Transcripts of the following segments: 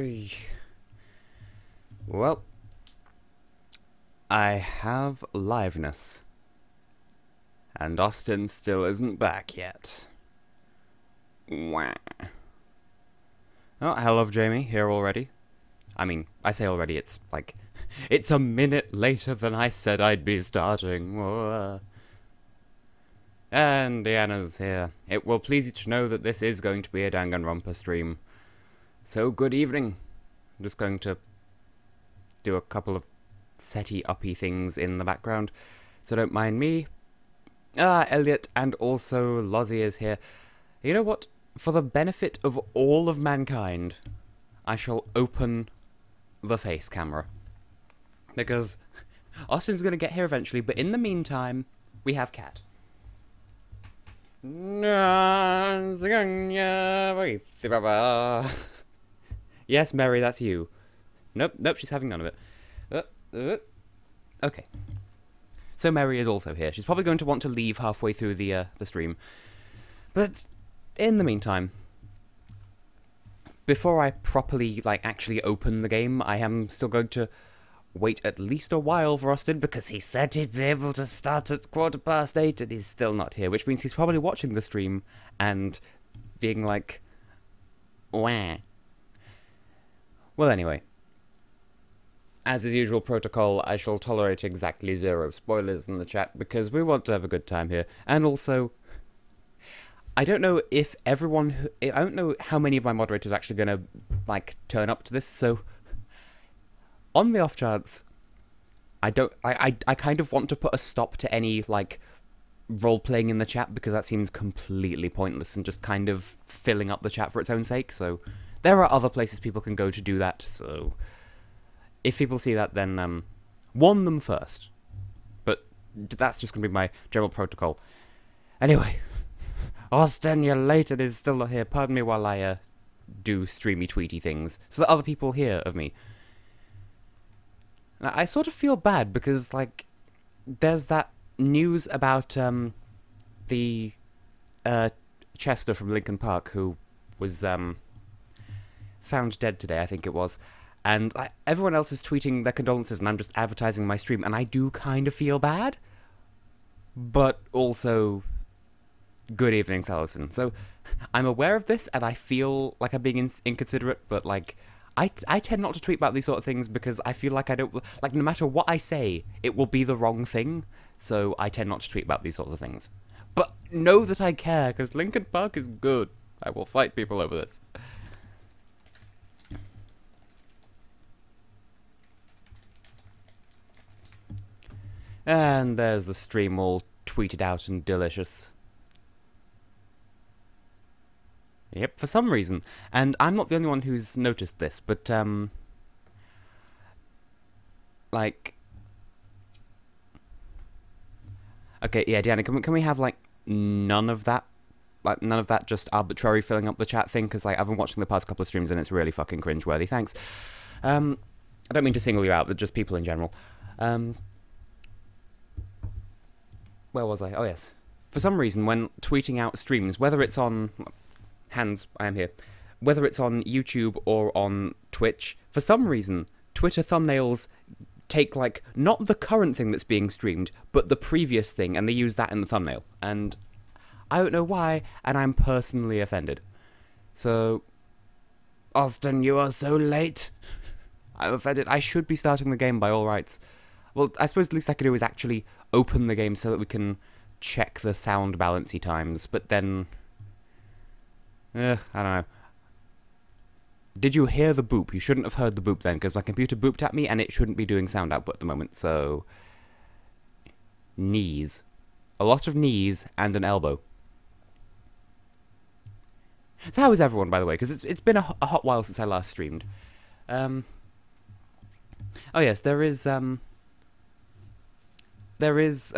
Oy. Well, I have liveness. And Austin still isn't back yet. Wah. Oh, hello, Jamie, here already. I mean, I say already, it's like... It's a minute later than I said I'd be starting. And Deanna's here. It will please you to know that this is going to be a Danganronpa stream. So, good evening. I'm just going to do a couple of setty-uppy things in the background, so don't mind me. Elliot and also Lozzie is here. You know what? For the benefit of all of mankind, I shall open the face camera. Because Austin's going to get here eventually, but in the meantime, we have Cat. Yes, Mary, that's you. Nope, she's having none of it. Okay. So Mary is also here. She's probably going to want to leave halfway through the stream. But in the meantime, before I properly, actually open the game, I am still going to wait at least a while for Austin, because he said he'd be able to start at 8:15, and he's still not here, which means he's probably watching the stream and being like, wah. Well, anyway. As is usual protocol, I shall tolerate exactly 0 spoilers in the chat, because we want to have a good time here. And also, I don't know if everyone... I don't know how many of my moderators are actually going to, turn up to this, so... On the off chance, I kind of want to put a stop to any, role-playing in the chat, because that seems completely pointless and just kind of filling up the chat for its own sake, so... There are other places people can go to do that, so... If people see that, then, warn them first. But that's just going to be my general protocol. Anyway, Austin, you're late and is still not here. Pardon me while I, do streamy tweety things, so that other people hear of me. Now, I sort of feel bad, because, there's that news about, the, Chester from Lincoln Park, who was, found dead today, I think it was. And everyone else is tweeting their condolences, and I'm just advertising my stream, and I do kind of feel bad. But also, good evening, Allison. So, I'm aware of this, and I feel like I'm being inconsiderate, but, I tend not to tweet about these sort of things, because I feel like I don't... no matter what I say, it will be the wrong thing, so I tend not to tweet about these sorts of things. But know that I care, because Lincoln Park is good. I will fight people over this. And there's the stream all tweeted out and delicious. Yep, for some reason. And I'm not the only one who's noticed this, but, okay, yeah, Deanna, can we have, none of that? None of that just arbitrary filling up the chat thing? Because, I've been watching the past couple of streams and it's really fucking cringeworthy. Thanks. I don't mean to single you out, but just people in general. Where was I? Oh, yes. For some reason, when tweeting out streams, whether it's on... Hands, I am here. Whether it's on YouTube or on Twitch, for some reason, Twitter thumbnails take, not the current thing that's being streamed, but the previous thing, and they use that in the thumbnail. And I don't know why, and I'm personally offended. So... Austin, you are so late. I'm offended. I should be starting the game by all rights. Well, I suppose the least I could do is actually open the game so that we can check the sound balancey times, but then... I don't know. Did you hear the boop? You shouldn't have heard the boop then, because my computer booped at me and it shouldn't be doing sound output at the moment, so... Knees. A lot of knees and an elbow. So how is everyone, by the way? Because it's been a hot while since I last streamed. Oh yes, there is a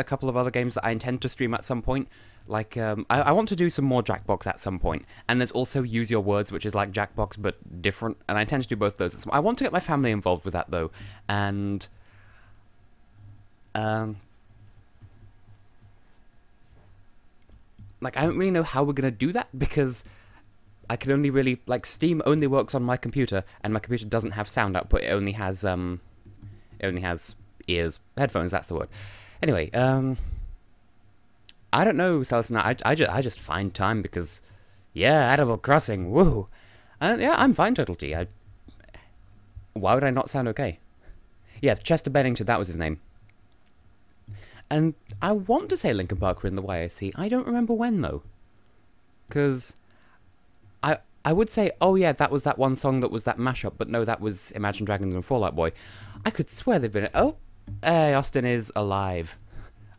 couple of other games that I intend to stream at some point. I want to do some more Jackbox at some point. And there's also Use Your Words, which is like Jackbox, but different. And I intend to do both those. I want to get my family involved with that, though. And... I don't really know how we're going to do that, because I can only really, like, Steam only works on my computer, and my computer doesn't have sound output. It only has ears, headphones. That's the word. Anyway, I don't know, Celestine. I just find time because, yeah, Animal Crossing, woo, and yeah, I'm fine, Turtle T. Why would I not sound okay? Yeah, Chester Bennington, that was his name. And I want to say Linkin Park were in the YSC. I don't remember when though, because I would say, oh yeah, that was that one song that was that mashup, but no, that was Imagine Dragons and Fall Out Boy. I could swear they've been... Oh, hey, Austin is alive.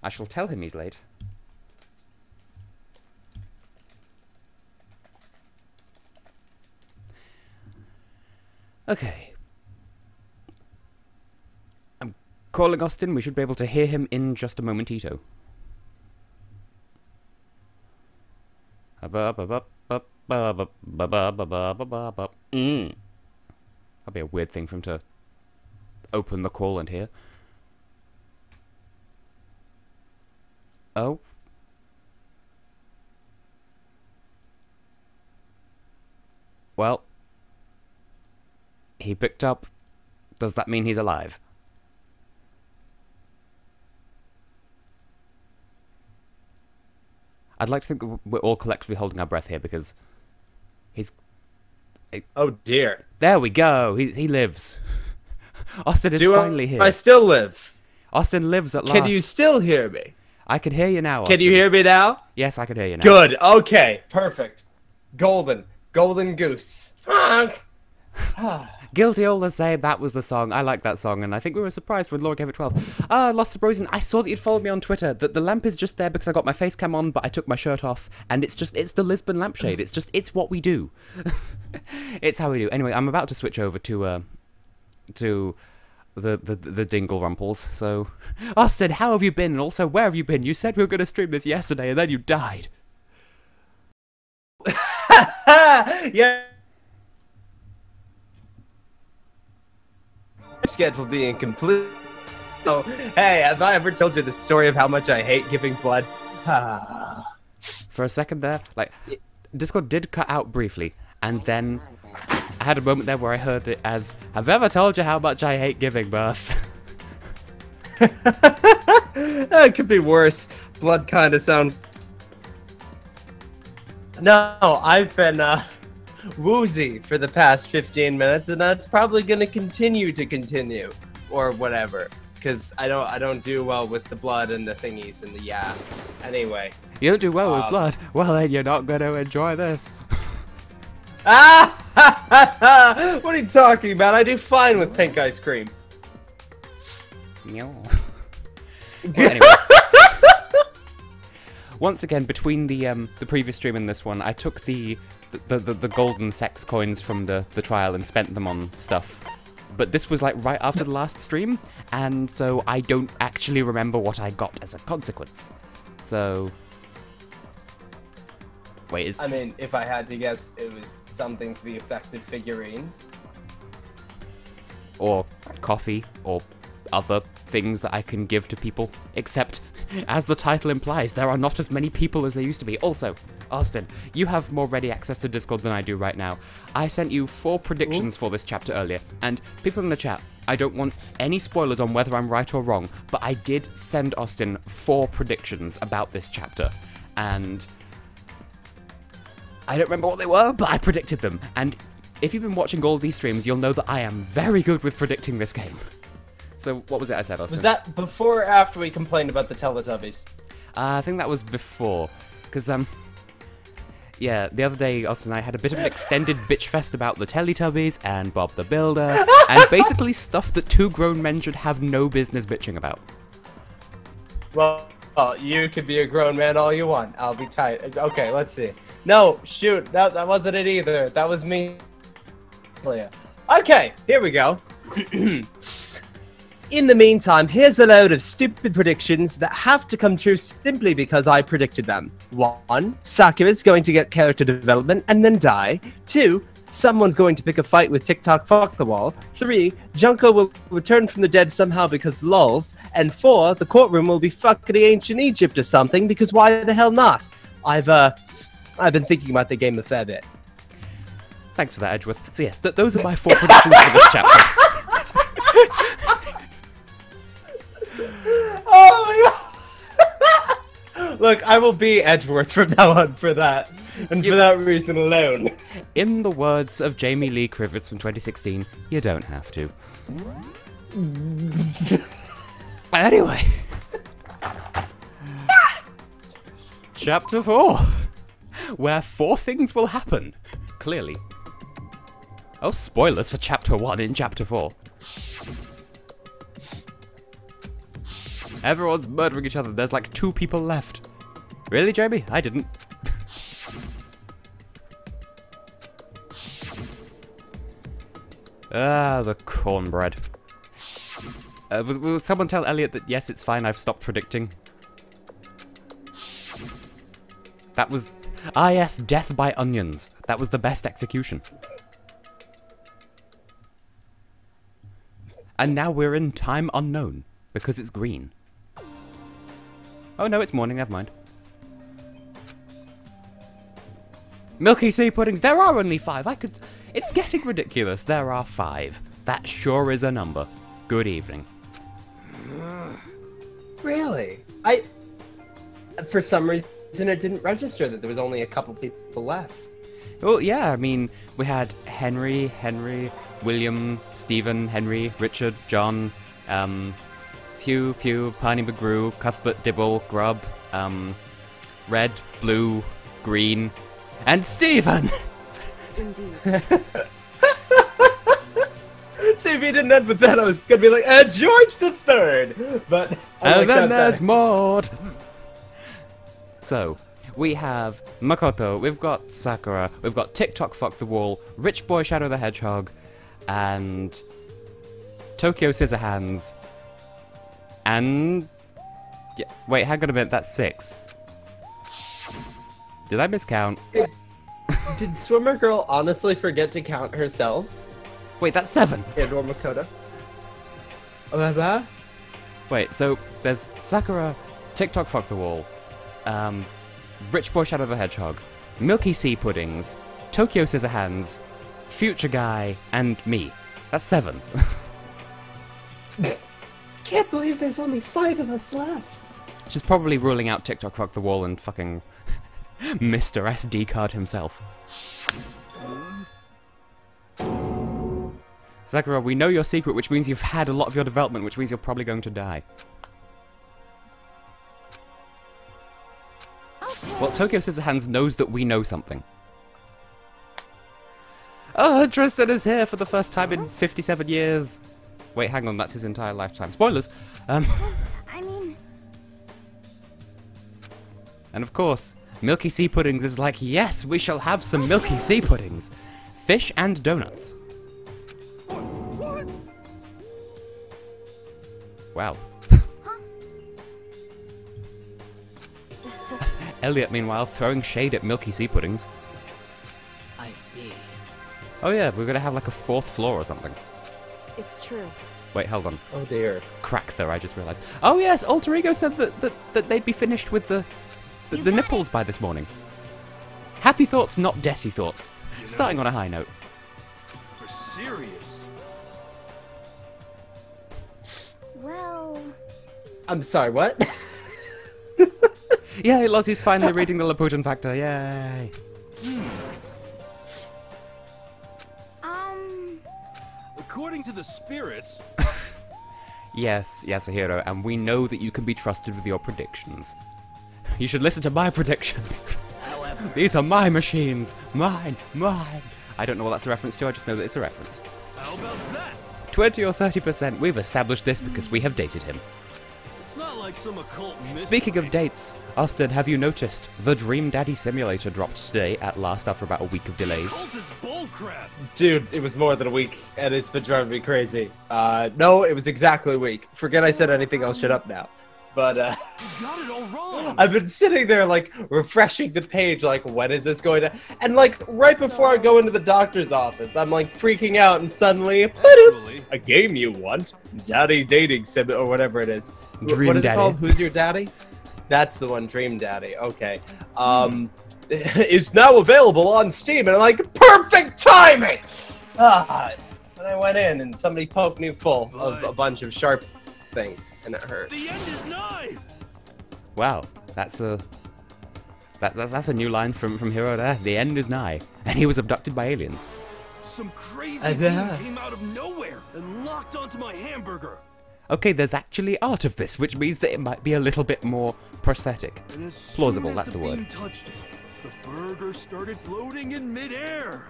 I shall tell him he's late. Okay. I'm calling Austin. We should be able to hear him in just a momentito. That'll be a weird thing for him to open the call and hear. Oh. Well. He picked up. Does that mean he's alive? I'd like to think we're all collectively holding our breath here because he's... Oh dear. There we go. He lives. Austin is finally here. I still live. Austin lives at last. Can you still hear me? I can hear you now, Austin. Can you hear me now? Yes, I can hear you now. Good. Okay. Perfect. Golden. Golden goose. Fuck. Guilty all the same. That was the song. I like that song, and I think we were surprised when Laura gave it 12. Lost the Brosen. I saw that you'd followed me on Twitter. That the lamp is just there because I got my face cam on, but I took my shirt off, and it's the Lisbon lampshade. It's what we do. It's how we do. Anyway, I'm about to switch over to the Dingle Rumples. So, Austin, how have you been? And also, where have you been? You said we were going to stream this yesterday, and then you died. Yeah. Schedule being complete. Oh, hey, have I ever told you the story of how much I hate giving blood? For a second there, like, Discord did cut out briefly, and then I had a moment there where I heard it as, have I ever told you how much I hate giving birth? It could be worse. Blood kind of sounds... No, I've been, woozy for the past 15 minutes, and that's probably going to continue, or whatever, because I don't do well with the blood and the thingies and the yeah. Anyway. You don't do well with blood? Well, then you're not going to enjoy this. Ah! What are you talking about? I do fine with pink ice cream. Well, anyway. Once again, between the previous stream and this one, I took the golden sex coins from the trial and spent them on stuff. But this was like right after the last stream, and so I don't actually remember what I got as a consequence. So... Wait, I mean, if I had to guess, it was something to the effect of figurines. Or coffee, or other things that I can give to people. Except, as the title implies, there are not as many people as there used to be. Also, Austin, you have more ready access to Discord than I do right now. I sent you 4 predictions for this chapter earlier, and people in the chat, I don't want any spoilers on whether I'm right or wrong, but I did send Austin 4 predictions about this chapter, and I don't remember what they were, but I predicted them, and if you've been watching all of these streams, you'll know that I am very good with predicting this game. So, what was it I said, Austin? Was that before or after we complained about the Teletubbies? I think that was before, because, yeah, the other day, Austin and I had a bit of an extended bitch fest about the Teletubbies and Bob the Builder, and basically stuff that 2 grown men should have no business bitching about. Well, you could be a grown man all you want. I'll be tight. Okay, let's see. No, shoot, that wasn't it either. That was me. Okay, here we go. In the meantime, here's a load of stupid predictions that have to come true simply because I predicted them. 1. Sakura's going to get character development and then die. 2. Someone's going to pick a fight with TickTock ffTheWall. 3. Junko will return from the dead somehow because lulz. And 4. The courtroom will be fucking ancient Egypt or something because why the hell not? I've been thinking about the game a fair bit. Thanks for that, Edgeworth. So yes, those are my 4 predictions for this chapter. Oh my god! Look, I will be Edgeworth from now on for that. And for that reason alone. In the words of Jamie Lee Crivets from 2016, you don't have to. Anyway. Chapter 4. Where 4 things will happen. Clearly. Oh, spoilers for Chapter 1 in Chapter 4. Everyone's murdering each other. There's like 2 people left. Really, Jamie? I didn't. Ah, the cornbread. Will someone tell Elliot that yes, it's fine, I've stopped predicting? That was... Ah yes, death by onions. That was the best execution. And now we're in time unknown, because it's green. Oh no, it's morning, never mind. Milky sea puddings, there are only 5, It's getting ridiculous, there are 5. That sure is a number. Good evening. Really? For some reason it didn't register that there was only a couple people left. Well, yeah, I mean, we had Henry, William, Stephen, Henry, Richard, John, Hugh, Piney McGrew, Cuthbert, Dibble, Grub, Red, Blue, Green, and Stephen! Indeed. See, if you didn't end with that, I was gonna be like, George the Third! But and then there's Maud! So, we have Makoto, we've got Sakura, we've got TickTock _TheWall, Rich Boy Shadow the Hedgehog, and Tokyo Scissorhands, and... Yeah, wait, hang on a minute, that's 6. Did I miscount? Did Swimmer Girl honestly forget to count herself? Wait, that's 7! And/or Makoto? Wait, so there's Sakura, TickTock _TheWall, Rich Boy Shadow the Hedgehog, Milky Sea Puddings, Tokyo Scissorhands, Future Guy, and me. That's 7. Can't believe there's only 5 of us left. She's probably ruling out TickTock _TheWall and fucking Mr. SD card himself. Sakura, we know your secret, which means you've had a lot of your development, which means you're probably going to die. Well, Tokyo Scissorhands knows that we know something. Oh, Tristan is here for the first time in 57 years. Wait, hang on, that's his entire lifetime. Spoilers! I mean... And of course, Milky Sea Puddings is like, yes, we shall have some Milky Sea Puddings. Fish and donuts. What? Wow. Elliot, meanwhile, throwing shade at Milky Sea Puddings. I see. Oh yeah, we're gonna have like a 4th floor or something. It's true. Wait, hold on. Oh dear. Crack-ther, I just realised. Oh yes, Alter Ego said that they'd be finished with the nipples by this morning. Happy thoughts, not deathy thoughts. Starting on a high note. You're serious? Well... I'm sorry, what? Yay, Lozzie's finally reading the Laputan Factor, yay! According to the spirits... Yes, Yasuhiro, and we know that you can be trusted with your predictions. You should listen to my predictions. However... These are my machines! Mine! I don't know what that's a reference to, I just know that it's a reference. How about that? 20 or 30%, we've established this because we have dated him. It's not like some occult mystery. Speaking of dates, Austin, have you noticed the Dream Daddy Simulator dropped today at last after about a week of delays? Cult is bullcrap. Dude, it was more than a week, and it's been driving me crazy. No, it was exactly a week. Forget I said anything, I'll shut up now. But, You got it all wrong. I've been sitting there, like, refreshing the page, like, when is this going to... And, like, right before I go into the doctor's office, I'm, like, freaking out, and suddenly... Actually... A game you want? Daddy Dating Sim, or whatever it is. Dream what is Daddy. it called? Who's Your Daddy? That's the one, Dream Daddy. Okay. is now available on Steam, and I'm like, perfect timing! And I went in, and somebody poked me full of a bunch of sharp things, and it hurt. The end is nigh! Wow, that's a new line from Hero there. The end is nigh, and he was abducted by aliens. Some crazy being came out of nowhere and locked onto my hamburger. Okay, there's actually art of this, which means that it might be a little bit more prosthetic. And as Plausible, soon as that's the word. beam touched it, the burger started floating in midair.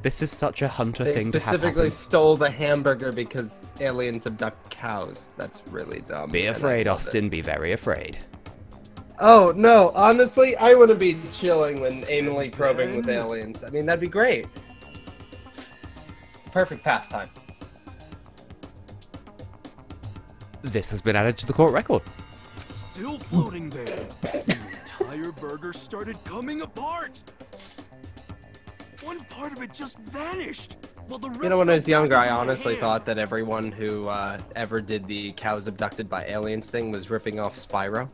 This is such a Hunter They thing to have specifically happen. stole the hamburger because aliens abduct cows. That's really dumb. Be and I afraid, love Austin, it. be very afraid. Oh, no, honestly, I wouldn't be chilling when anally probing with aliens. I mean, that'd be great. Perfect pastime. This has been added to the court record. Still floating there. The entire burger started coming apart. One part of it just vanished. While the rest You know, when I was fell younger, back I into my honestly hand. thought that everyone who ever did the cows abducted by aliens thing was ripping off Spyro.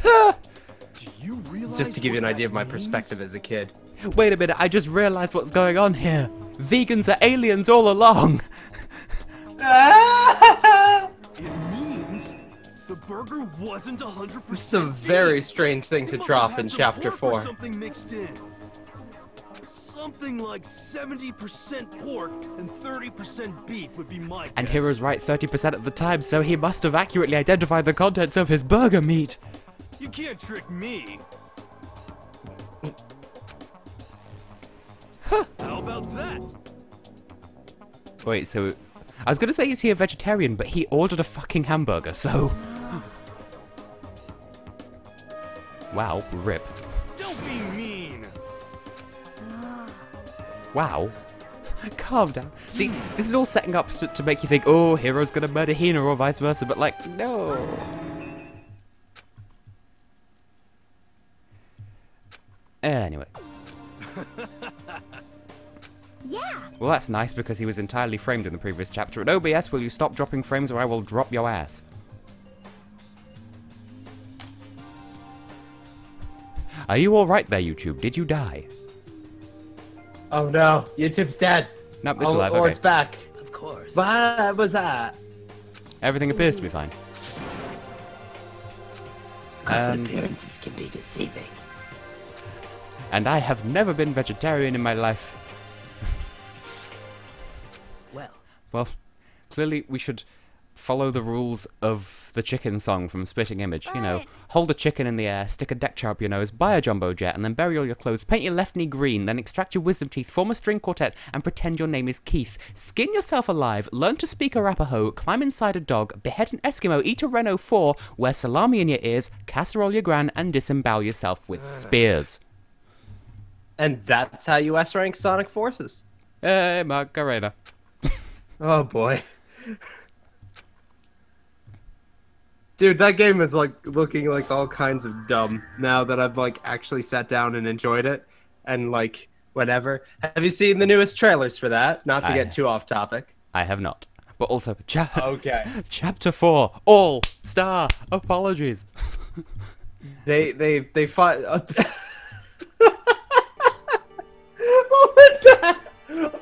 Do you realize Just to give you an what idea of my that means? perspective as a kid. Wait a minute, I just realized what's going on here. Vegans are aliens all along. It means the burger wasn't 100%. It's a very strange thing They to must drop have had in some chapter pork or 4. Something mixed in. Something like 70% pork and 30% beef would be my And guess. Hero's right 30% of the time, so he must have accurately identified the contents of his burger meat. You can't trick me. How about that? Wait, so... I was gonna say, is he a vegetarian, but he ordered a fucking hamburger, so... Wow, rip. Don't be mean. Wow. Calm down. See, this is all setting up to make you think, oh, Hero's gonna murder Hina or vice versa, but like, no. Anyway. Yeah. Well, that's nice because he was entirely framed in the previous chapter. And OBS, will you stop dropping frames or I will drop your ass? Are you alright there, YouTube? Did you die? Oh no, YouTube's dead. Nope, it's Oh, alive, or okay. it's back. Of course. What was that? Everything appears to be fine. Appearances can be deceiving. And I have never been vegetarian in my life. Well, Well, clearly we should follow the rules of the chicken song from Splitting Image. You know, Right. hold a chicken in the air, stick a deck chair up your nose, buy a jumbo jet, and then bury all your clothes, paint your left knee green, then extract your wisdom teeth, form a string quartet, and pretend your name is Keith. Skin yourself alive, learn to speak Arapaho, climb inside a dog, behead an Eskimo, eat a Renault 4, wear salami in your ears, casserole your gran, and disembowel yourself with spears. And that's how you S-rank Sonic Forces. Hey, Macarena. Oh boy. Dude, that game is like looking like all kinds of dumb now that I've like actually sat down and enjoyed it and like whatever. Have you seen the newest trailers for that? Not to I- get too off topic. I have not. But also, Okay. Chapter 4, All Star Apologies. They fought. What was that?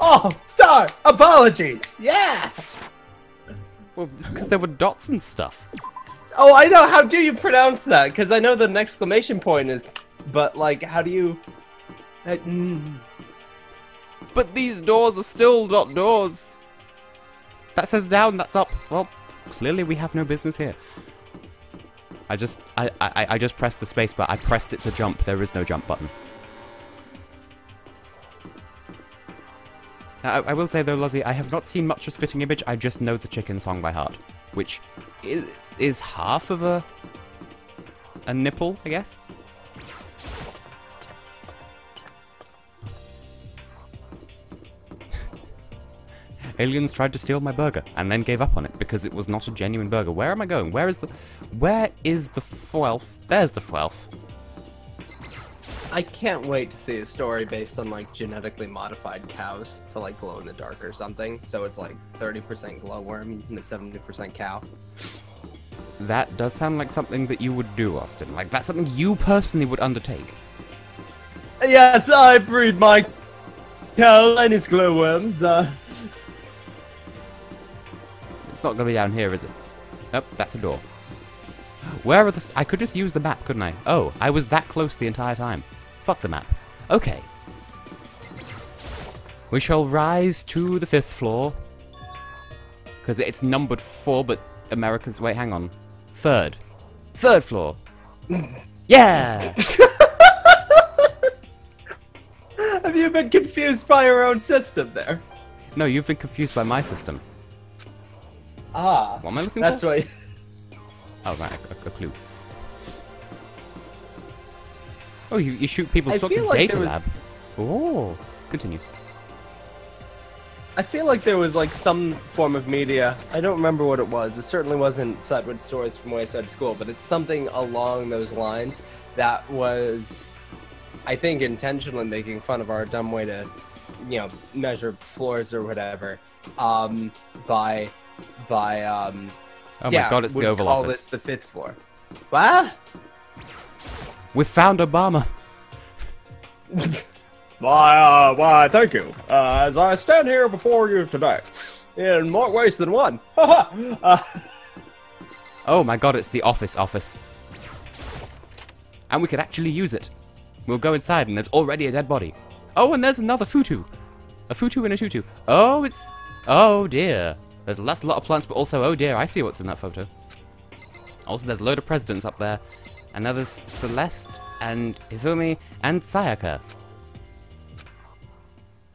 Oh, star apologies. Yeah. Well, it's because there were dots and stuff. Oh, I know. How do you pronounce that? Because I know the exclamation point is, but like, how do you? But these doors are still not doors. That says down, that's up. Well, clearly we have no business here. I just pressed the space bar. I pressed it to jump. There is no jump button. Now, I will say though, Lozzie, I have not seen much of Spitting Image. I just know the chicken song by heart, which is half of a nipple, I guess. Aliens tried to steal my burger and then gave up on it because it was not a genuine burger. Where am I going? Where is the 12th? There's the 12th. I can't wait to see a story based on like genetically modified cows to like glow in the dark or something. So it's like 30% glowworm and a 70% cow. That does sound like something that you would do, Austin. Like, that's something you personally would undertake. Yes, I breed my cow and his glowworms. It's not gonna be down here, is it? Nope, that's a door. Where are the... I could just use the map, couldn't I? Oh, I was that close the entire time. Fuck the map. Okay. We shall rise to the 5th floor. Because it's numbered 4, but Americans... Wait, hang on. 3rd. 3rd floor. Yeah! Have you been confused by your own system there? No, you've been confused by my system. Ah. What am I looking that's for? Why. Oh, right, a clue. Oh, you shoot people's fucking like data there lab. Oh, continue. I feel like there was like some form of media. I don't remember what it was. It certainly wasn't Sidewood Stories from Wayside School, but it's something along those lines that was, I think, intentionally making fun of our dumb way to, you know, measure floors or whatever. By Oh my god, it's the Oval call Office. this the 5th floor. What? We found Obama. Why, thank you. As I stand here before you today, in more ways than one. Oh my god, it's the office. And we could actually use it. We'll go inside and there's already a dead body. Oh, and there's another futu. A futu and a tutu. Oh, it's... Oh dear. There's a lot of plants, but also, oh dear, I see what's in that photo. Also, there's a load of presidents up there. And now there's Celeste and Hifumi and Sayaka.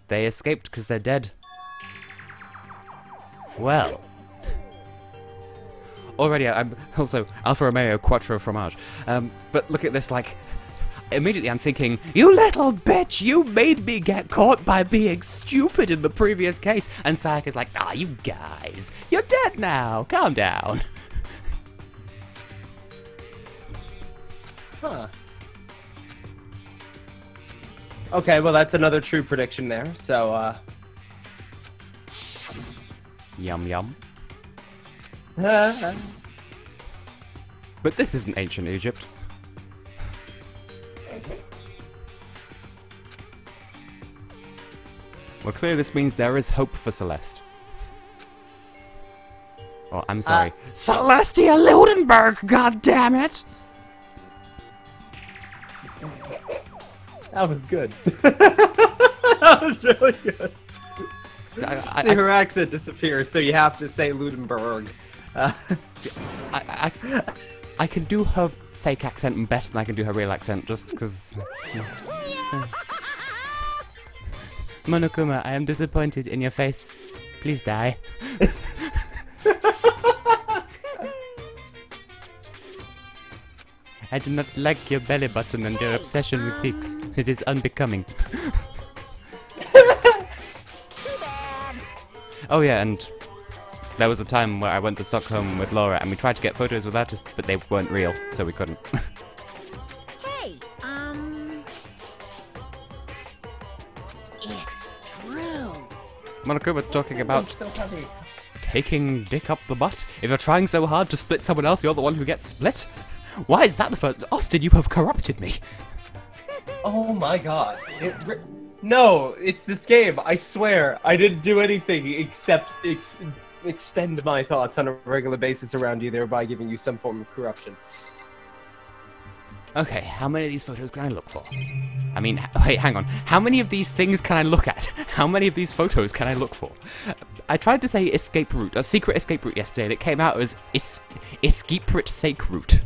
They escaped because they're dead. Well. Already, I'm also Alfa Romeo Quattro Fromage. But look at this, like... Immediately I'm thinking, you little bitch, you made me get caught by being stupid in the previous case. And Sayaka's like, ah, you guys, you're dead now, calm down. Huh. Okay, well that's another true prediction there, so, Yum yum. But this isn't ancient Egypt. Well, clearly this means there is hope for Celeste. Oh, I'm sorry. Celestia Ludenberg, goddammit! that was good. That was really good. See, her accent disappears, so you have to say Ludenberg. I can do her fake accent better than I can do her real accent, just because... Monokuma, I am disappointed in your face. Please die. I do not like your belly button and your obsession with pigs. It is unbecoming. Oh yeah, and there was a time where I went to Stockholm with Laura and we tried to get photos with artists, but they weren't real, so we couldn't. Hey, it's true. Monokuma talking about taking dick up the butt. If you're trying so hard to split someone else, you're the one who gets split? Why is that the first? Austin, you have corrupted me. Oh my god. No, it's this game. I swear. I didn't do anything except expend my thoughts on a regular basis around you, thereby giving you some form of corruption. Okay, how many of these photos can I look for? I mean, wait, hang on. How many of these things can I look at? How many of these photos can I look for? I tried to say escape route, a secret escape route yesterday, and it came out as escape sake route.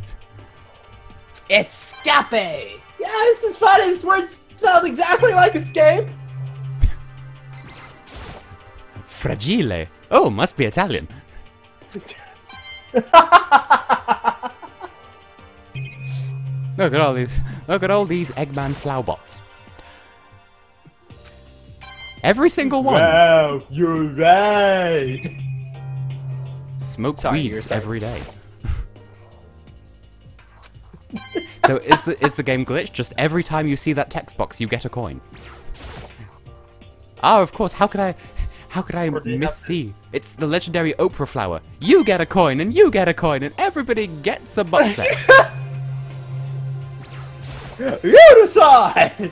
Escape! Yeah, this is funny. This word sounds exactly like escape. Fragile. Oh, must be Italian. Look at all these. Look at all these Eggman Flowbots. Every single one. Wow, you're right. Smoke Sorry, weeds every day. So is the game glitched? Just every time you see that text box, you get a coin. Oh, of course. How could I miss-see? It's the legendary Oprah flower. You get a coin, and you get a coin, and everybody gets a butt sex. You decide.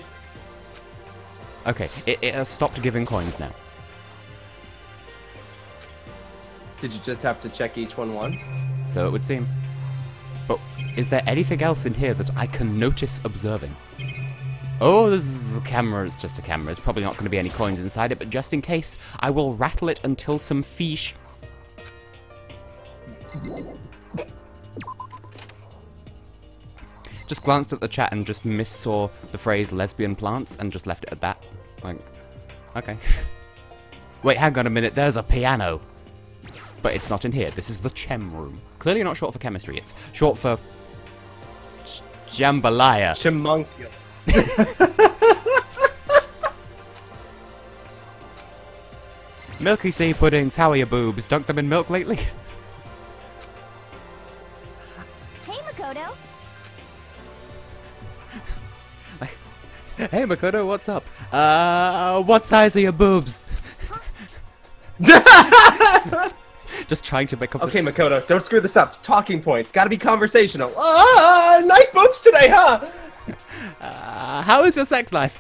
Okay, it has stopped giving coins now. Did you just have to check each one once? So it would seem. But is there anything else in here that I can notice observing? Oh, this is a camera. It's just a camera. There's probably not going to be any coins inside it, but just in case, I will rattle it until some fish. Just glanced at the chat and just missaw the phrase lesbian plants and just left it at that. Like, okay. Wait, hang on a minute. There's a piano. But it's not in here. This is the chem room. Clearly not short for chemistry. It's short for jambalaya. Chimunculus. Milky sea puddings. How are your boobs? Dunked them in milk lately? Hey, Makoto. Hey Makoto, what's up? What size are your boobs? Just trying to make up. Okay, Makoto, don't screw this up. Talking points. Gotta be conversational. Nice boobs today, huh? How is your sex life?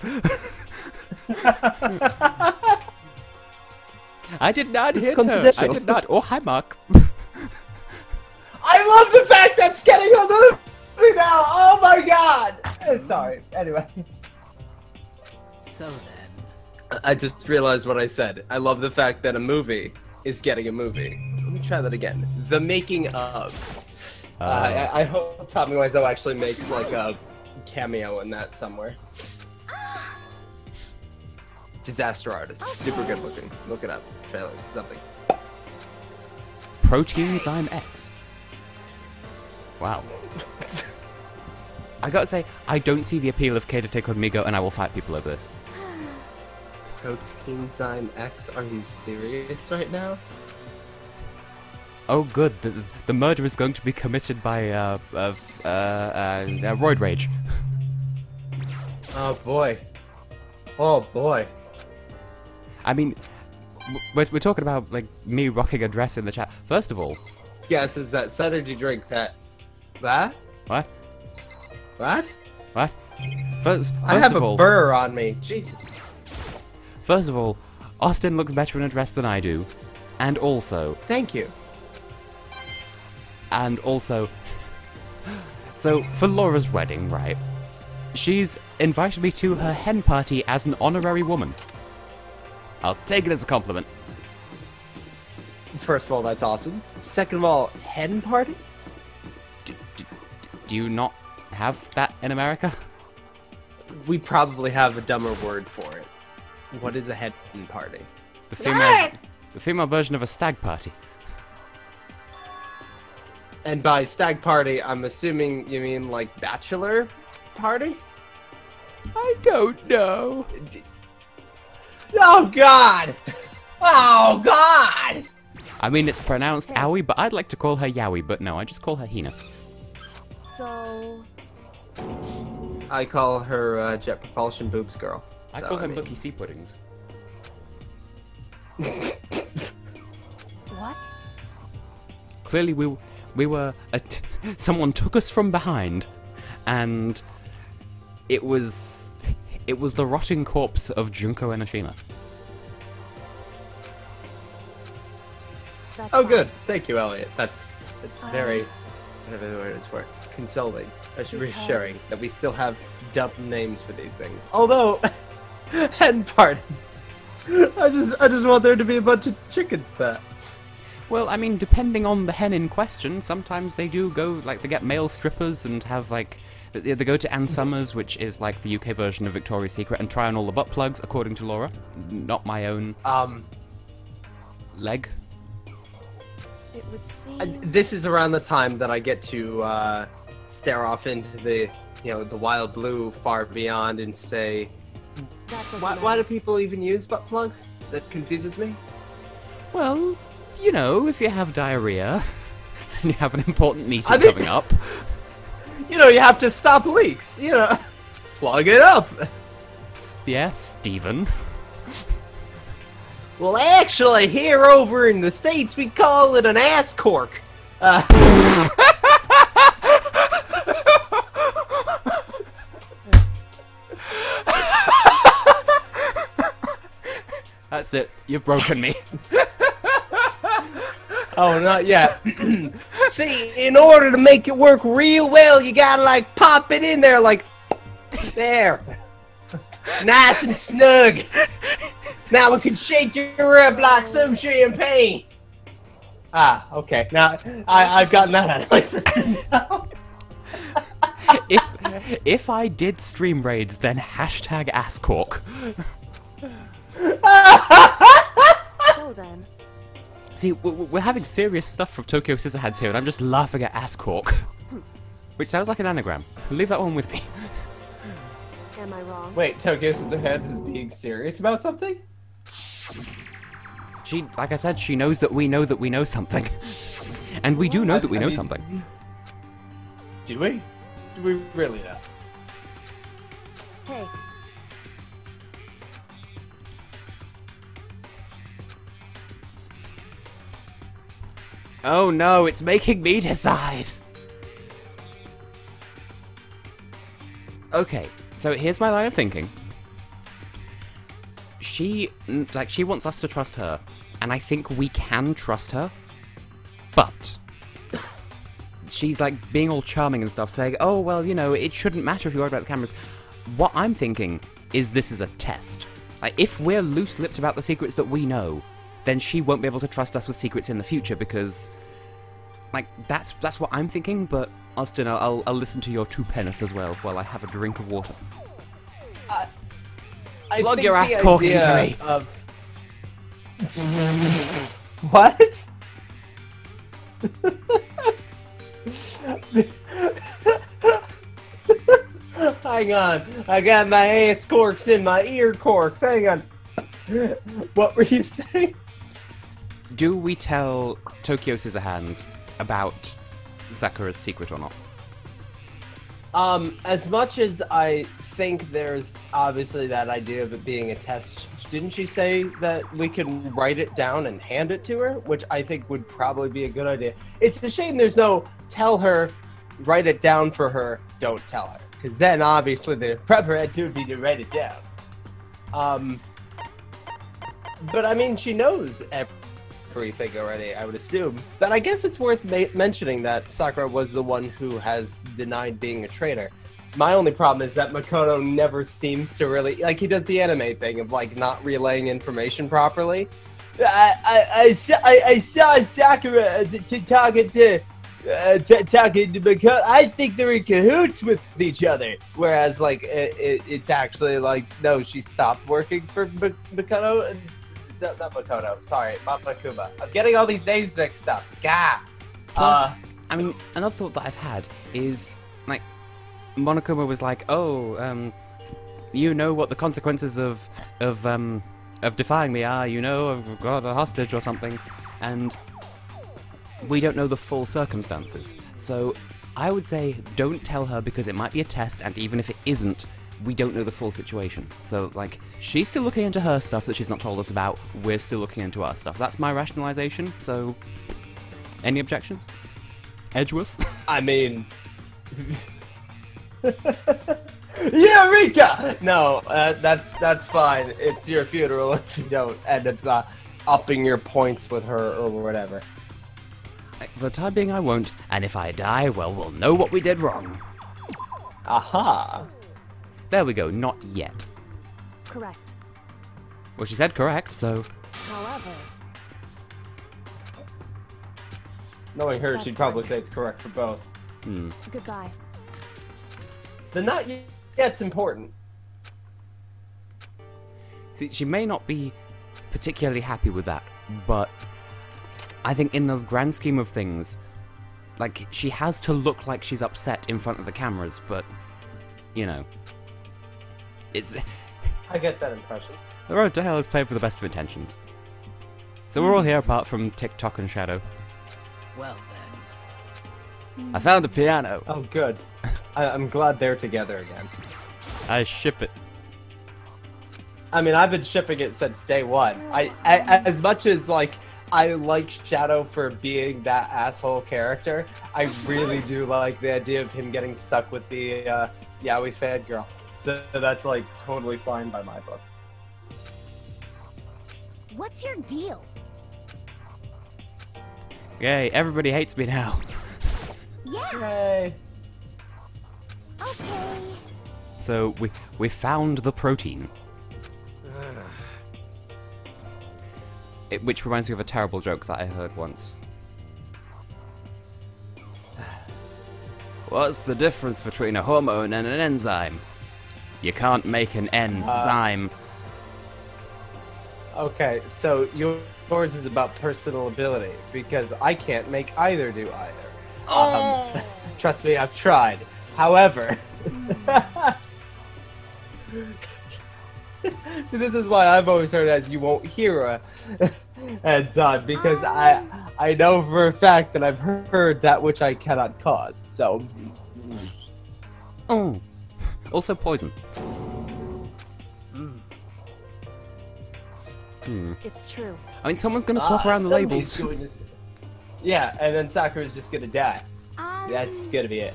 I did not hit her. I did not. Oh, hi, Mark. I love the fact that's getting a movie now. Oh my god. Sorry. Anyway. So then. I just realized what I said. I love the fact that a movie is getting a movie. Let me try that again. The making of. I hope Tommy Wiseau actually makes like a cameo in that somewhere. Disaster artist. Super good looking. Look it up. Trailers. Something. Proteinzyme X. Wow. I gotta say, I don't see the appeal of Kate conmigo, and I will fight people over this. Proteinzyme X? Are you serious right now? Oh, good. The murder is going to be committed by roid rage. Oh boy. Oh boy. I mean, we're talking about like me rocking a dress in the chat. First of all, Yes, is that energy drink that? What? what? What? What? First I have of a all, burr on me. Jesus. First of all, Austin looks better in a dress than I do, and also, Thank you. so for Laura's wedding, right? She's invited me to her hen party as an honorary woman. I'll take it as a compliment. First of all, that's awesome. Second of all, hen party? Do you not have that in America? We probably have a dumber word for it. What is a hen party? The female version of a stag party. And by stag party, I'm assuming you mean like bachelor party? I don't know. Oh god! Oh god! I mean, it's pronounced owie, but I'd like to call her Yowie, but no, I just call her Hina. So, I call her jet propulsion boobs girl. I So, call her mean- Milky Sea Puddings. what? Clearly, we were... someone took us from behind, and it was the rotting corpse of Junko Enoshima. That's Oh fine. good. Thank you, Elliot. That's very whatever the word is for it. Consoling. Reassuring that we still have dumb names for these things. Although hen party. I just want there to be a bunch of chickens there. Well, I mean, depending on the hen in question, sometimes they do go, like, they get male strippers and have, like, they go to Ann Summers, which is, like, the UK version of Victoria's Secret, and try on all the butt plugs, according to Laura. Not my own leg. It would seem. This is around the time that I get to stare off into the, the wild blue far beyond and say, That doesn't why do matter. people even use butt plugs? That confuses me. Well, if you have diarrhea, and you have an important meeting I mean- coming up... You have to stop leaks. Plug it up. Yes, Stephen. Well, actually, here over in the States, we call it an ass cork. That's it. You've broken me. Oh, not yet. See, in order to make it work real well, you gotta like pop it in there, like there, nice and snug. Now we can shake her up like some champagne. Ah, okay. Now I've gotten that out of my system now. If I did stream raids, then hashtag asscork. So then, See, we're having serious stuff from Tokyo Scissorhands here, and I'm just laughing at asscork. Which sounds like an anagram. Leave that one with me. am I wrong? Wait, Tokyo Scissorhands is being serious about something? She, like I said, she knows that we know something. And we do know that we know something. Do we? Do we really know? Hey, Oh no, it's making me decide! Okay, so here's my line of thinking. She wants us to trust her, and I think we can trust her, but she's like being all charming and stuff, saying, oh, well, you know, it shouldn't matter if you worry about the cameras. What I'm thinking is this is a test. Like, if we're loose-lipped about the secrets that we know, then she won't be able to trust us with secrets in the future, because, like, that's what I'm thinking, but, Austin, I'll listen to your two penneth as well, while I have a drink of water. I Plug think your the ass cork into idea me. of- What? Hang on, I got my ass corks in my ear corks. Hang on. What were you saying? Do we tell Tokyo Scissorhands about Sakura's secret or not? As much as I think there's obviously that idea of it being a test, didn't she say that we can write it down and hand it to her? Which I think would probably be a good idea. It's a shame there's no tell her, write it down for her, don't tell her. Because then obviously the proper answer would be to write it down. But I mean, she knows everything already, I would assume. But I guess it's worth mentioning that Sakura was the one who has denied being a traitor. My only problem is that Makoto never seems to really, like, he does the anime thing of like not relaying information properly. I saw Sakura talking to Makoto. I think they're in cahoots with each other. Whereas like it's actually like, no, she stopped working for Makoto and not Makoto. Sorry, Makuma. I'm getting all these names mixed up. Gah. Plus, I mean, another thought that I've had is, like, Monokuma was like, oh, you know what the consequences of defying me are, you know, I've got a hostage or something, and we don't know the full circumstances. So I would say don't tell her because it might be a test, and even if it isn't, we don't know the full situation. So, like, she's still looking into her stuff that she's not told us about, we're still looking into our stuff. That's my rationalization, so any objections? Edgeworth? I mean... Eureka! No, that's fine. It's your funeral if you don't end up upping your points with her or whatever. For the time being, I won't, and if I die, well, we'll know what we did wrong. Aha! There we go, not yet. correct. Well, she said correct, so... However, Knowing her, That's she'd probably fine. say it's correct for both. goodbye. The not yet's important. See, she may not be particularly happy with that, but I think in the grand scheme of things, like, she has to look like she's upset in front of the cameras, but, you know, it's... I get that impression. The road to hell is paved with the best of intentions. So we're all here apart from TickTock and Shadow. Well then. I found a piano. Oh, good. I'm glad they're together again. I ship it. I mean, I've been shipping it since day one. I as much as, like, I like Shadow for being that asshole character, I really do like the idea of him getting stuck with the yaoi fangirl. So that's, like, totally fine by my book. What's your deal? Yay, everybody hates me now. Yeah. Yay. Okay. So we found the protein. Which reminds me of a terrible joke that I heard once. What's the difference between a hormone and an enzyme? You can't make an enzyme. Okay, so yours is about personal ability, because I can't make either do either. Trust me, I've tried. However... See, this is why I've always heard as you won't hear a enzyme, because I know for a fact that I've heard that which I cannot cause, so... Oh. Also poison. It's true. I mean, someone's gonna swap around the labels. Yeah, and then Sakura's just gonna die. That's gonna be it.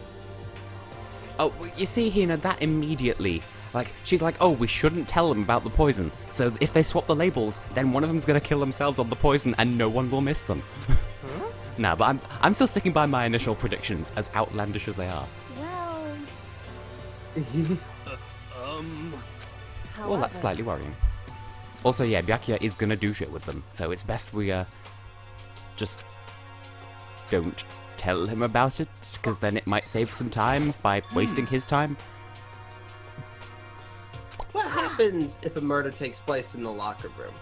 Oh, you see, Hina, that immediately. Like, she's like, oh, we shouldn't tell them about the poison. So if they swap the labels, then one of them's gonna kill themselves on the poison and no one will miss them. Nah, but I'm still sticking by my initial predictions, as outlandish as they are. Well, Well, that's slightly worrying. Also, yeah, Byakuya is gonna do shit with them, so it's best we, just don't tell him about it, because then it might save some time by wasting his time. What happens if a murder takes place in the locker room?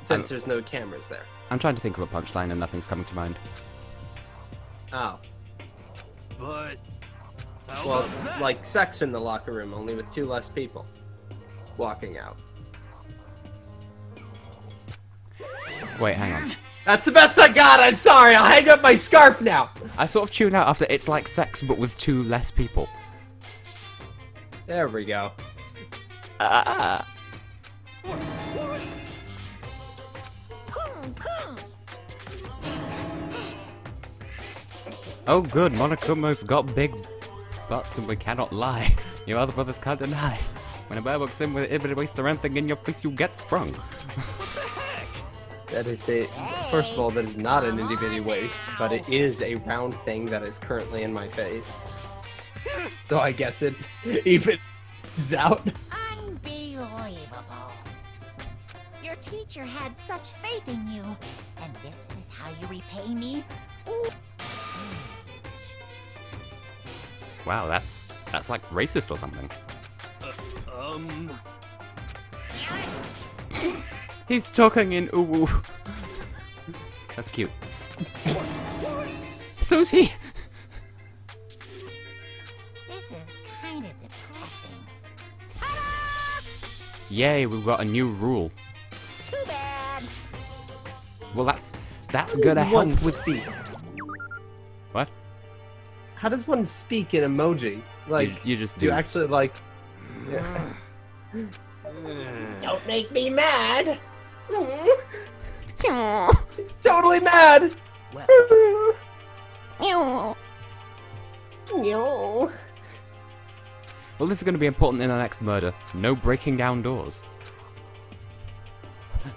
Since there's no cameras there. I'm trying to think of a punchline and nothing's coming to mind. Oh. But how Well, about it's that? like sex in the locker room, only with 2 less people walking out. Wait, hang on. That's the best I got! I'm sorry! I'll hang up my scarf now! I sort of tune out after it's like sex, but with 2 less people. There we go. Ah. Oh good, Monokuma's got big butts and we cannot lie. Your other brothers can't deny. When a bear walks in with it wastes the round thing in your face, you get sprung. That is a... First of all, that is not an itty-bitty waist, but it is a round thing that is currently in my face. So I guess it evens out. Unbelievable. Your teacher had such faith in you, and this is how you repay me? Ooh. Wow, that's like racist or something. He's talking in ooh. That's cute. So's he. This is kind of depressing. Ta-da! Yay, we've got a new rule. Too bad. Well, that's gonna help with speak. what? How does one speak in emoji? Like, You just do do. you actually, like... Don't make me mad! He's totally mad! Well, No. Well, this is going to be important in our next murder. No breaking down doors.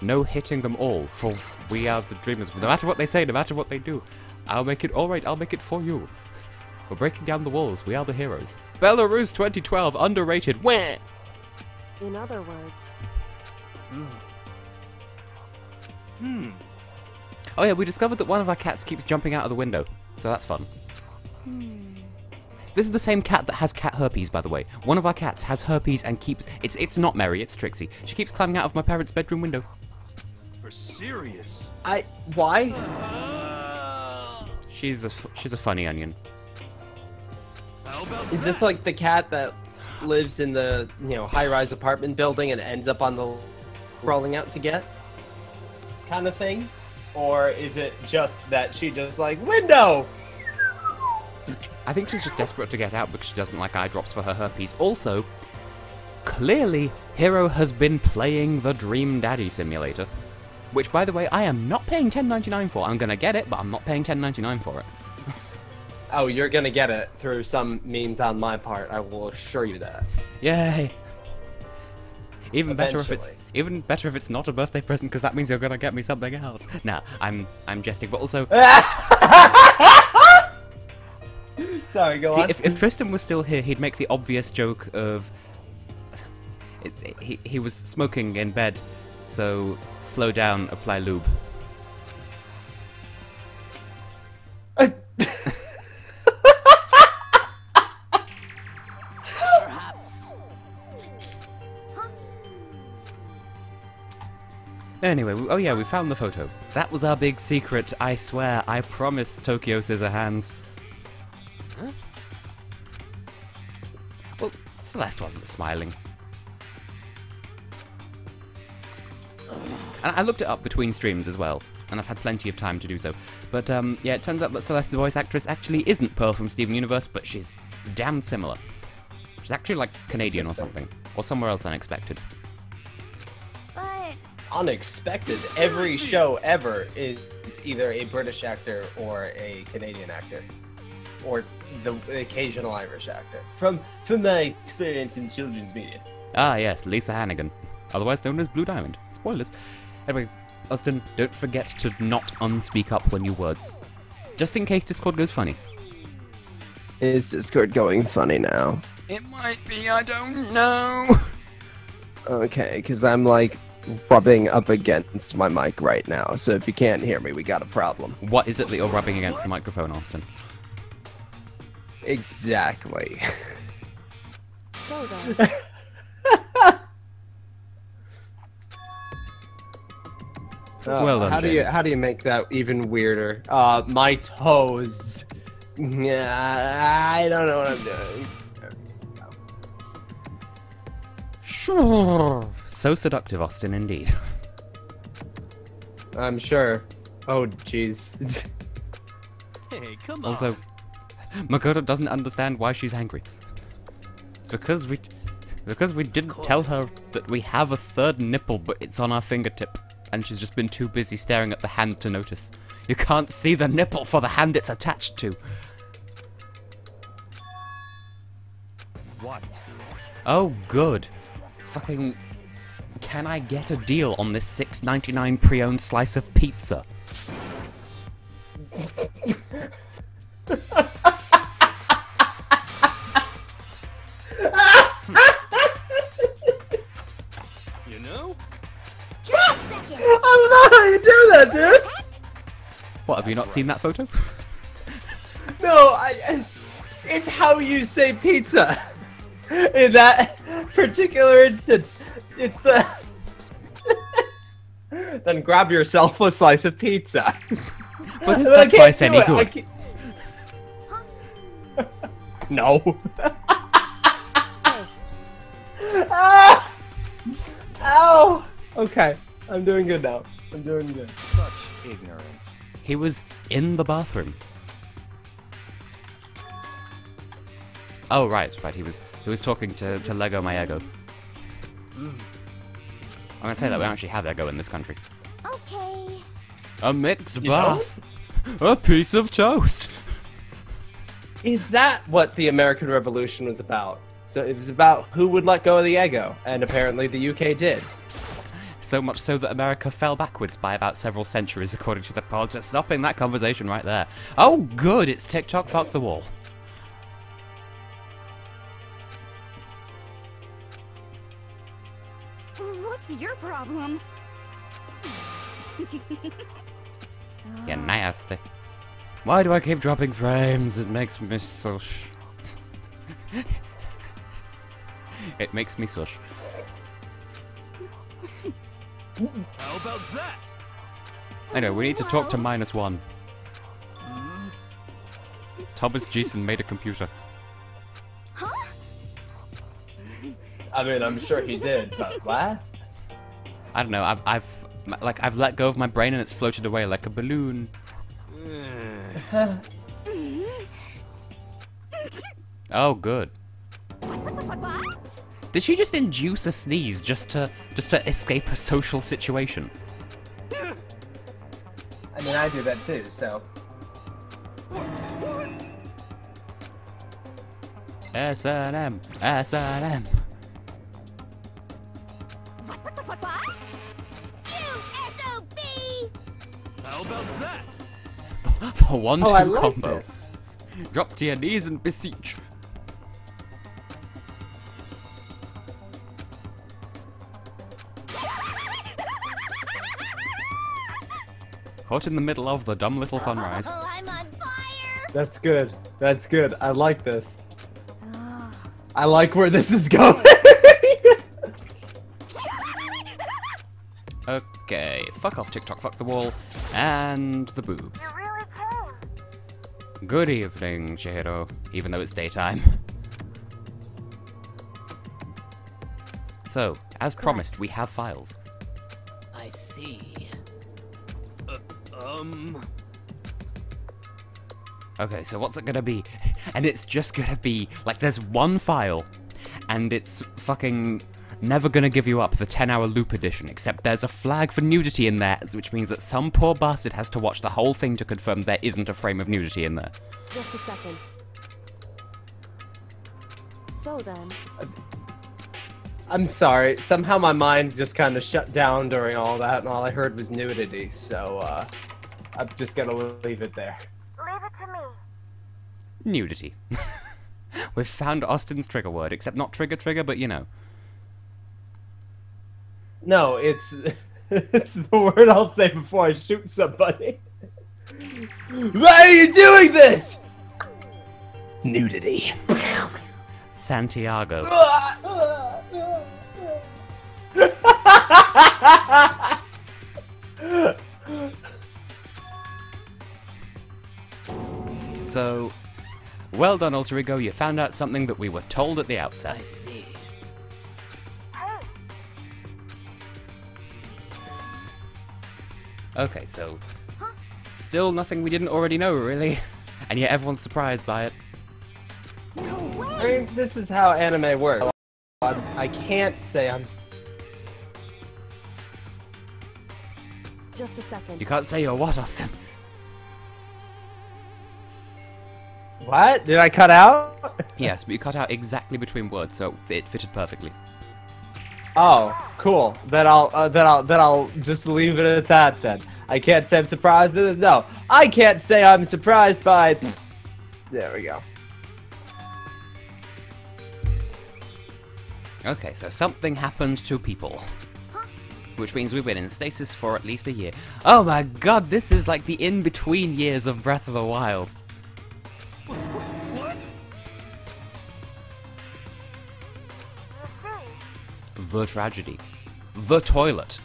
No hitting them all, for we are the dreamers. No matter what they say, no matter what they do, I'll make it alright, I'll make it for you. We're breaking down the walls, we are the heroes. Belarus 2012, underrated. Wah! in other words, Oh yeah, we discovered that one of our cats keeps jumping out of the window, so that's fun. This is the same cat that has cat herpes, by the way. One of our cats has herpes and keeps... It's not Mary, it's Trixie. She keeps climbing out of my parents' bedroom window. For serious? Why? She's a funny onion. How about Is this like the cat that lives in the, high-rise apartment building and ends up on the crawling out to get kind of thing? Or is it just that she just like, window! I think she's just desperate to get out because she doesn't like eye drops for her herpes. Also, clearly, Hiro has been playing the Dream Daddy Simulator. Which, by the way, I am not paying $10.99 for. I'm gonna get it, but I'm not paying $10.99 for it. Oh, you're gonna get it through some means on my part, I will assure you that. Yay! Even better if Eventually. it's not a birthday present, because that means you're gonna get me something else. Nah, I'm jesting, but also. Sorry, go See, on. if Tristan was still here, he'd make the obvious joke of. He was smoking in bed, so slow down, apply lube. Perhaps. Anyway, oh yeah, we found the photo. That was our big secret, I swear, I promise, Tokyo Scissorhands. Huh? Well, Celeste wasn't smiling. And I looked it up between streams as well, and I've had plenty of time to do so. But yeah, it turns out that Celeste's voice actress actually isn't Pearl from Steven Universe, but she's damn similar. She's actually like Canadian or something, or somewhere else unexpected. But Unexpected. Every show ever is either a British actor or a Canadian actor, or the occasional Irish actor. From my experience in children's media. Ah yes, Lisa Hannigan, otherwise known as Blue Diamond. Spoilers. Anyway, Austin, don't forget to not unspeak up when you words. Just in case Discord goes funny. Is Discord going funny now? It might be, I don't know. Okay, because I'm like rubbing up against my mic right now, so if you can't hear me, we got a problem. What is it that you're rubbing against the microphone, Austin? Exactly. so then, Well done, how Jamie. do you make that even weirder? My toes. Yeah, I don't know what I'm doing. So seductive, Austin, indeed. I'm sure. Oh, jeez. Hey, come on. Also, Makoto doesn't understand why she's angry. It's because we didn't tell her that we have a third nipple, but it's on our fingertip, and she's just been too busy staring at the hand to notice. You can't see the nipple for the hand it's attached to. What? Oh, good. Fucking... Can I get a deal on this $6.99 pre-owned slice of pizza? You know? just a second. I don't know how you do that, dude! What, have you not seen that photo? No, it's how you say pizza. In that particular instance, it's the... Then grab yourself a slice of pizza. But is I that can't slice do any it, I good? can't- No. Hey, Ah! Ow! Okay, I'm doing good now. I'm doing good. Such ignorance. He was in the bathroom. Oh right, he was talking to Lego My Ego. I'm gonna say that we don't actually have Ego in this country. okay. A mixed You don't? bath. A piece of toast. Is that what the American Revolution was about? So it was about who would let go of the ego, and apparently the UK did. So much so that America fell backwards by about several centuries, according to the poll. Just stopping that conversation right there. Oh, good, it's TickTock ckTheWall. What's your problem? Yeah, nasty. Why do I keep dropping frames? It makes me sush. It makes me sush. How about that? Anyway, we need to talk to -1. Thomas Jason made a computer. Huh? I mean, I'm sure he did, but what? I don't know. I've let go of my brain and it's floated away like a balloon. Oh, good. What? Did she just induce a sneeze just to escape a social situation? I mean, I do that too, so. S&M, S&M. How about that? For 1-2 Oh, I like combo. this. Drop to your knees and beseech. Caught in the middle of the dumb little sunrise. Oh, I'm on fire! That's good. That's good. I like this. I like where this is going. Okay, fuck off TikTok, fuck the wall, and the boobs. Really came. Good evening, Chihiro, even though it's daytime. So, as promised, we have files. I see. Okay, so what's it gonna be? And it's just gonna be, like, there's one file, and it's fucking never gonna give you up, the 10-hour loop edition, except there's a flag for nudity in there, which means that some poor bastard has to watch the whole thing to confirm there isn't a frame of nudity in there. Just a second. So then, I'm sorry. Somehow my mind just kind of shut down during all that, and all I heard was nudity. So I'm just gonna leave it there. Leave it to me. Nudity. We've found Austin's trigger word, except not trigger, but you know. No, it's it's the word I'll say before I shoot somebody. Why are you doing this? Nudity. Santiago. So, well done, Alter Ego. You found out something that we were told at the outset. I see. Okay, so still nothing we didn't already know, really, and yet everyone's surprised by it. I mean, this is how anime works. I can't say I'm. just a second. You can't say you're what, Austin? What? Did I cut out? Yes, but you cut out exactly between words, so it fitted perfectly. Oh, cool. Then I'll just leave it at that then. I can't say I'm surprised by this. No, I can't say I'm surprised by. There we go. Okay, so something happened to people. Which means we've been in stasis for at least a year. Oh my god, this is like the in-between years of Breath of the Wild. What? The tragedy. The toilet.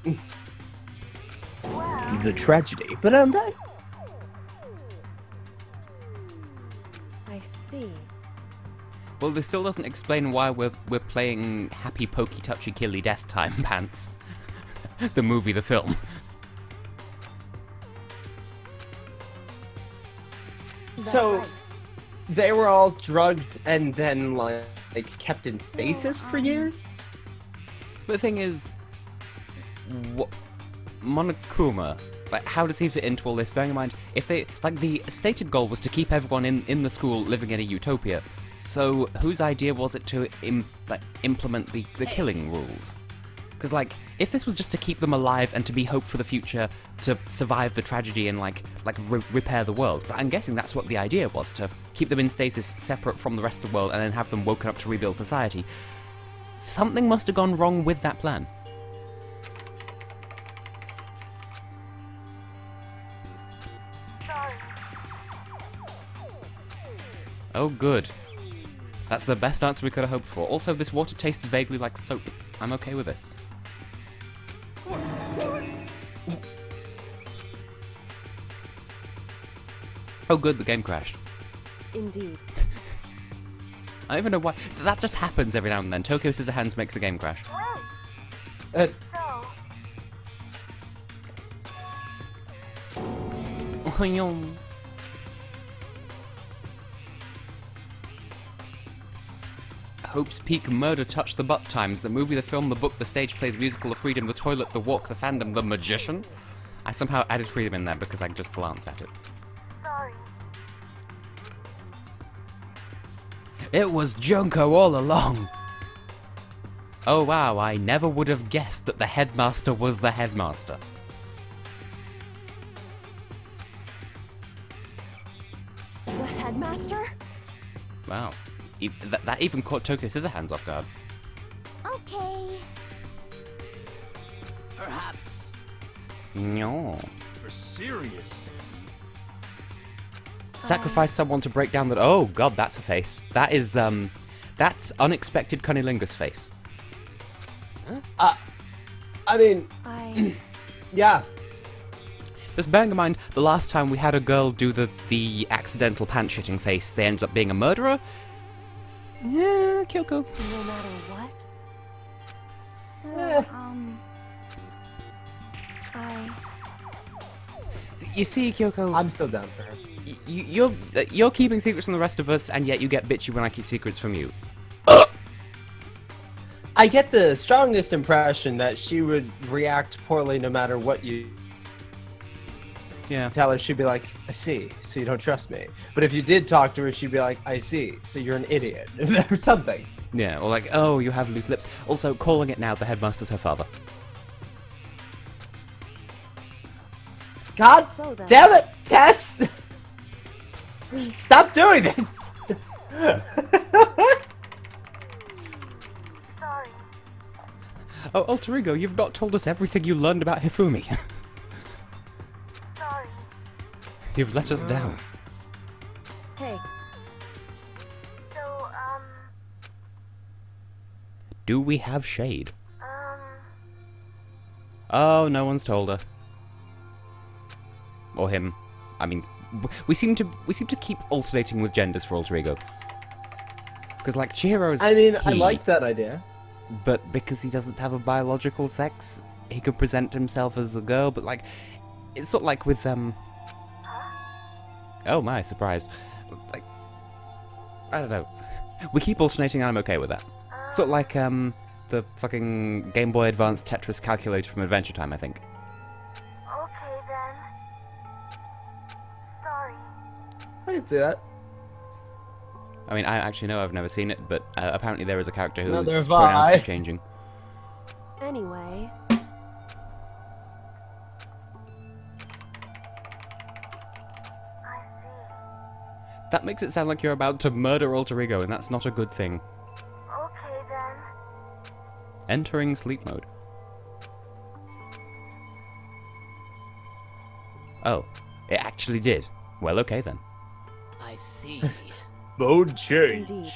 The tragedy. But I'm back. I see. Well, this still doesn't explain why we're playing Happy Pokey Touchy Killy Death Time Pants. The movie, the film. That's So, right. they were all drugged and then like kept in stasis for years. The thing is, Monokuma, like, how does he fit into all this? Bearing in mind, if they, like, the stated goal was to keep everyone in the school living in a utopia. So, whose idea was it to implement the killing rules? Because, like, if this was just to keep them alive and to be hope for the future, to survive the tragedy and, repair the world, 'cause I'm guessing that's what the idea was, to keep them in stasis separate from the rest of the world and then have them woken up to rebuild society. Something must have gone wrong with that plan. Oh, good. That's the best answer we could have hoped for. Also, this water tastes vaguely like soap. I'm okay with this. Oh, good, the game crashed. Indeed. I don't even know why. That just happens every now and then. Tokyo Scissorhands makes the game crash. Hope's Peak Murder Touch the Butt Times. The movie, the film, the book, the stage play, the musical, the freedom, the toilet, the walk, the fandom, the magician. I somehow added freedom in there because I just glanced at it. Sorry. It was Junko all along! Oh wow, I never would have guessed that the headmaster was the headmaster. Wow. That even caught Tokyo Scissorhands off guard. Okay. Perhaps. No. For serious. Sacrifice someone to break down that. Oh god, that's a face. That is that's unexpected cunnilingus face. I mean, yeah. Just bearing in mind, the last time we had a girl do the accidental pants shitting face, they ended up being a murderer. Yeah, Kyoko. No matter what. So, You see, Kyoko, I'm still down for her. you're keeping secrets from the rest of us, and yet you get bitchy when I keep secrets from you. I get the strongest impression that she would react poorly no matter what you Yeah. tell her. She'd be like, I see, so you don't trust me. But if you did talk to her, she'd be like, I see, so you're an idiot. Or something. Yeah, or like, oh, you have loose lips. Also, calling it now, the headmaster's her father. God So then- damn it, Tess! Stop doing this! sorry. Oh, Alter Ego, you've not told us everything you learned about Hifumi. Sorry. You've let us down. Hey, So, Do we have shade? Oh, no one's told her. Or him. I mean, we seem to keep alternating with genders for Alter Ego. Because, like, Chihiro's I mean, I he, like that idea. but because he doesn't have a biological sex, he can present himself as a girl, but, like, it's sort of like with, Oh my, surprised. Like, I don't know. We keep alternating and I'm okay with that. Sort of like, the fucking Game Boy Advance Tetris calculator from Adventure Time, I think. okay then. Sorry. I can see that. I mean, I actually know I've never seen it, but apparently there is a character Neither whose have pronouns I. keep changing. anyway. I see. That makes it sound like you're about to murder Alter Ego, and that's not a good thing. Okay then. Entering sleep mode. Oh, it actually did. Well, okay then. I see. Mode change. Indeed.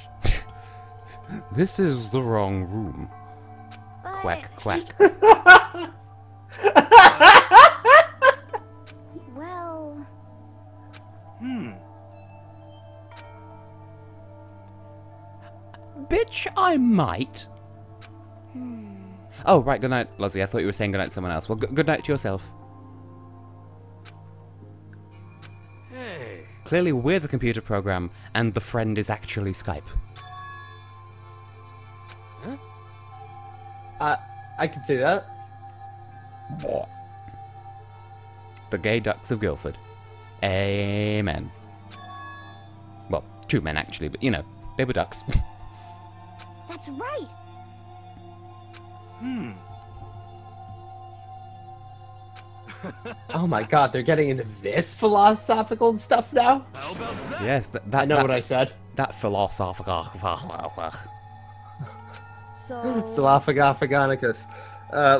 This is the wrong room. But Quack, quack. well, Bitch, I might. Oh, right, good night, Lozzie. I thought you were saying good night to someone else. Well, good night to yourself. Hey. Clearly, we're the computer program, and the friend is actually Skype. I can see that. The gay ducks of Guildford. Amen. Well, 2 men actually, but you know, they were ducks. that's right. Oh my god, they're getting into this philosophical stuff now? How about that? Yes, that I know that, what I said. That philosophical. So. Salafagophagonicus.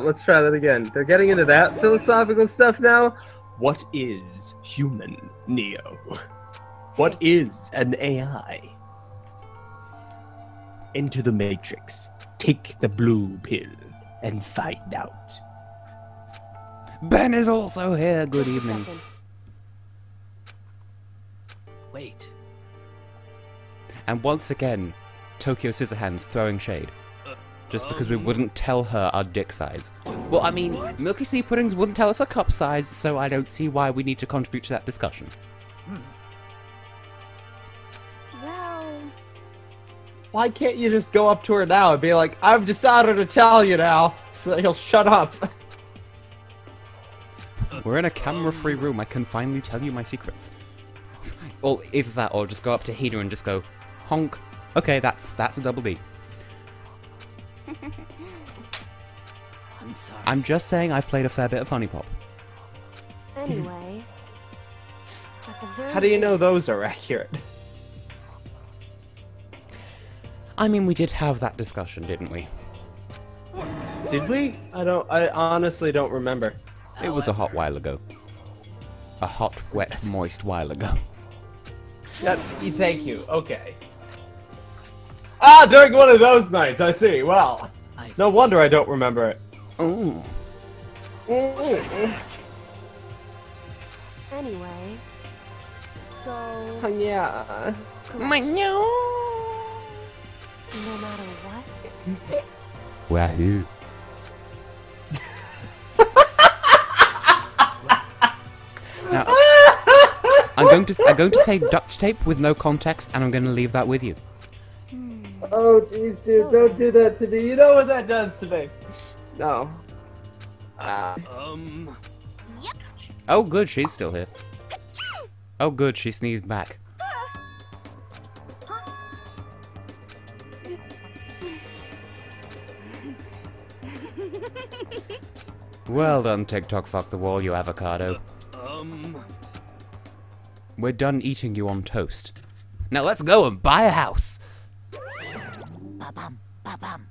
Let's try that again. They're getting into that philosophical stuff now? What is human, Neo? What is an AI? Into the Matrix. Take the blue pill and find out. Ben is also here. Good Just a evening. second. Wait. And once again, Tokyo Scissorhands throwing shade. Just because we wouldn't tell her our dick size. Well, I mean, Milky Sea Puddings wouldn't tell us our cup size, so I don't see why we need to contribute to that discussion. Well, Why can't you just go up to her now and be like, I've decided to tell you now, so that he'll shut up? We're in a camera-free room. I can finally tell you my secrets. Or either that, or just go up to Hina and just go, honk. Okay, that's a double D. I'm sorry. I'm just saying I've played a fair bit of Honey Pop. Anyway. At the very How do you know least- those are accurate? I mean, we did have that discussion, didn't we? Did we? I honestly don't remember. It was a hot while ago. A hot, wet, moist while ago. Thank you. Okay. Ah, during one of those nights, I see. Well, no wonder I don't remember it. Ooh. Anyway, so Yeah. no matter what, Wahoo. Now, I'm going to say duct tape with no context, and I'm going to leave that with you. Oh, jeez, dude, don't do that to me. You know what that does to me. No. Oh, good, she's still here. Oh, good, she sneezed back. Well done, TickTock Fuck the Wall, you avocado. We're done eating you on toast. Now let's go and buy a house. Ba-bum, ba-bum.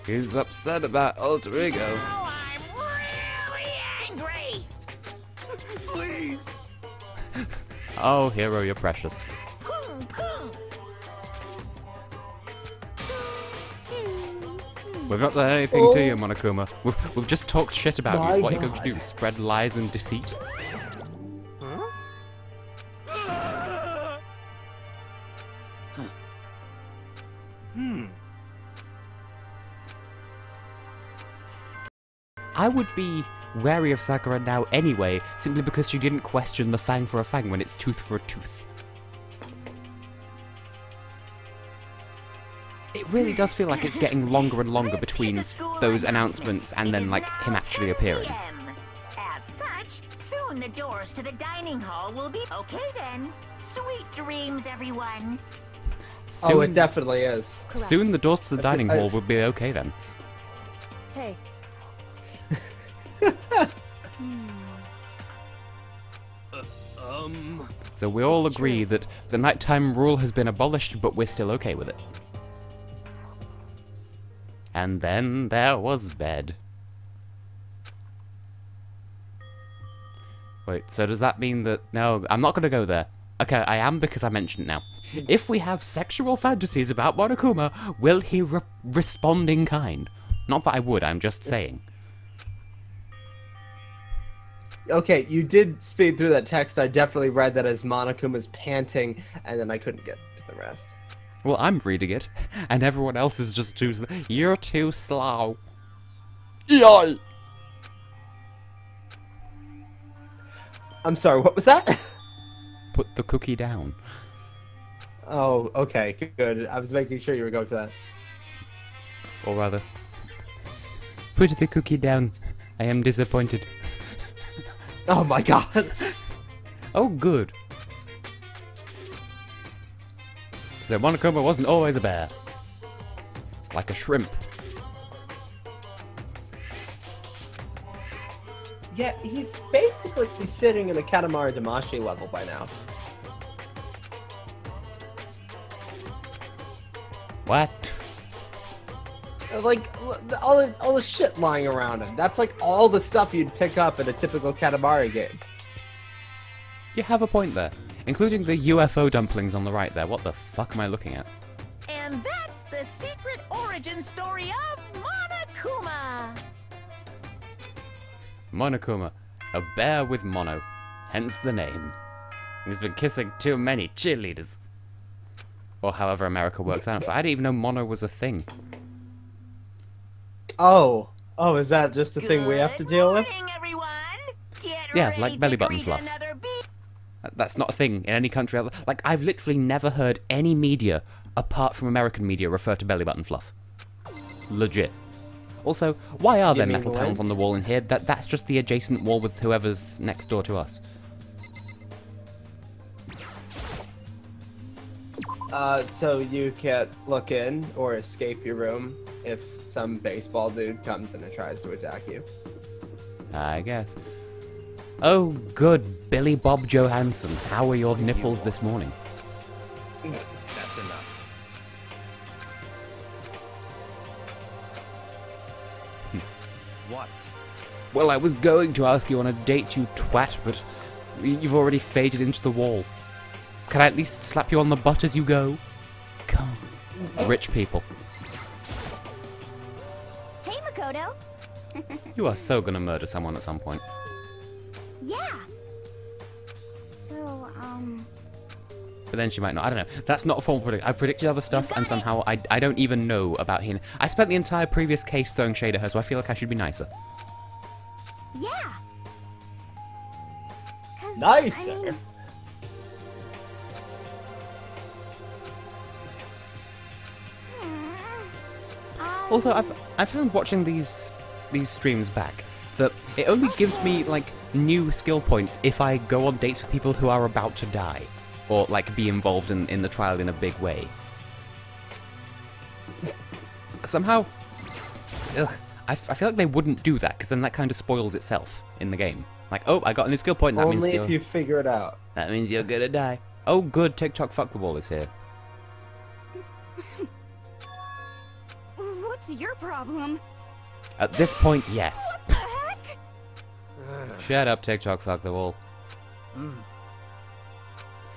He's upset about alter ego. Oh, I'm really angry. Please. Oh, hero, you're precious. Boom, boom. We've not done anything to you, Monokuma. We've just talked shit about you. What are you going to do? Spread lies and deceit? I would be wary of Sakura now anyway, simply because she didn't question the fang for a fang when it's tooth for a tooth. It really does feel like it's getting longer and longer between those announcements and then, like, him actually appearing. As such, soon the doors to the dining hall will be... Okay then. Sweet dreams, everyone. Soon, Oh, it definitely is. correct. soon the doors to the dining hall will be okay then. Hey, So we all agree that the nighttime rule has been abolished, but we're still okay with it. And then there was bed. Wait, so does that mean that... No, I'm not going to go there. Okay, I am because I mentioned it now. If we have sexual fantasies about Monokuma, will he respond in kind? Not that I would, I'm just saying. Okay, you did speed through that text. I definitely read that as Monokuma's panting, and then I couldn't get to the rest. Well, I'm reading it, and everyone else is just too... You're too slow. Yoi! I'm sorry, what was that? Put the cookie down. Oh, okay, good. I was making sure you were going for that. Or rather... Put the cookie down. I am disappointed. Oh my god. Oh, good. So Monokuma wasn't always a bear. Like a shrimp. Yeah, he's basically sitting in a Katamari Damacy level by now. What? Like, all the shit lying around him. That's like all the stuff you'd pick up in a typical Katamari game. You have a point there. Including the UFO dumplings on the right there. What the fuck am I looking at? And that's the secret origin story of Monokuma. Monokuma. A bear with mono. Hence the name. He's been kissing too many cheerleaders. Or however America works out. I didn't even know mono was a thing. Oh, is that just the thing we have to deal with? Good morning, everyone. Get Yeah, ready like to belly button greet fluff. another big That's not a thing in any country. Like, I've literally never heard any media, apart from American media, refer to belly button fluff. Legit. Also, why are there mean metal panels what? on the wall in here? That's just the adjacent wall with whoever's next door to us. So you can't look in or escape your room if some baseball dude comes in and tries to attack you. I guess. Oh, good, Billy Bob Johansson. How are your nipples this morning? That's enough. What? Well, I was going to ask you on a date, you twat, but you've already faded into the wall. Can I at least slap you on the butt as you go? Come on. Rich people. Hey, Makoto. You are so gonna murder someone at some point. Yeah. So, But then she might not. I don't know. That's not a formal prediction. I predicted other stuff, and somehow I don't even know about Hina. I spent the entire previous case throwing shade at her, so I feel like I should be nicer. yeah. 'Cause, Nicer. I mean, Also, I found watching these streams back that it only gives me like new skill points if I go on dates with people who are about to die, or like be involved in the trial in a big way. Somehow, I feel like they wouldn't do that because then that kind of spoils itself in the game. Like, oh, I got a new skill point. That Only means if you figure it out. that means you're gonna die. Oh, good. TickTock F is here. what's your problem? At this point, yes. What the heck? Shut up, TickTock F.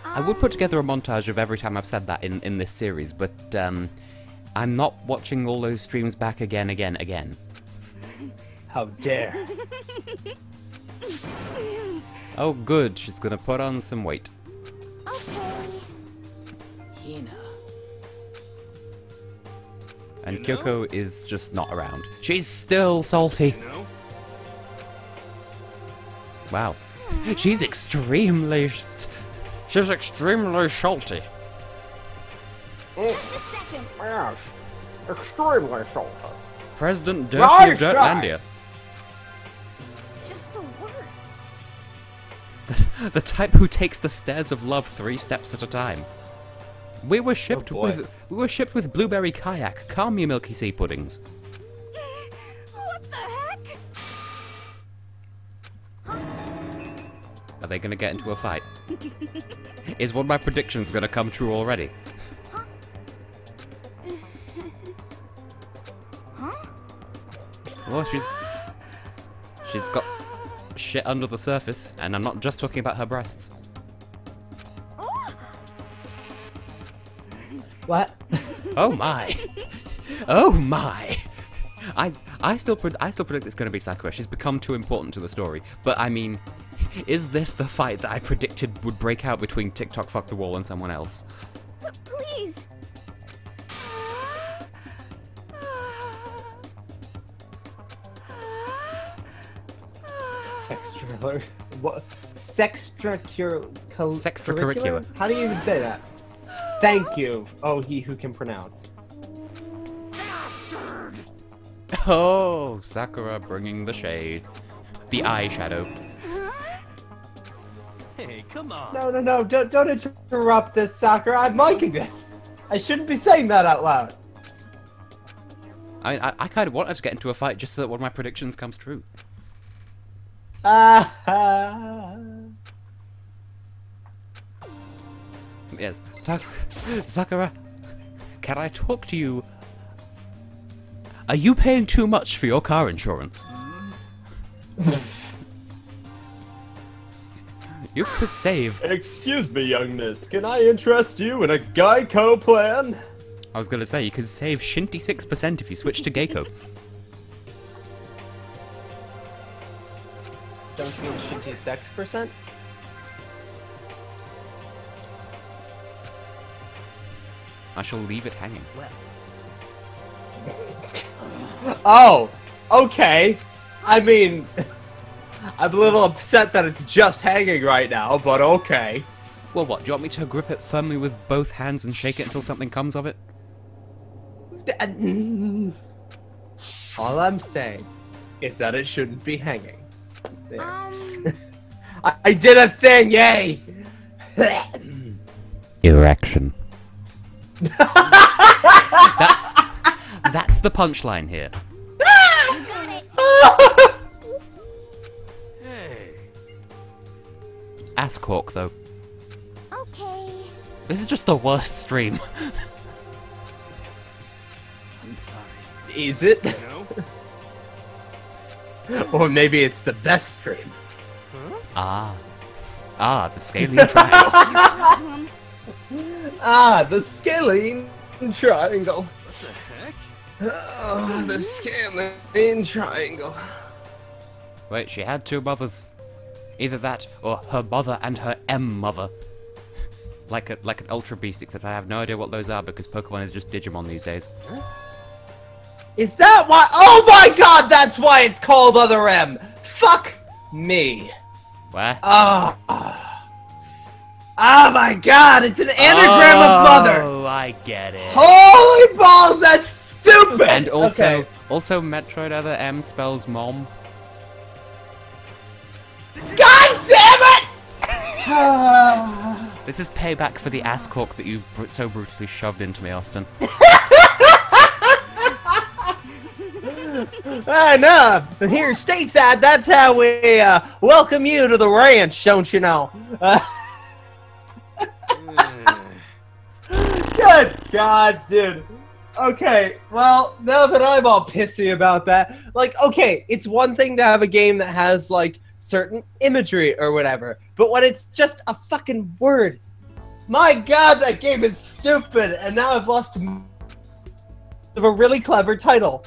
I would put together a montage of every time I've said that in this series, but I'm not watching all those streams back again. How dare. Oh, good. She's gonna put on some weight. Okay. Hina. And You know? Kyoko is just not around. She's still salty. You know? Wow. She's extremely salty. Just a second. Yes. Extremely salty. President Dirty Right of Dirtlandia. Just the worst. The type who takes the stairs of love 3 steps at a time. We were shipped boy. with blueberry kayak. Calm your milky sea puddings. What the heck? Are they gonna get into a fight? Is one of my predictions gonna come true already? Well, she's got shit under the surface, and I'm not just talking about her breasts. What? Oh my! Oh my! I still predict it's going to be Sakura. She's become too important to the story. But I mean, is this the fight that I predicted would break out between TickTock ckTheWall and someone else? Please. Sextracurricular. What? Sextracurricular. How do you even say that? Thank you. Oh, he who can pronounce. Bastard! Oh, Sakura bringing the shade. The eyeshadow. Hey, come on. No, don't interrupt this, Sakura. I'm liking this. I shouldn't be saying that out loud. I kind of wanted to get into a fight just so that one of my predictions comes true. Yes. Sakura, can I talk to you? Are you paying too much for your car insurance? You could save. Excuse me, young miss. Can I interest you in a Geico plan? I was gonna say, you could save 6% if you switch to Geico. Don't you mean 6%? I shall leave it hanging. Oh, okay. I mean, I'm a little upset that it's just hanging right now, but okay. Well, what? Do you want me to grip it firmly with both hands and shake it until something comes of it? All I'm saying is that it shouldn't be hanging. There. I did a thing, yay! That's the punchline here. Hey. Ass cork, though. Okay. This is just the worst stream. I'm sorry. Is it? No? Or maybe it's the best stream. Ah, the scaling triangle. The scaling triangle. What the heck? Oh, the scaling triangle. Wait, she had two mothers. Either that, or her mother and her M-mother. Like an Ultra Beast, except I have no idea what those are because Pokemon is just Digimon these days. Is that why? Oh my god, that's why it's called Other M. Fuck me. Where? Oh my god, it's an anagram of mother. Oh, I get it. Holy balls, that's stupid. And also, Okay. also Metroid Other M spells mom. God damn it! This is payback for the ass cork that you so brutally shoved into me, Austin. No, here stateside, that's how we welcome you to the ranch, don't you know? Good God, dude. Okay, well, now that I'm all pissy about that, like, okay, it's one thing to have a game that has, like, certain imagery or whatever, but when it's just a fucking word, my God, that game is stupid, and now I've lost of a really clever title.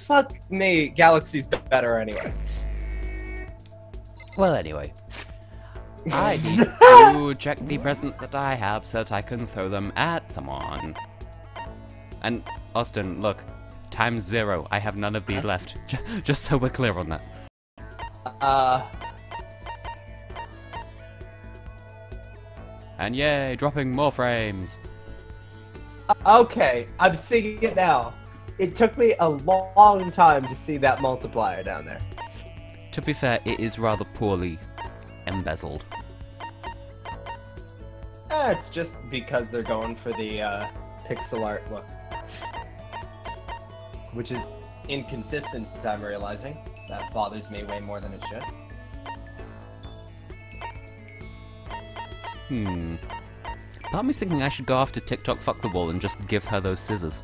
Fuck me, Galaxy's better anyway. Well, anyway. I need to check the presents that I have so that I can throw them at someone. And, Austin, look. Times 0. I have none of these left. Just so we're clear on that. And yay, dropping more frames. Okay, I'm seeing it now. It took me a long time to see that multiplier down there. To be fair, it is rather poorly embezzled. It's just because they're going for the pixel art look. Which is inconsistent, I'm realizing. That bothers me way more than it should. Part of me's thinking I should go after TickTock ckTheWall and just give her those scissors.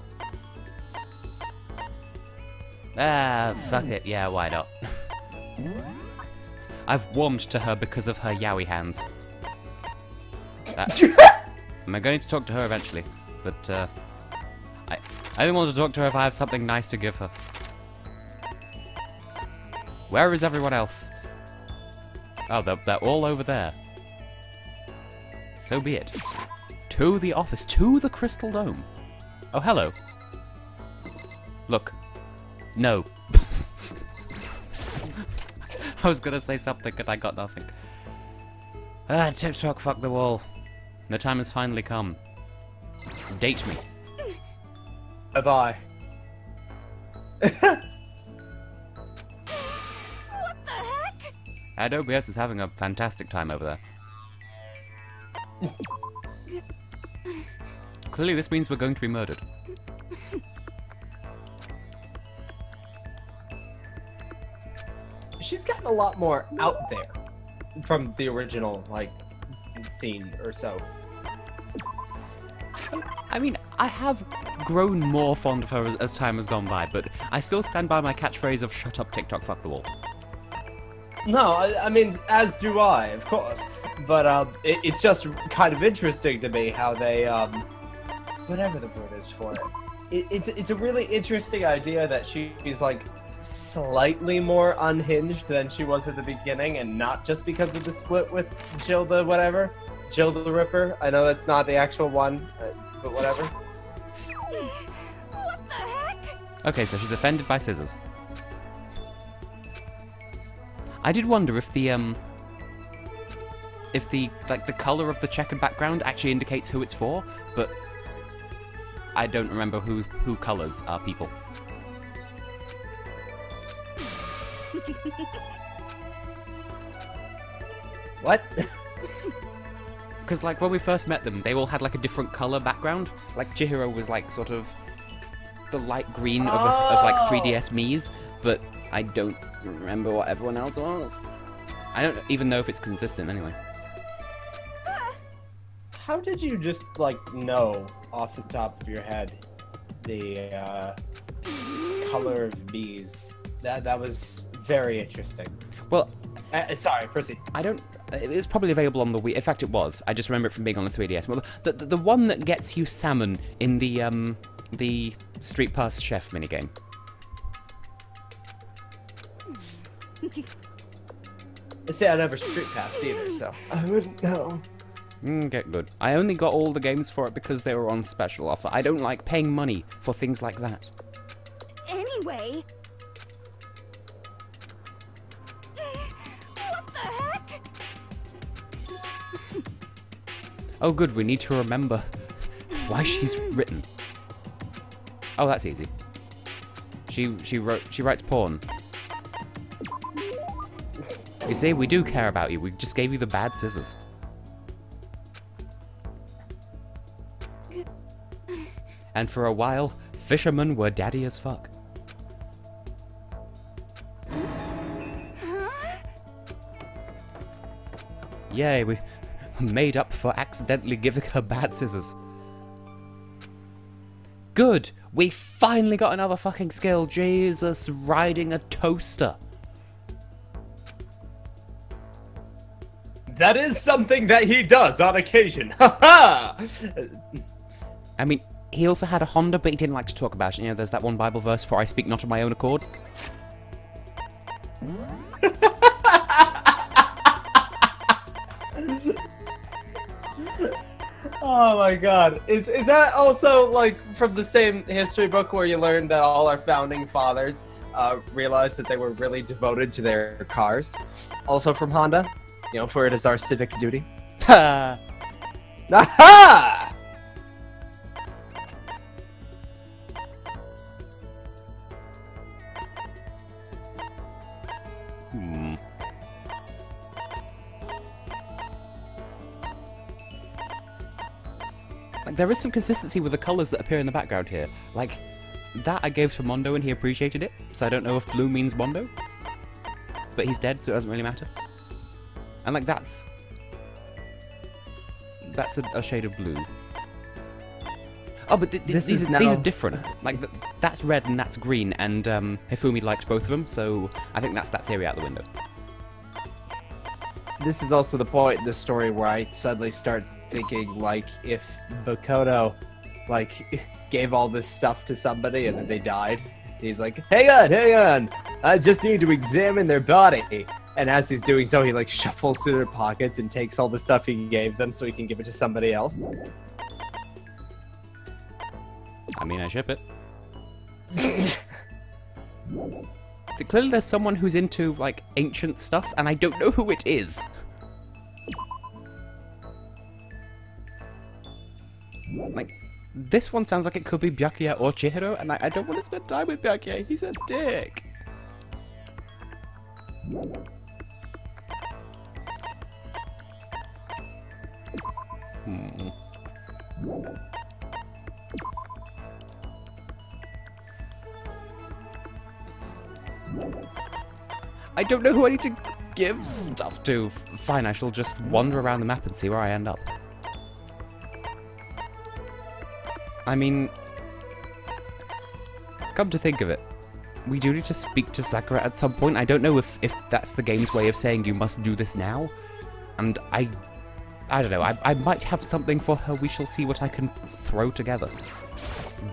Ah, fuck it. Yeah, why not? I've warmed to her because of her yaoi hands. I'm going to talk to her eventually, but I only want to talk to her if I have something nice to give her. Where is everyone else? Oh, they're all over there. So be it. To the office, to the Crystal Dome. Oh, hello. Look. No. I was gonna say something and I got nothing. TikTok ckTheWall. The time has finally come. Date me. Have I? What the heck? And OBS is having a fantastic time over there. Clearly this means we're going to be murdered. She's gotten a lot more out there from the original, like, scene or so. I mean, I have grown more fond of her as time has gone by, but I still stand by my catchphrase of shut up TikTok ckTheWall. No, I mean, as do I, of course. But it's just kind of interesting to me how they, whatever the word is for it. It's a really interesting idea that she's, like, slightly more unhinged than she was at the beginning, and not just because of the split with Jill the whatever. Jill the Ripper. I know that's not the actual one, but whatever. What the heck? Okay, so she's offended by scissors. I did wonder if the like the color of the checkered background actually indicates who it's for, but I don't remember who colors are people. What? Because like when we first met them, they all had like a different color background. Like Chihiro was like sort of the light green of like 3DS Mii's, but I don't remember what everyone else was. I don't even know if it's consistent anyway. How did you just, like, know off the top of your head the color of bees? That was very interesting. Well, sorry, proceed. I don't. It was probably available on the Wii. In fact, it was. I just remember it from being on the 3DS. Well, the one that gets you salmon in the Street Pass Chef minigame. See, I never street passed either, so I wouldn't know. Get good. I only got all the games for it because they were on special offer. I don't like paying money for things like that. Anyway. What the heck? Oh, good. We need to remember why she's written. Oh, that's easy. She writes porn. You see, we do care about you. We just gave you the bad scissors. And for a while, fishermen were daddy as fuck. Yay, we made up for accidentally giving her bad scissors. Good! We finally got another fucking skill. Jesus, riding a toaster. That is something that he does on occasion. Ha ha! I mean, he also had a Honda, but he didn't like to talk about it. You know, there's that one Bible verse, for I speak not of my own accord. Oh my god. Is that also, like, from the same history book where you learned that all our founding fathers realized that they were really devoted to their cars? Also from Honda? You know, for it is our civic duty. Ha! Aha! Like, there is some consistency with the colours that appear in the background here. Like, that I gave to Mondo and he appreciated it, so I don't know if blue means Mondo. But he's dead, so it doesn't really matter. And, like, that's a shade of blue. Oh, but these are different. Like, that's red and that's green, and Hifumi liked both of them, so I think that's that theory out the window. This is also the point in the story where I suddenly start thinking, like, if Bakoto, like, gave all this stuff to somebody and then they died, he's like, hang on, I just need to examine their body. And as he's doing so, he, like, shuffles through their pockets and takes all the stuff he gave them so he can give it to somebody else. I mean, I ship it. So clearly there's someone who's into, like, ancient stuff, and I don't know who it is. Like, this one sounds like it could be Byakuya or Chihiro, and I don't want to spend time with Byakuya. He's a dick. I don't know who I need to give stuff to. Fine, I shall just wander around the map and see where I end up. I mean, come to think of it, we do need to speak to Sakura at some point. I don't know if that's the game's way of saying you must do this now. And I don't know, I might have something for her. We shall see what I can throw together.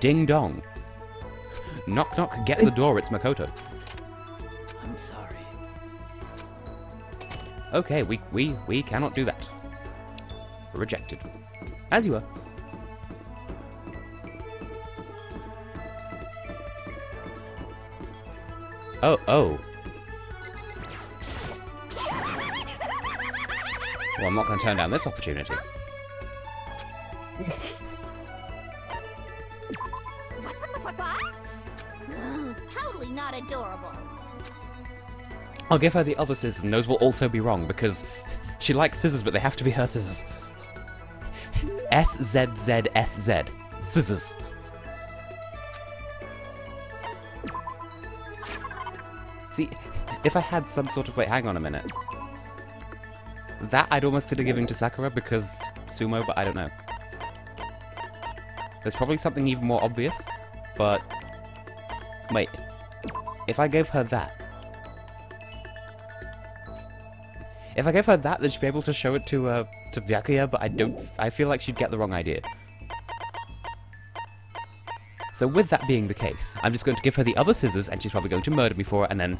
Ding dong. Knock knock, get the door, it's Makoto. I'm sorry. Okay, we cannot do that. Rejected. As you were. Oh. Well, I'm not going to turn down this opportunity. Totally not adorable. I'll give her the other scissors, and those will also be wrong, because she likes scissors, but they have to be her scissors. SZZSZ. Scissors. See, if I had some sort of... Wait, hang on a minute. That I'd almost consider giving to Sakura because sumo, but I don't know. There's probably something even more obvious, but... Wait. If I gave her that... If I gave her that, then she'd be able to show it to Byakuya, but I feel like she'd get the wrong idea. So with that being the case, I'm just going to give her the other scissors, and she's probably going to murder me for it, and then...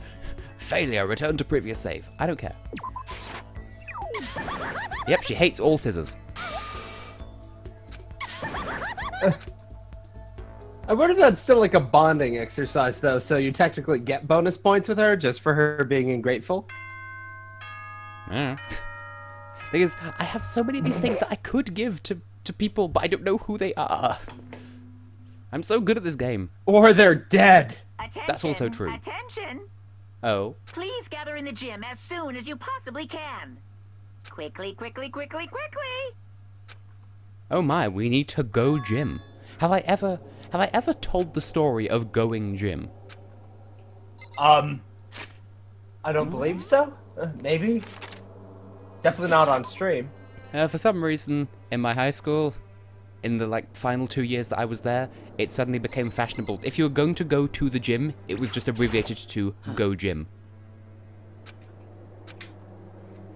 Failure, return to previous save. I don't care. Yep, she hates all scissors. I wonder if that's still like a bonding exercise, though, so you technically get bonus points with her just for her being ungrateful. Because I have so many of these things that I could give to people, but I don't know who they are. I'm so good at this game. Or they're dead. Attention, That's also true. Attention! Oh. Please gather in the gym as soon as you possibly can. Quickly, quickly, quickly, quickly! Oh my, we need to go gym. Have I ever told the story of going gym? I don't believe so. Maybe. Definitely not on stream. For some reason, in my high school, in the final 2 years that I was there, it suddenly became fashionable. If you were going to go to the gym, it was just abbreviated to go gym.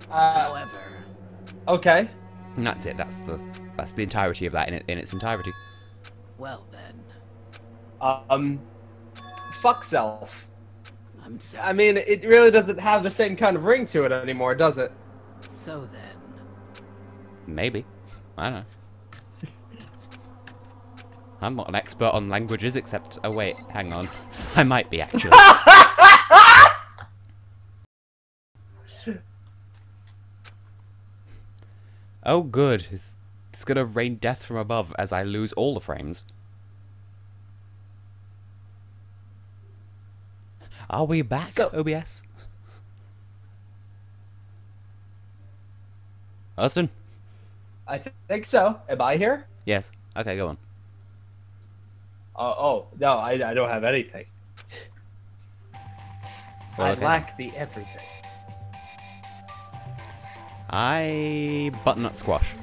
However, Okay. And that's it. That's the entirety of that in its entirety. well then, Fuck self. I'm sorry. I mean, it really doesn't have the same kind of ring to it anymore, does it? So then, Maybe. I don't know. I'm not an expert on languages, except... Oh, wait. Hang on. I might be, actually. Oh, good. It's gonna rain death from above as I lose all the frames. Are we back, OBS? Austin? I think so. Am I here? Yes. Okay, go on. No, I don't have anything. Well, I okay. lack the everything. Butternut squash.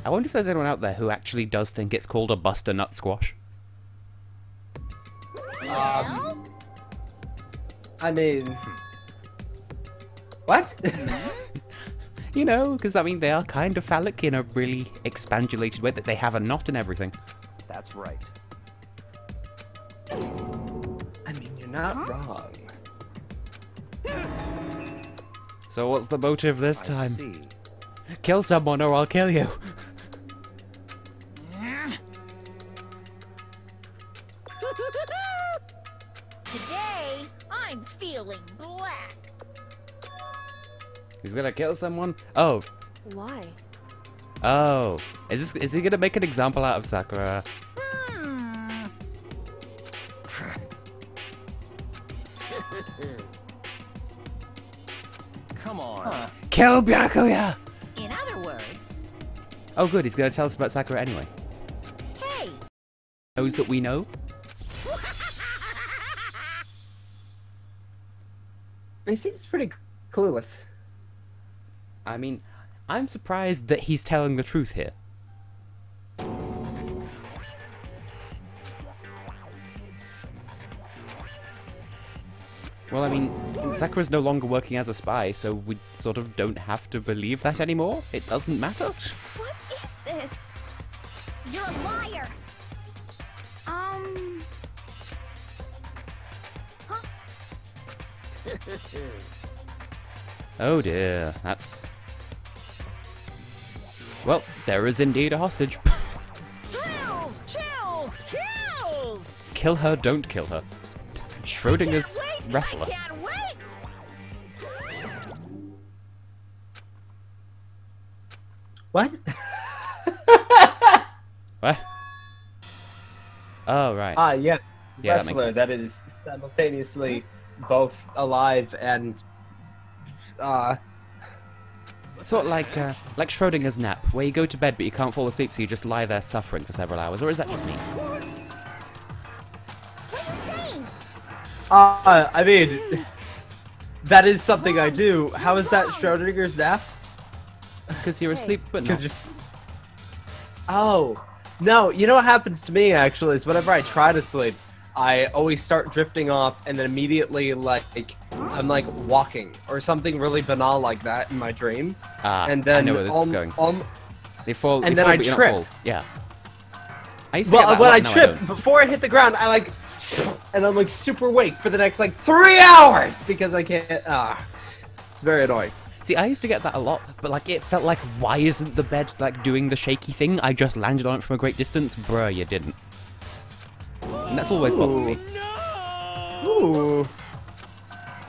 I wonder if there's anyone out there who actually does think it's called a buster nut squash. I mean... What? You know, because, I mean, they are kind of phallic in a really expandulated way, that they have a knot and everything. That's right. I mean, you're not wrong. So what's the motive this I time? see. Kill someone or I'll kill you. Today, I'm feeling black. He's gonna kill someone? Oh. Why? Oh. Is he gonna make an example out of Sakura? Come on. Kill Byakuya! In other words, Oh good, he's gonna tell us about Sakura anyway. hey, Knows that we know? He seems pretty clueless. I mean, I'm surprised that he's telling the truth here. Well, I mean, Sakura's no longer working as a spy, so we sort of don't have to believe that anymore. It doesn't matter. What is this? You're a liar. Huh? Oh dear, that's... Well, there is indeed a hostage. thrills, chills, kills. Kill her, don't kill her. Schrodinger's Wait, wrestler. I can't wait. What? What? Oh, right. Ah, yes. Yeah, that makes Wrestler sense. that is simultaneously both alive and... Sort of like Schrodinger's nap, where you go to bed but you can't fall asleep, so you just lie there suffering for several hours. Or is that just me? I mean, that is something I do. How is that Schrodinger's nap? Because you're asleep, but Because not. you're. Oh, no. You know what happens to me actually is whenever I try to sleep, I always start drifting off, and then immediately like I'm like walking or something really banal like that in my dream, and then I know where this is going. They fall, and they then fall, I but you're not trip. full. Yeah. I used to get Well, that when a lot, I now trip, don't. before I hit the ground, I like, and I'm like super awake for the next like 3 hours because I can't. It's very annoying. See, I used to get that a lot, but like it felt like, why isn't the bed like doing the shaky thing? I just landed on it from a great distance. Bruh, you didn't. And that's always bothered me. Ooh.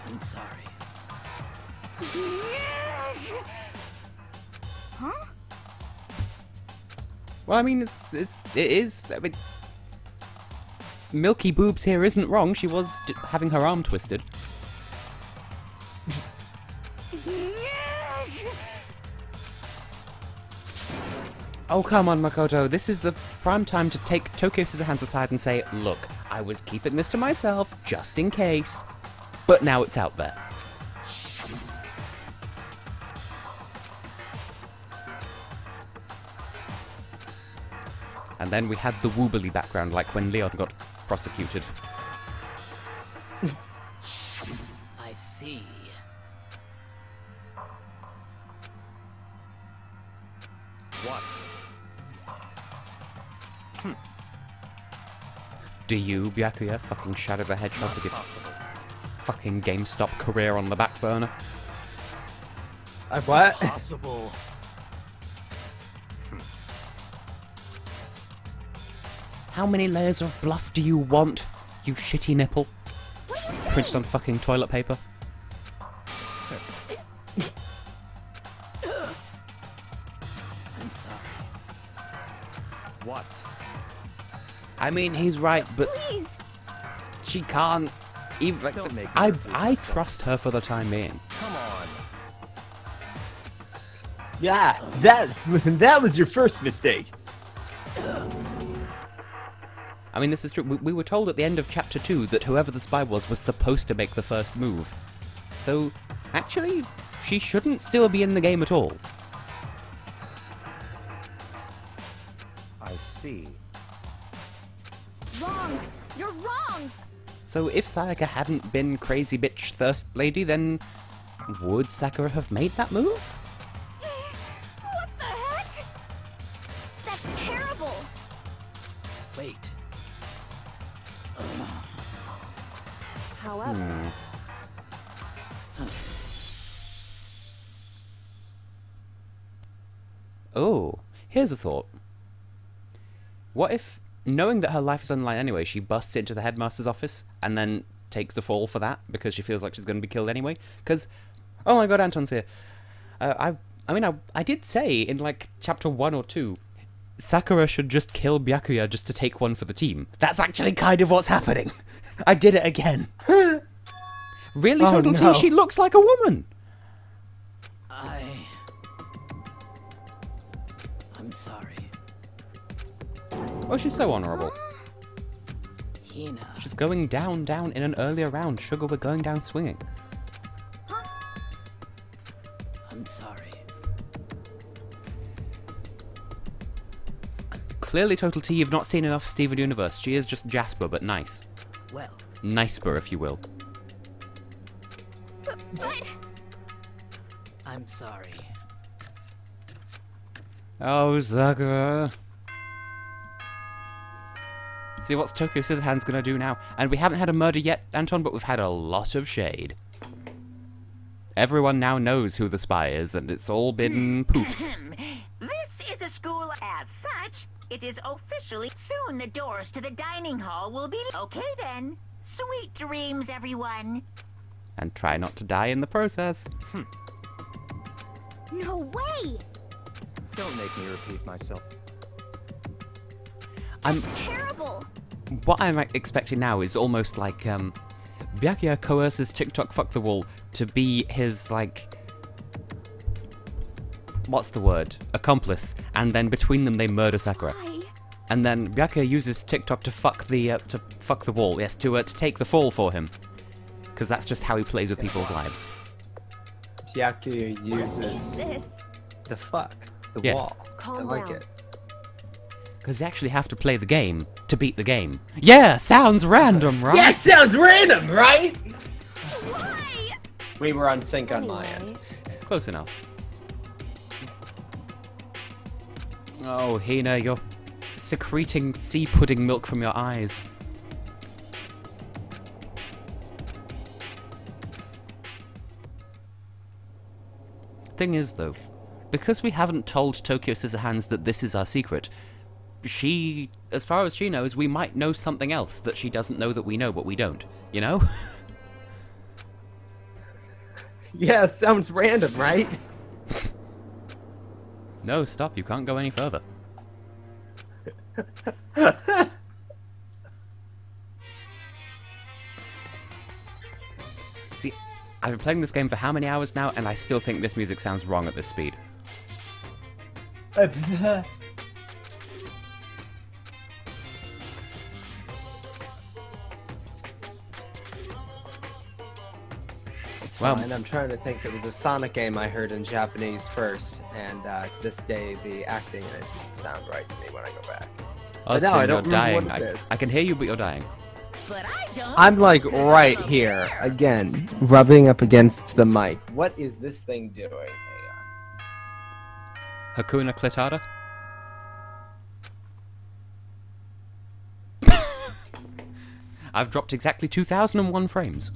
I'm sorry. Huh? Well, I mean, it is. I mean, Milky Boobs here isn't wrong. She was having her arm twisted. Oh, come on, Makoto. This is the prime time to take Tokyo Scissorhands aside and say, look, I was keeping this to myself, just in case. But now it's out there. And then we had the woobly background, like when Leon got prosecuted. I see. What? Do you, Byakuya, fucking Shadow the Hedgehog with your fucking GameStop career on the back burner? What? Possible. How many layers of bluff do you want, you shitty nipple? What are you Printed saying? on fucking toilet paper? I'm sorry. What? I mean, he's right, but Please. she can't even. Like, Don't make me I repeat myself. trust her for the time being. Come on. Yeah, that was your first mistake. I mean, this is true. We were told at the end of Chapter 2 that whoever the spy was supposed to make the first move. So, actually, she shouldn't still be in the game at all. I see. Wrong. You're wrong. So if Sayaka hadn't been crazy bitch thirst lady, then would Sakura have made that move? What the heck? That's terrible. Wait. However, Oh, here's a thought. What if, knowing that her life is on the line anyway, she busts into the headmaster's office and then takes the fall for that because she feels like she's going to be killed anyway? Because, oh my god, Anton's here. I did say in like chapter 1 or 2, Sakura should just kill Byakuya just to take one for the team. That's actually kind of what's happening. I did it again. Really, Oh, Total no. T? She looks like a woman. I'm sorry. Oh, she's so honourable. Hina. She's going down in an earlier round. Sugar, we're going down swinging. I'm sorry. Clearly, Total T, you've not seen enough Steven Universe. She is just Jasper, but nice. Well, Niceper, if you will. But I'm sorry. Oh, Sakura. See, what's Tokyo Scissorhands gonna do now? And we haven't had a murder yet, Anton, but we've had a lot of shade. Everyone now knows who the spy is, and it's all been poof. This is a school as such. It is officially soon the doors to the dining hall will be okay then. Sweet dreams, everyone. And try not to die in the process. no way. Don't make me repeat myself. Terrible. What I'm expecting now is almost like, Byakuya coerces TickTock ckTheWall to be his, like... What's the word? Accomplice. And then between them they murder Sakura. Why? And then Byakuya uses TickTock to fuck the wall. Yes, to take the fall for him. because that's just how he plays with people's lives. Byakuya What is uses this? the fuck, the Yes. wall. I Calm like down. it. Because they actually have to play the game to beat the game. Yeah, sounds random, right? Yeah, sounds random, right? Why? We were on sync on my end. Anyway, Close enough. Oh, Hina, you're secreting sea pudding milk from your eyes. Thing is, though, because we haven't told Tokyo Scissorhands that this is our secret, she, as far as she knows, we might know something else that she doesn't know that we know, but we don't, you know? Yeah, sounds random, right? No, stop, you can't go any further. See, I've been playing this game for how many hours now, and I still think this music sounds wrong at this speed. It's Well- fine. I'm trying to think. It was a Sonic game I heard in Japanese first, and to this day, the acting didn't sound right to me when I go back. But now I Austin, don't you're remember dying. what it is. I can hear you, but you're dying. But I don't. I'm like right here again, rubbing up against the mic. What is this thing doing? Hang Hakuna Clitada? I've dropped exactly 2001 frames.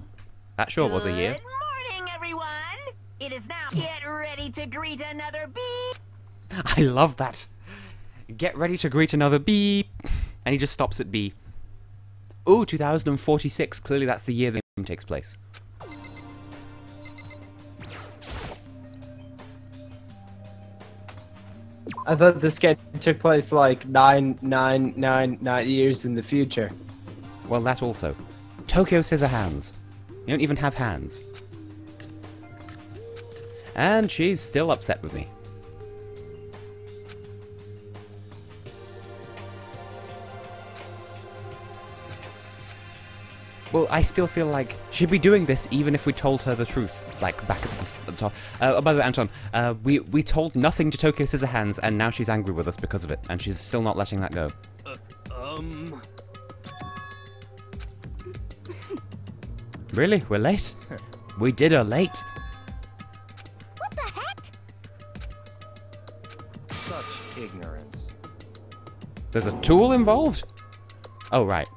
That sure was a year. Good morning, everyone. It is now get ready to greet another bee. I love that. Get ready to greet another beep. And he just stops at B. Ooh, 2046. Clearly that's the year the game takes place. I thought this game took place like 9 years in the future. Well, that also. Tokyo Scissorhands. You don't even have hands. And she's still upset with me. Well, I still feel like she'd be doing this even if we told her the truth. Like, back at the top. Oh, by the way, Anton, we told nothing to Tokyo Scissorhands, and now she's angry with us because of it, and she's still not letting that go. Really? We're late? We did her late. What the heck? Such ignorance. There's a tool involved? Oh, right.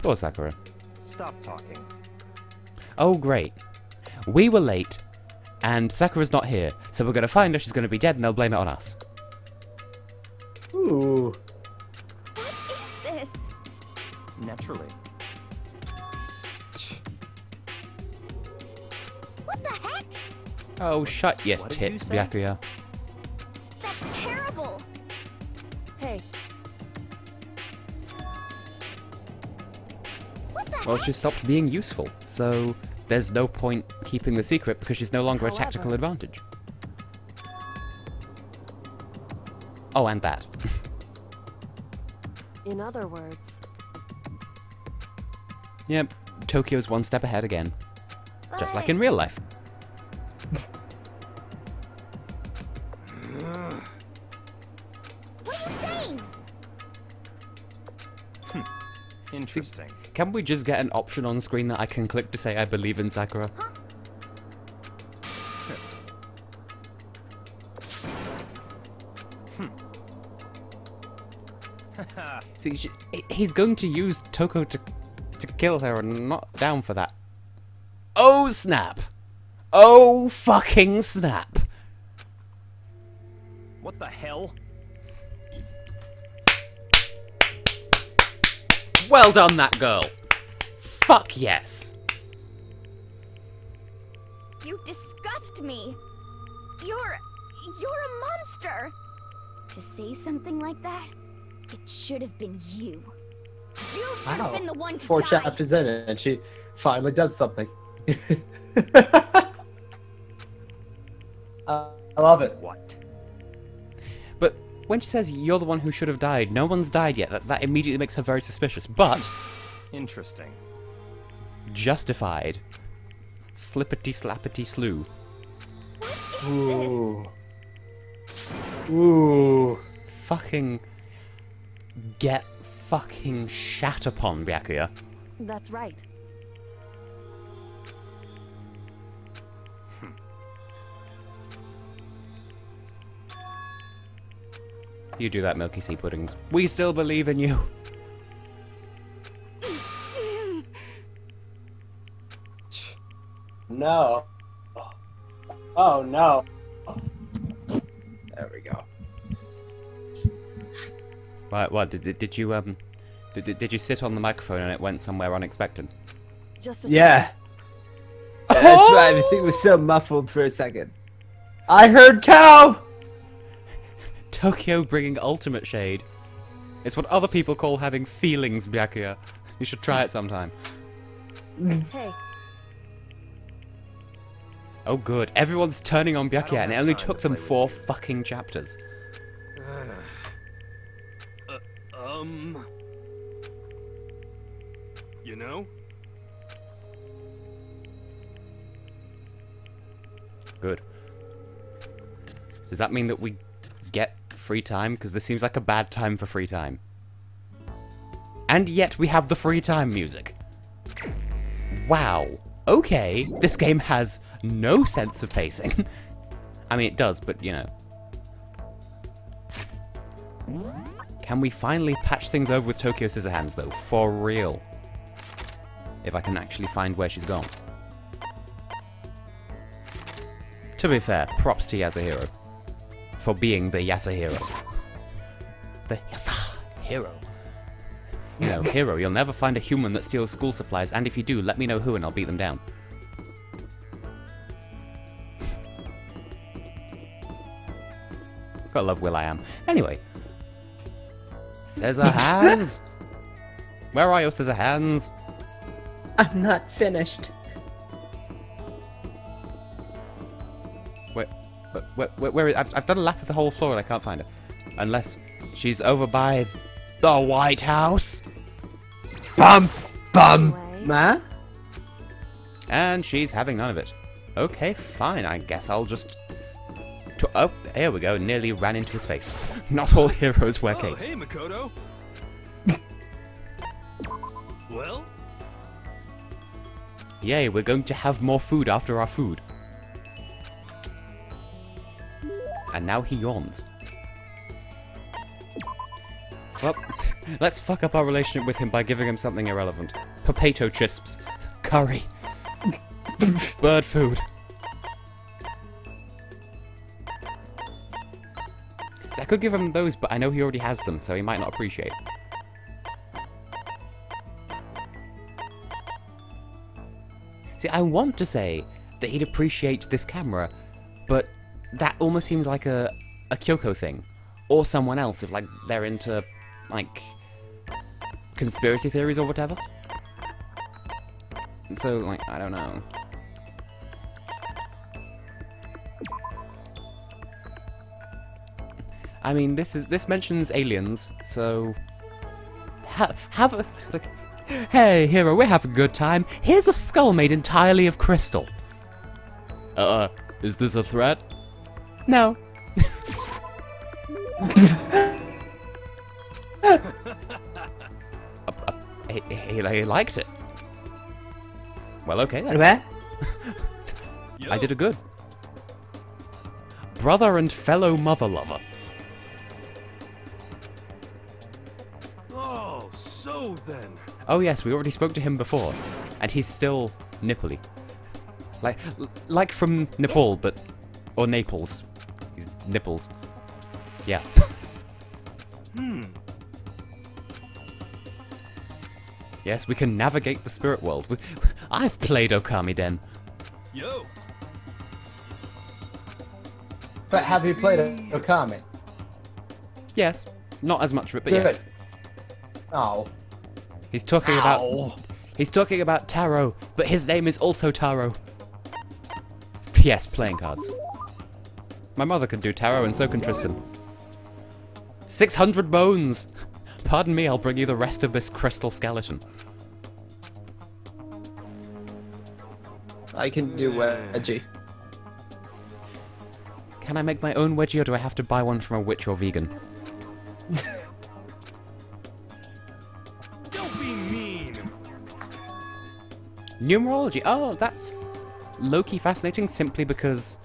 Poor Sakura. Stop talking. Oh, great. We were late, and Sakura's not here, so we're gonna find her, she's gonna be dead, and they'll blame it on us. Ooh. What is this? Naturally. What the heck? Oh, shut your What did you tits, say? Byakuya. That's terrible. hey, What the Well, heck? she stopped being useful, so there's no point keeping the secret because she's no longer a tactical However- advantage. Oh, and that. in other words, Yep, Tokyo's one step ahead again. Just like in But- real life. What are you saying? Interesting. Can we just get an option on screen that I can click to say I believe in Sakura? See, he's going to use Toko to kill her, and I'm not down for that. Oh, snap! Oh, fucking snap! What the hell? Well done, that girl! Fuck yes! You disgust me. You're a monster. To say something like that, it should have been you. You should have Wow. been the one to 4 die. chapters in it, and she finally does something. I love it. What? But when she says you're the one who should have died, no one's died yet. That immediately makes her very suspicious. But Interesting. justified. Slippity slappity slew. Ooh. Ooh. Fucking get fucking shat upon, Byakuya. That's right. You do that, Milky Sea Puddings. We still believe in you. No. Oh no. There we go. What did you did you sit on the microphone and it went somewhere unexpected? Just a Yeah. That's why everything was so muffled for a second. I heard cow! Tokyo bringing ultimate shade. It's what other people call having feelings, Byakuya. You should try it sometime. second. Hey, Oh good, everyone's turning on Byakuya and it only time took to them play 4 with you. fucking chapters. You know? Good. Does that mean that we get free time? Because this seems like a bad time for free time. And yet we have the free time music. Wow. Okay, this game has no sense of pacing. I mean, it does, but you know. Can we finally patch things over with Tokyo Scissorhands, though? For real. If I can actually find where she's gone. To be fair, props to Yasuhiro. For being the Yasuhiro. The Yasuhiro. You know, hero, you'll never find a human that steals school supplies, and if you do, let me know who and I'll beat them down. Gotta love Will.i.am. Anyway. Scissorhands! Where are your Scissorhands? I'm not finished. Where I've done a lap of the whole floor and I can't find her. Unless she's over by the White House. Bum! Bum! Anyway. Ma? And she's having none of it. Okay, fine. I guess I'll just... Oh, here we go. Nearly ran into his face. Not all heroes wear Oh, capes. hey, Makoto. Well? Yay, we're going to have more food after our food. And now he yawns. Well, let's fuck up our relationship with him by giving him something irrelevant. Potato chips. Curry. Bird food. See, I could give him those, but I know he already has them, so he might not appreciate. See, I want to say that he'd appreciate this camera, but that almost seems like a Kyoko thing. Or someone else, if, like, they're into, like, conspiracy theories or whatever. So, like, I don't know. I mean, this mentions aliens, so... Have a... Like, hey, hero, we're having a good time. Here's a skull made entirely of crystal. Is this a threat? No. He liked it. Well, okay then. Where? I did a good. Brother and fellow mother lover. Oh, so then. Oh yes, we already spoke to him before, and he's still nipply. Like from Nepal, but... Or Naples. He's nipples. Yeah. Yes, we can navigate the spirit world. I've played Okami Den. Yo. But have you played Okami? Yes, not as much of it, but yeah. Good. Oh. He's talking about Taro, but his name is also Taro. Yes, playing cards. My mother can do Taro, and so can Tristan. 600 bones! Pardon me, I'll bring you the rest of this crystal skeleton. I can do wedgie. Can I make my own wedgie, or do I have to buy one from a witch or vegan? Don't be mean. Numerology. Oh, that's low-key fascinating simply because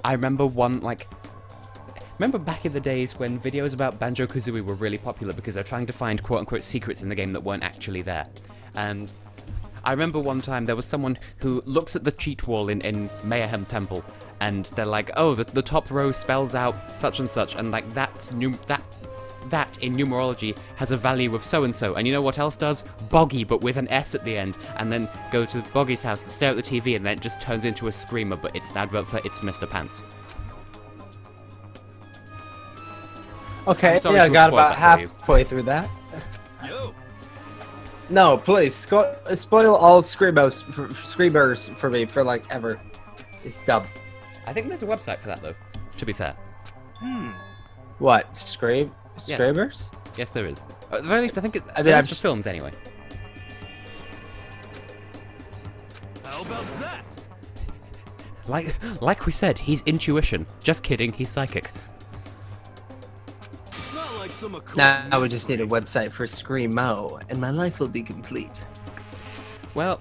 I remember remember back in the days when videos about Banjo-Kazooie were really popular because they're trying to find quote-unquote secrets in the game that weren't actually there. And I remember one time there was someone who looks at the cheat wall in Mayhem Temple and they're like, oh, the top row spells out such and such, and like that in numerology has a value of so-and-so, and you know what else does? Boggy, but with an S at the end, and then go to Boggy's house and stare at the TV, and then it just turns into a screamer, but it's an advert for It's Mr. Pants. Okay, sorry yeah, I to got have spoiled about that for you. halfway through that. Yo. No, please, spoil all screamers for me for like ever. It's dumb. I think there's a website for that, though, to be fair. What? Screamers? Yes, there is. At the very least, I think I mean, there's I'm for just- films, anyway. How about that? Like we said, he's intuition. Just kidding, he's psychic. It's not like some occult Now we just mystery. need a website for Screamo, and my life will be complete. Well,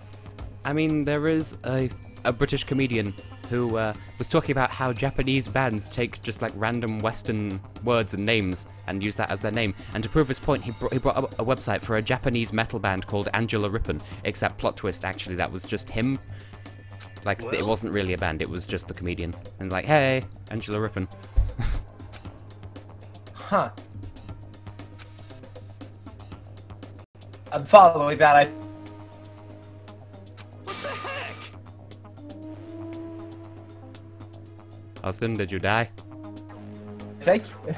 I mean, there is a British comedian who was talking about how Japanese bands take just like random Western words and names and use that as their name. And to prove his point, he brought up a website for a Japanese metal band called Angela Rippon. Except plot twist, actually, that was just him. Like, it Well? wasn't really a band, it was just the comedian. And like, hey, Angela Rippon. Huh. I'm following that. What the heck? Austin, did you die? Thank you.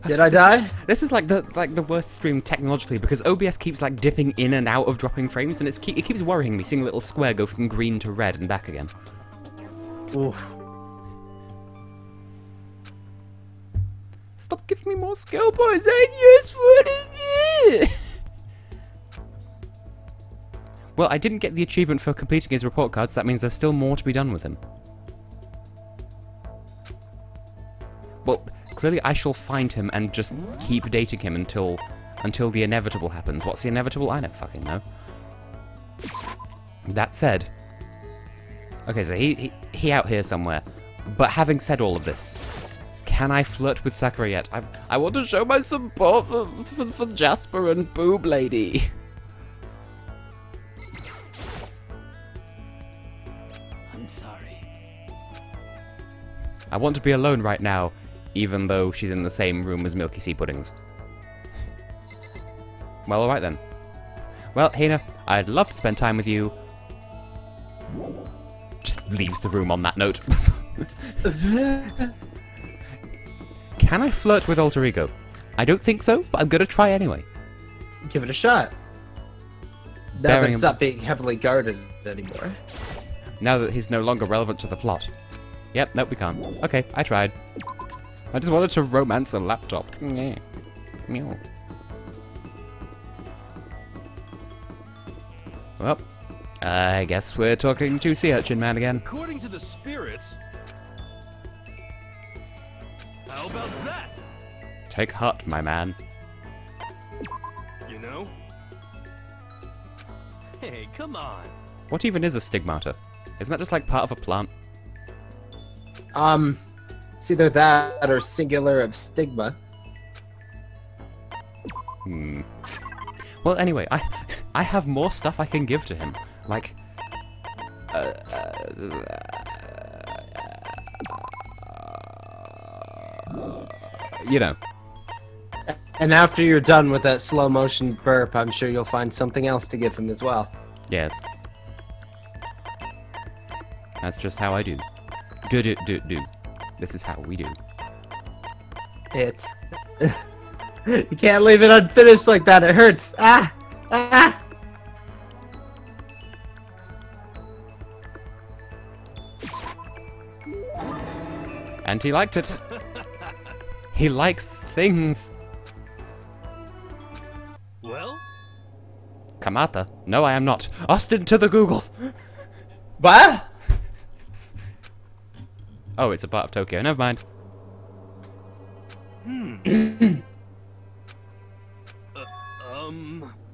Did I die? This is like the worst stream technologically because OBS keeps like dipping in and out of dropping frames, and it keeps worrying me seeing a little square go from green to red and back again. Oof. Stop giving me more skill points. I just want it. Well, I didn't get the achievement for completing his report card, so that means there's still more to be done with him. Well, clearly I shall find him and just keep dating him until the inevitable happens. What's the inevitable? I don't fucking know. That said... Okay, so he out here somewhere. But having said all of this, can I flirt with Sakura yet? I want to show my support for Jasper and Boob Lady. I'm sorry. I want to be alone right now, even though she's in the same room as Milky Sea Puddings. Well, alright then. Well, Hina, I'd love to spend time with you. Just leaves the room on that note. Can I flirt with Alter Ego? I don't think so, but I'm gonna try anyway. Give it a shot. Now that Bearing it's in- not being heavily guarded anymore. Now that he's no longer relevant to the plot. Yep, nope, we can't. Okay, I tried. I just wanted to romance a laptop. Yeah. Meow. Well, I guess we're talking to Sea Urchin Man again. According to the spirits... How about that? Take heart, my man. You know? Hey, come on. What even is a stigmata? Isn't that just like part of a plant? It's either that or singular of stigma. Well, anyway, I have more stuff I can give to him. Like... you know. And after you're done with that slow motion burp, I'm sure you'll find something else to give him as well. Yes. That's just how I do. Do. This is how we do. It. You can't leave it unfinished like that, it hurts. Ah! Ah! And he liked it. He likes things. Well? Kamata? No, I am not. Austin, to the Google. What? Oh, it's a part of Tokyo. Never mind.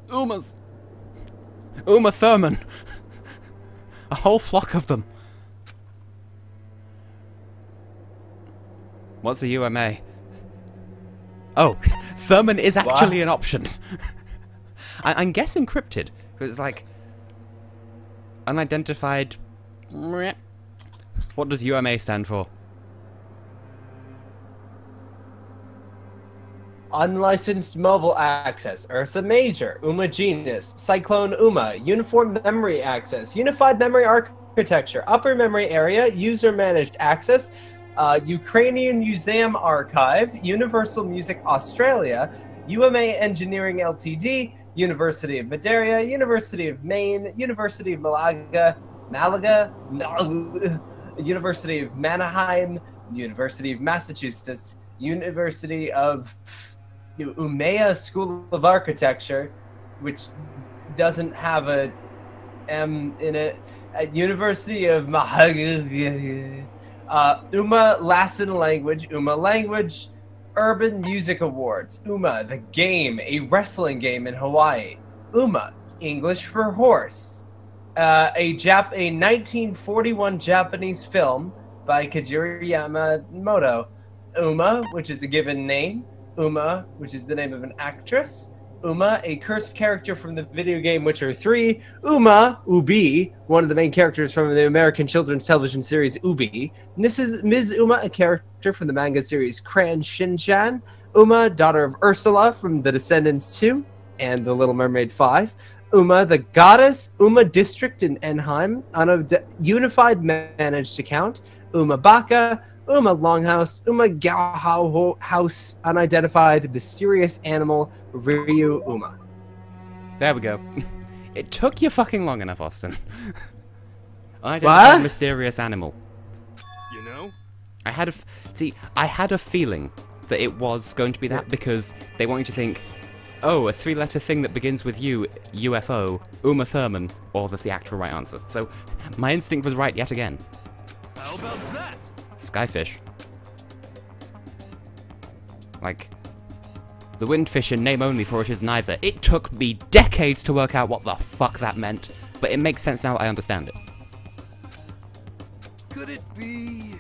Umas. Uma Thurman. A whole flock of them. What's a UMA? Oh, Thurman is actually an option. I'm guessing encrypted. Because it's like... unidentified... What does UMA stand for? Unlicensed mobile access, Ursa Major, Uma Genus, Cyclone Uma, Uniform Memory Access, Unified Memory Architecture, Upper Memory Area, User Managed Access, Ukrainian Museum Archive, Universal Music Australia, UMA Engineering Ltd, University of Madeira, University of Maine, University of Malaga, University of Mannheim, University of Massachusetts, University of Umeå School of Architecture, which doesn't have a M in it, at University of Uma Latin Language, Uma Language, Urban Music Awards, Uma the Game, a wrestling game in Hawaii, Uma English for Horse, a 1941 Japanese film by Kajiro Yamamoto, Uma, which is a given name, Uma, which is the name of an actress, Uma, a cursed character from the video game Witcher 3, Uma, Ubi, one of the main characters from the American children's television series Ubi, Ms. Uma, a character from the manga series Cran Shinchan, Uma, daughter of Ursula from The Descendants 2 and The Little Mermaid 5, Uma, the goddess, Uma District in Enheim, on a unified managed account, Uma Baka, Uma Longhouse, Uma Gao House, unidentified mysterious animal, Ryu Uma. There we go. It took you fucking long enough, Austin. Unidentified mysterious animal. You know? I had a feeling that it was going to be that because they want you to think, oh, a three-letter thing that begins with U, UFO, Uma Thurman, or the actual right answer. So my instinct was right yet again. How about that? Skyfish. Like, the windfish in name only, for it is neither. It took me decades to work out what the fuck that meant, but it makes sense now that I understand it. Could it be?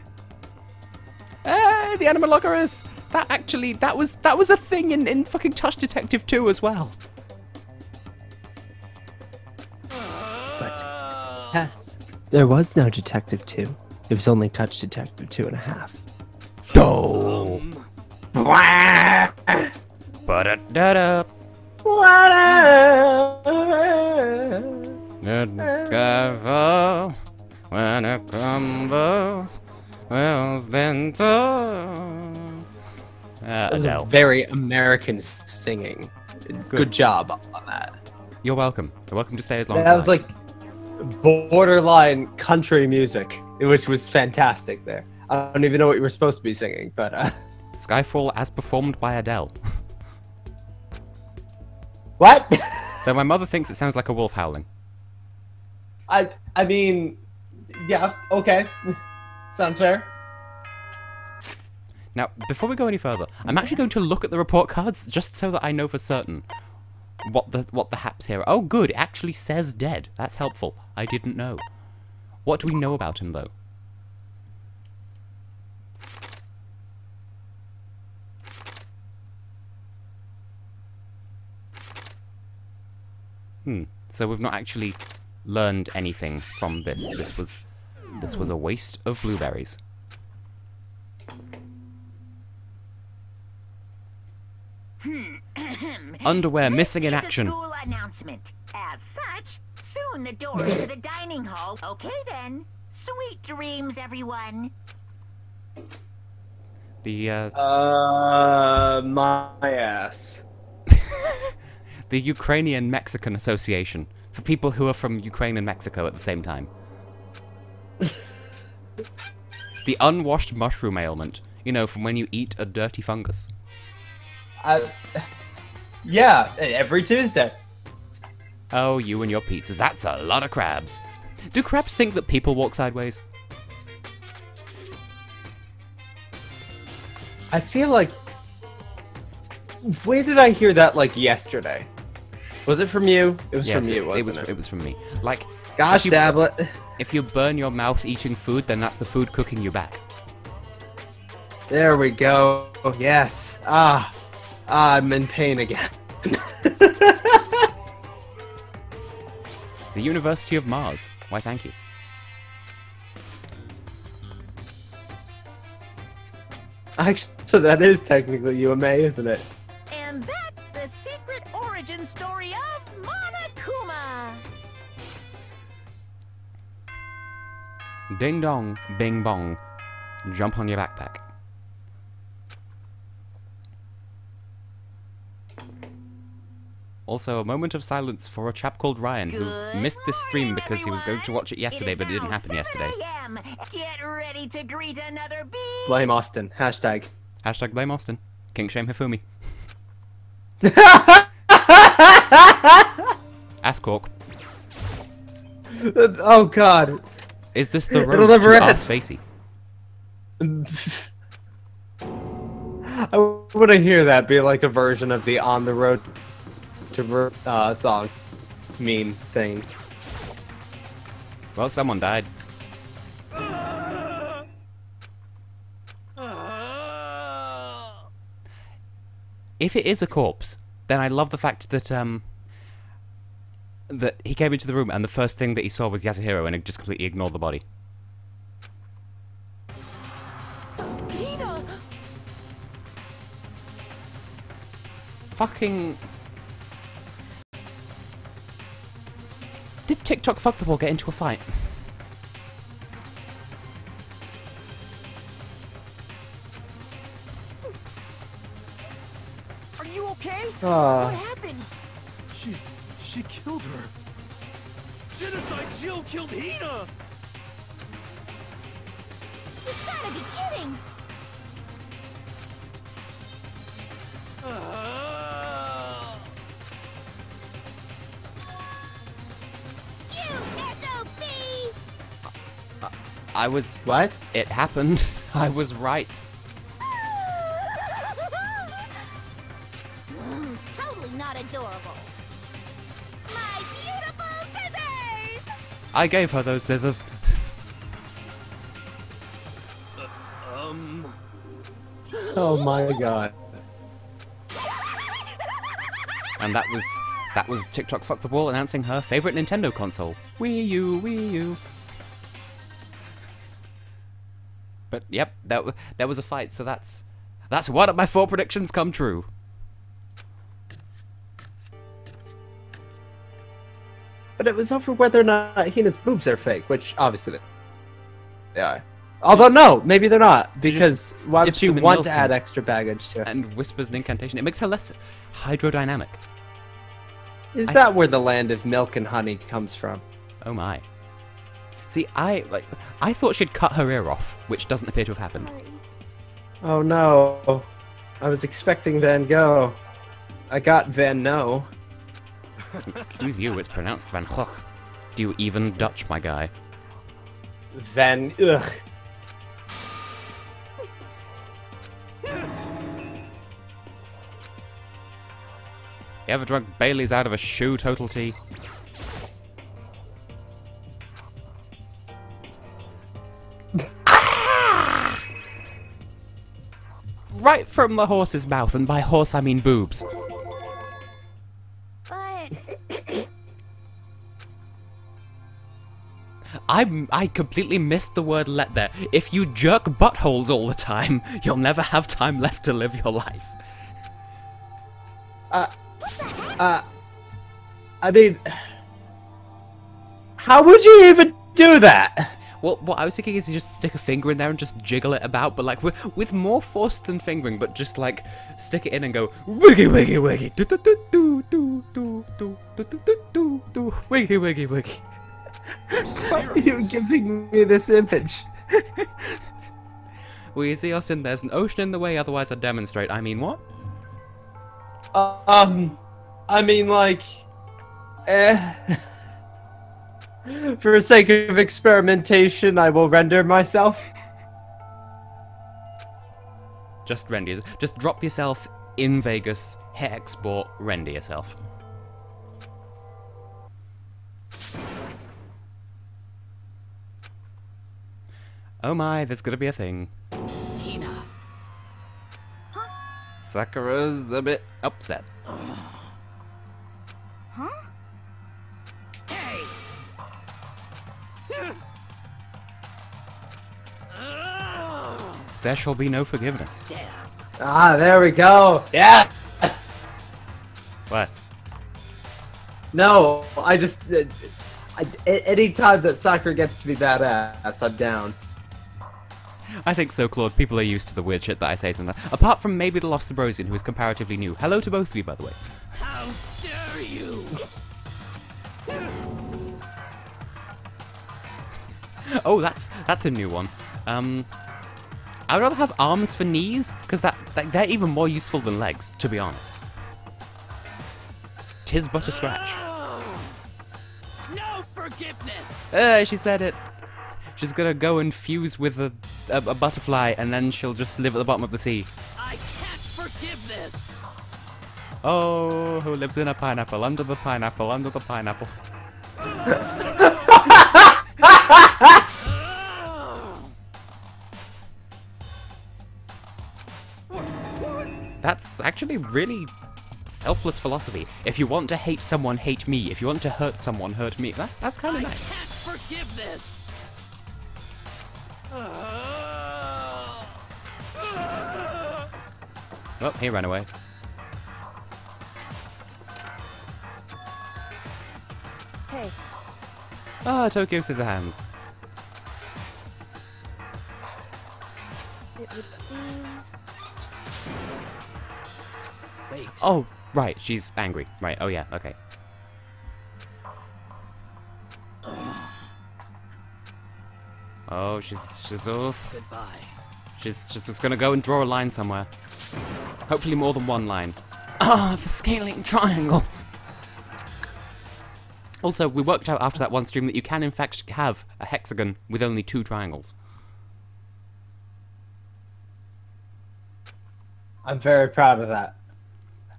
Hey, the Animalocaris! That was a thing in fucking Touch Detective 2 as well. But, yes, there was no Detective 2. It was only Touch Detective 2.5. Oh. Ba-da-da-da. Let the sky fall when it crumbles. Well, then That was Adele. very American singing. Good job on that. You're welcome. You're welcome to stay as long as That I was like borderline country music, which was fantastic there. I don't even know what you were supposed to be singing, but Skyfall as performed by Adele. what? Though my mother thinks it sounds like a wolf howling. I mean, yeah, okay. Sounds fair. Now, before we go any further, I'm actually going to look at the report cards just so that I know for certain what the haps here are. Oh, good, it actually says dead. That's helpful. I didn't know. What do we know about him, though? So we've not actually learned anything from this. This was a waste of blueberries. Underwear missing in action. It's a school announcement. As such, soon the doors to the dining hall. Okay then. Sweet dreams, everyone. The My ass. the Ukrainian-Mexican Association. For people who are from Ukraine and Mexico at the same time. The unwashed mushroom ailment. You know, from when you eat a dirty fungus. Yeah, every Tuesday. Oh, you and your pizzas. That's a lot of crabs. Do crabs think that people walk sideways? I feel like... Where did I hear that, like, yesterday? Was it from you? It was Yes, from you, wasn't it? It was from me. Like, Gosh, Dablet. if you burn your mouth eating food, then that's the food cooking you back. There we go. Yes. I'm in pain again. The University of Mars. Why, thank you. Actually, that is technically UMA, isn't it? And that's the secret origin story of Monokuma. Ding dong, bing bong. Jump on your backpack. Also, a moment of silence for a chap called Ryan who missed this stream because he was going to watch it yesterday, but it didn't happen yesterday. Get ready to greet another bee. Blame Austin. Hashtag. Hashtag blame Austin. Kink shame Hifumi. Ask Cork. Oh god. Is this the It'll road never to end. Ass Facey? I want to hear that be like a version of the On the Road to song meme thing. Well, someone died. If it is a corpse, then I love the fact that that he came into the room and the first thing that he saw was Yasuhiro and he just completely ignored the body. Hina! Fucking... Did TickTock ckTheWall get into a fight? Are you okay? Ah. What happened? She killed her. Genocide Jill killed Hina! You've gotta be kidding! I was... What? It happened. I was right. Totally not adorable. My beautiful scissors! I gave her those scissors. Oh my god. And that was TickTock ckTheWall announcing her favorite Nintendo console. Wii U, Wii U. But yep, that was a fight, so that's one of my 4 predictions come true. But it was over whether or not Hina's boobs are fake, which obviously they are. Although no, maybe they're not, because why would dips you them in want milk to add extra baggage to it? And whispers an incantation. It makes her less hydrodynamic. Is that where the land of milk and honey comes from? Oh my. See, I thought she'd cut her ear off, which doesn't appear to have happened. Sorry. Oh no. I was expecting Van Gogh. I got Van No. Excuse you, it's pronounced Van Gogh. Do you even Dutch, my guy? Van... Ugh. You ever drunk Bailey's out of a shoe, Total T? Right from the horse's mouth, and by horse I mean boobs. But I completely missed the word let there. If you jerk buttholes all the time, you'll never have time left to live your life. I mean... How would you even do that? Well, what I was thinking is you just stick a finger in there and just jiggle it about, but like with more force than fingering, but just like stick it in and go wiggy wiggy wiggy do do do do do do do do do do do wiggy wiggy wiggy. Why are you giving me this image? Well, you see, Austin, there's an ocean in the way, otherwise I'd demonstrate. I mean, what? I mean, like, for the sake of experimentation, I will render myself. Just render. Just drop yourself in Vegas, hit export, render yourself. Oh my, there's gonna be a thing. Hina. Sakura's a bit upset. Huh? Hey! There shall be no forgiveness. Damn. Ah, there we go. Yes. What? No, I just. Any time that Sakura gets to be badass, I'm down. I think so, Claude. People are used to the weird shit that I say sometimes. Apart from maybe the Lost Subrosian, who is comparatively new. Hello to both of you, by the way. How dare you! Oh, that's a new one. I'd rather have arms for knees, because they're even more useful than legs, to be honest. 'Tis but a scratch. No forgiveness! She said it. She's gonna go and fuse with a butterfly, and then she'll just live at the bottom of the sea. I can't forgive this! Oh, who lives in a pineapple, under the pineapple, under the pineapple. That's actually really selfless philosophy. If you want to hate someone, hate me. If you want to hurt someone, hurt me. That's kind of I nice. can't forgive this! Oh, he ran away. Hey, Ah, Tokyo Scissorhands. it would seem... Wait. Oh, right, she's angry. Right, oh yeah, okay. Oh, she's off. Goodbye. She's just gonna go and draw a line somewhere. Hopefully more than one line. Ah, the scaling triangle! Also, we worked out after that one stream that you can in fact have a hexagon with only 2 triangles. I'm very proud of that.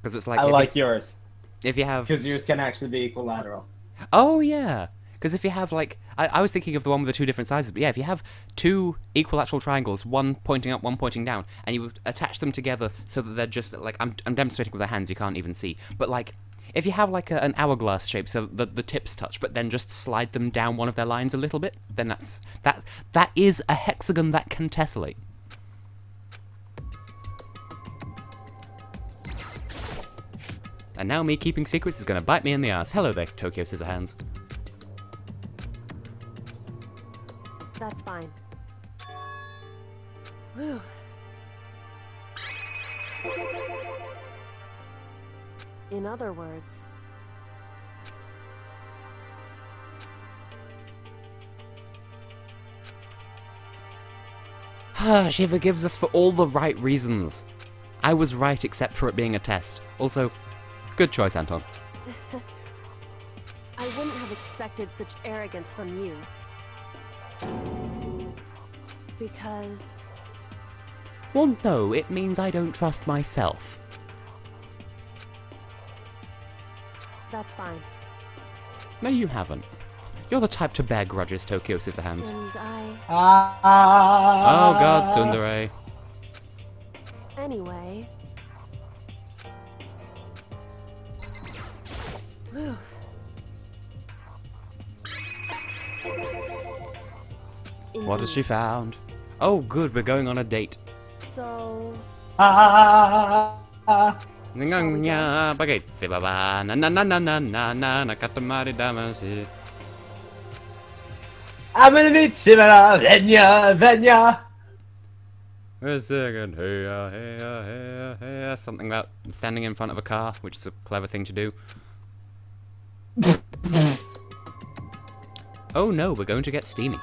Because it's like... I like yours. If you have... Because yours can actually be equilateral. Oh, yeah! Because if you have, like... I was thinking of the one with the 2 different sizes, but yeah, if you have 2 equilateral triangles, one pointing up, one pointing down, and you attach them together so that they're just, like... I'm demonstrating with the hands, you can't even see. But, like, if you have, like, an hourglass shape so that the tips touch, but then just slide them down one of their lines a little bit, then that is a hexagon that can tessellate. And now me keeping secrets is gonna bite me in the ass. Hello there, Tokyo Scissorhands. That's fine. Whew. In other words... She forgives us for all the right reasons. I was right except for it being a test. Also, good choice, Anton. I wouldn't have expected such arrogance from you. Because... Well, no, it means I don't trust myself. That's fine. No, you haven't. You're the type to bear grudges, Tokyo Scissorhands. And Oh god, Tsundere. Anyway... Whew. What has she found? Oh, good, we're going on a date. So... Ngangnya spaghetti baba na na na na na na na na katamari damasi. I'm gonna meet Shimura, Venya, Venya. We're singing hey hey hey hey something about standing in front of a car, which is a clever thing to do. Oh no, we're going to get steamy.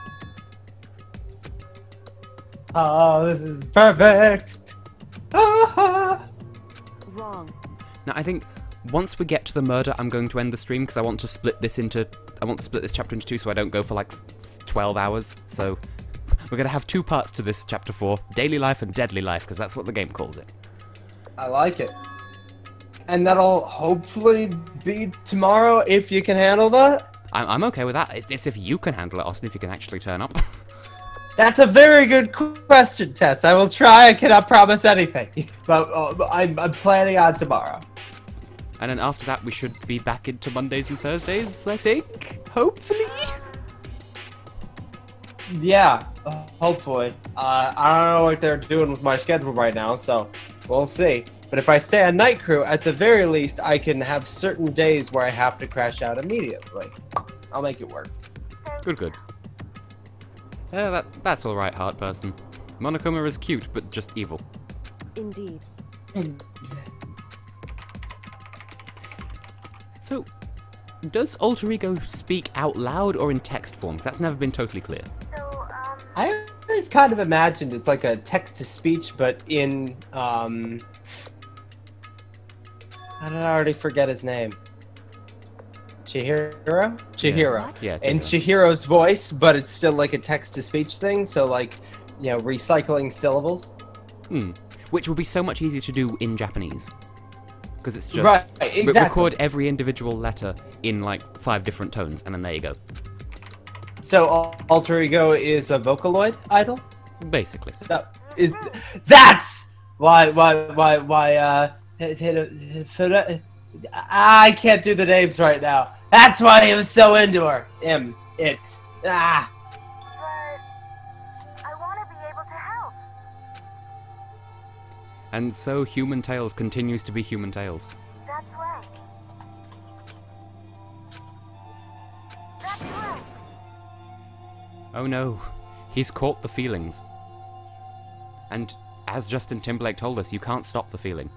Oh, this is perfect. Wrong. Now, I think once we get to the murder, I'm going to end the stream because I want to split this chapter into two so I don't go for like 12 hours. So we're going to have two parts to this chapter 4, Daily Life and Deadly Life, because that's what the game calls it. I like it. And that'll hopefully be tomorrow if you can handle that. I'm okay with that. It's if you can handle it, Austin, if you can actually turn up. That's a very good question, Tess. I will try. I cannot promise anything, but I'm planning on tomorrow. And then after that, we should be back into Mondays and Thursdays, I think. Hopefully. Yeah, hopefully. I don't know what they're doing with my schedule right now, so we'll see. But if I stay on night crew, at the very least, I can have certain days where I have to crash out immediately. I'll make it work. Good. Yeah, that's all right, heart person. Monokuma is cute, but just evil. Indeed. So, does Alter Ego speak out loud or in text form? 'Cause that's never been totally clear. I always kind of imagined it's like a text-to-speech, but in, how did I already forget his name? Chihiro? Chihiro. Yes. Yeah, In Chihiro. Chihiro's voice, but it's still like a text-to-speech thing, so like, you know, recycling syllables. Which would be so much easier to do in Japanese. Because it's just... Right, exactly. Record every individual letter in like 5 different tones, and then there you go. So Alter Ego is a Vocaloid idol? Basically. That's why I can't do the names right now. That's why he was so into her. But I want to be able to help. And so Human Tales continues to be Human Tales. That's right. That's right. Oh no, he's caught the feelings. And as Justin Timberlake told us, you can't stop the feeling.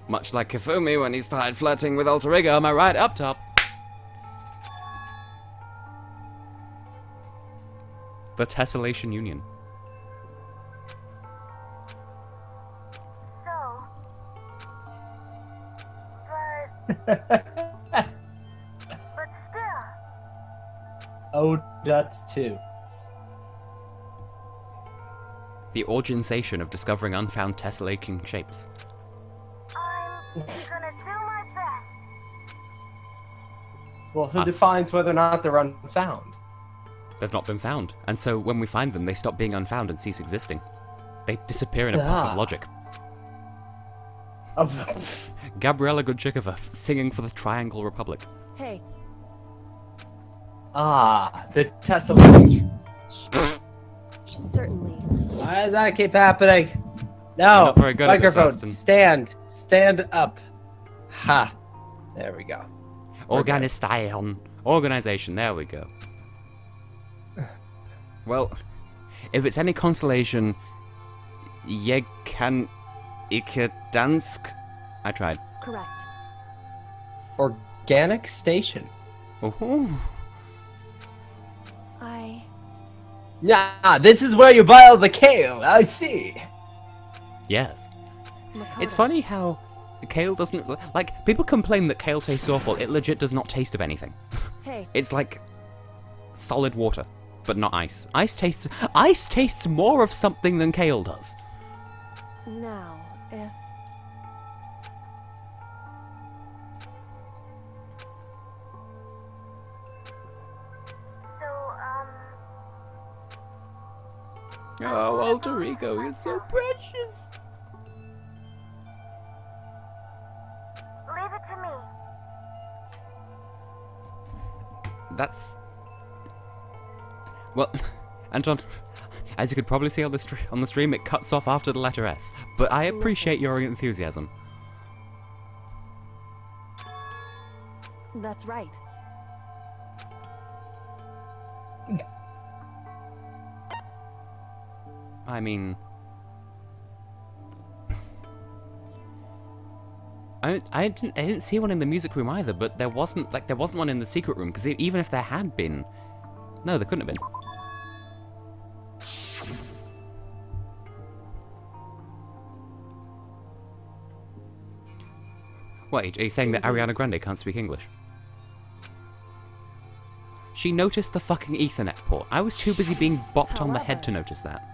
Much like Kifumi when he started flirting with Alter Ego, am I right? Up top. The Tessellation Union. So, but still, Oh, that's 2. The orginsation of discovering unfound tessellating shapes. I'm gonna do my best. Well, who defines whether or not they're unfound? They've not been found. And so when we find them, they stop being unfound and cease existing. They disappear in a puff of logic. Oh, Gabriella Goodchikova singing for the Triangle Republic. Hey, the Tessellating. certainly. Why does that keep happening? You're No, not very good at this, microphone, Austin. stand up. Ha, there we go. Organization, there we go. Well, if it's any consolation, jeg kan ikke dansk. I tried. Correct. Organic station. Oh, Nah, this is where you boil the kale, I see. yes. Makoto. It's funny how kale doesn't... Like, people complain that kale tastes awful. It legit does not taste of anything. Hey, It's like solid water, but not ice. Ice tastes more of something than kale does. now, if... Oh, Alter Ego, you're so precious. Leave it to me. That's... Well, Anton, as you could probably see on the stream, it cuts off after the letter S. But I appreciate your enthusiasm. That's right. I mean... I didn't see one in the music room either, but there wasn't one in the secret room, because even if there had been... No, there couldn't have been. Wait, are you saying that Ariana Grande can't speak English? She noticed the fucking Ethernet port. I was too busy being bopped on the head to notice that.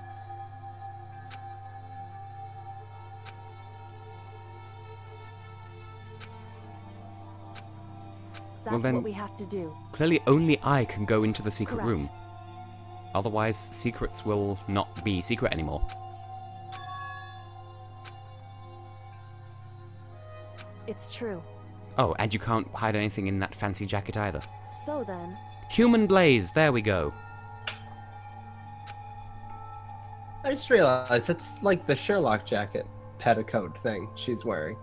That's Well then, what we have to do. clearly only I can go into the secret Correct. room. Otherwise, secrets will not be secret anymore. It's true. Oh, and you can't hide anything in that fancy jacket either. So then, Human Blaze, there we go. I just realized it's like the Sherlock jacket petticoat thing she's wearing.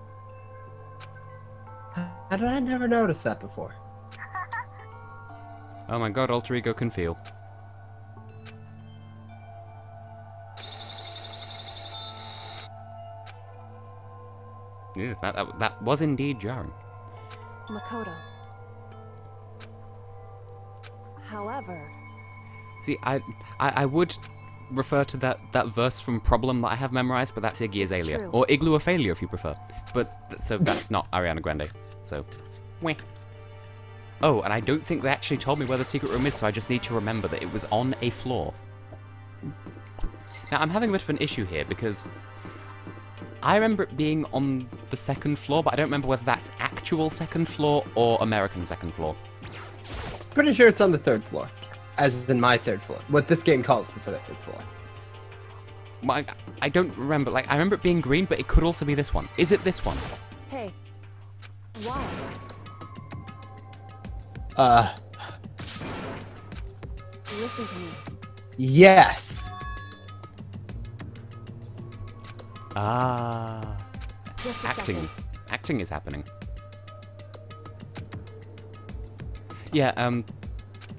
How did I never notice that before? Oh my god, Alter Ego can feel. Yeah, that was indeed jarring. Makoto. However, See, I would refer to that verse from Problem that I have memorized, but that's Iggy Azalea. true. Or Igloo Ophelia, if you prefer. So that's not Ariana Grande. So, weh. Oh, and I don't think they actually told me where the secret room is, so I just need to remember that it was on a floor. Now, I'm having a bit of an issue here, because I remember it being on the second floor, but I don't remember whether that's actual second floor or American second floor. Pretty sure it's on the 3rd floor. As in my 3rd floor. What this game calls the 3rd floor. Well, I don't remember. Like, I remember it being green, but it could also be this one. Is it this one? hey, why? Listen to me. Yes! Ah. Just a Acting. second. Acting is happening. Yeah,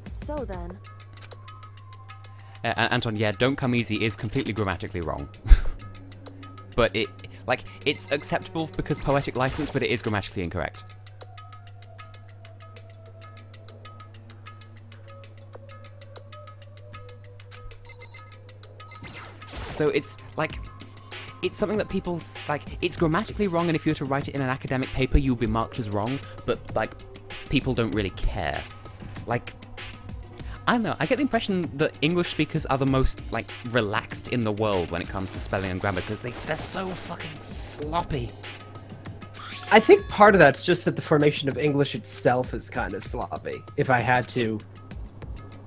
So then, Anton, yeah, don't come easy is completely grammatically wrong. But it's acceptable because poetic license, but it is grammatically incorrect. So it's something that people's, it's grammatically wrong, and if you were to write it in an academic paper, you'll be marked as wrong, but, people don't really care. I don't know, I get the impression that English speakers are the most, relaxed in the world when it comes to spelling and grammar, because they're so fucking sloppy. I think part of that's just that the formation of English itself is kind of sloppy, if I had to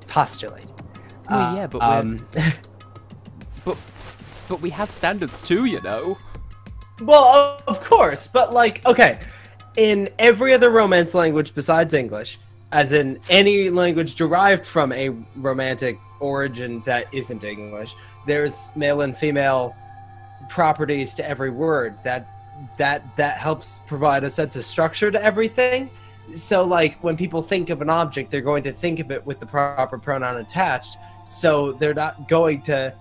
postulate. Well, yeah, but but we have standards too, you know? Well, of course, but okay, in every other Romance language besides English, as in any language derived from a Romantic origin that isn't English, there's male and female properties to every word that helps provide a sense of structure to everything. So, when people think of an object, they're going to think of it with the proper pronoun attached, so they're not going to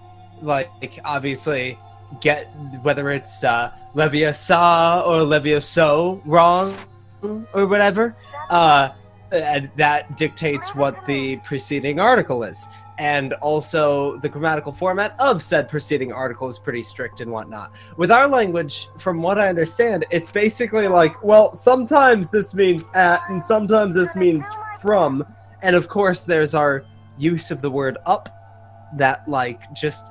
obviously get whether it's leviosa or levioso wrong or whatever, and that dictates what the preceding article is, and also the grammatical format of said preceding article is pretty strict and whatnot. With our language, from what I understand, it's basically well, sometimes this means at and sometimes this means from, and of course there's our use of the word up that just